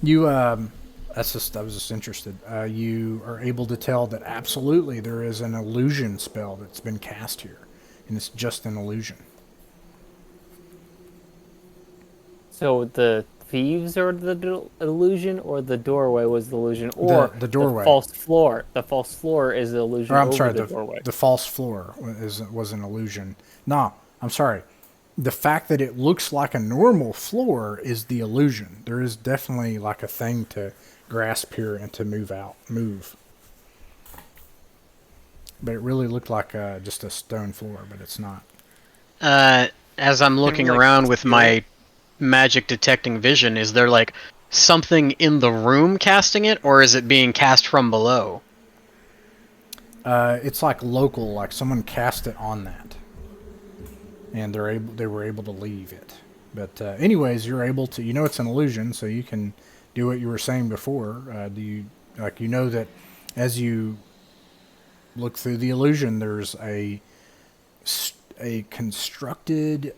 You. I was just interested. You are able to tell that absolutely there is an illusion spell that's been cast here, and it's just an illusion. So the thieves are the illusion, or the doorway was the illusion, or The doorway. the false floor. The false floor is the illusion Or I'm over sorry, the doorway. the false floor was an illusion. No, I'm sorry. The fact that it looks like a normal floor is the illusion. There is definitely like a thing to grasp here and to move. But it really looked like just a stone floor, but it's not. As I'm looking like, around with my magic detecting vision, is there like something in the room casting it, or is it being cast from below? It's like local, like someone cast it on that, and they were able to leave it. But anyways, you're able to. You know it's an illusion, so you can do what you were saying before. You know that as you look through the illusion, there's a constructed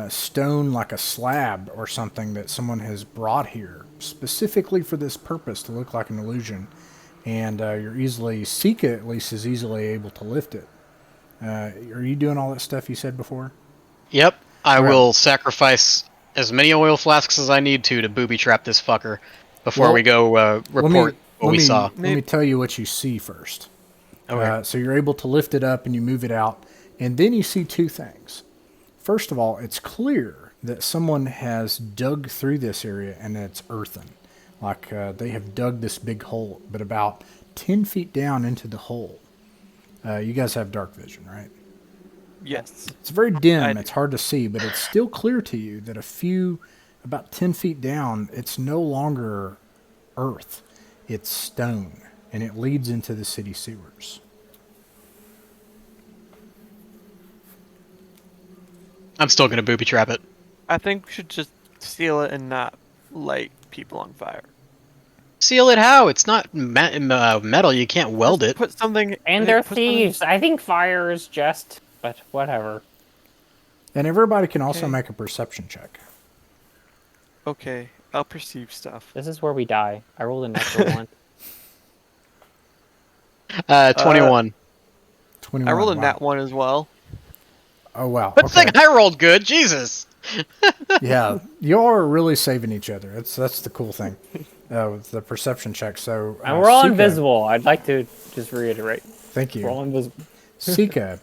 stone, like a slab or something that someone has brought here specifically for this purpose to look like an illusion, and Sika at least is easily able to lift it. Are you doing all that stuff you said before? Yep, I Okay. will sacrifice as many oil flasks as I need to booby trap this fucker before we go report what we saw. Let me tell you what you see first. Okay. So you're able to lift it up and you move it out, and then you see 2 things. First of all, it's clear that someone has dug through this area and it's earthen. Like they have dug this big hole, but about 10 feet down into the hole. You guys have dark vision, right? Yes. It's very dim. It's hard to see, but it's still clear to you that about 10 feet down, it's no longer earth. It's stone, and it leads into the city sewers. I'm still gonna booby trap it. I think we should just seal it and not light people on fire. Seal it how? It's not metal. You can't weld Just it. put something. And they're put something- thieves. I think fire is just, but whatever. And everybody can also Okay. make a perception check. Okay, I'll perceive stuff. This is where we die. I rolled a natural 1. 21. 21. I rolled a wow. nat 1 as well. Oh, wow. Good Okay. thing I rolled good. Jesus. Yeah, you all are really saving each other. That's the cool thing with the perception check. So And we're all Sika, invisible. I'd like to just reiterate. Thank We're all you, invisible. Sika.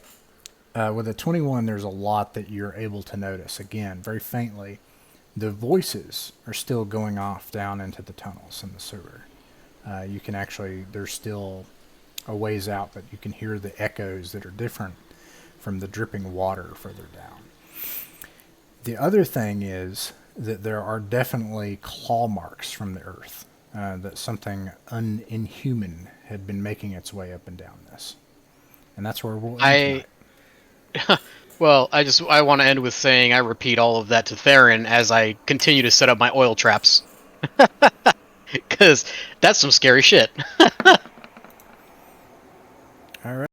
With a 21, there's a lot that you're able to notice. Again, very faintly, the voices are still going off down into the tunnels in the sewer. You can actually, there's still a ways out, but you can hear the echoes that are different from the dripping water further down. The other thing is that there are definitely claw marks from the earth, that something inhuman had been making its way up and down this. And that's where we'll end tonight. Well, I want to end with saying I repeat all of that to Theron as I continue to set up my oil traps. Because that's some scary shit. All right.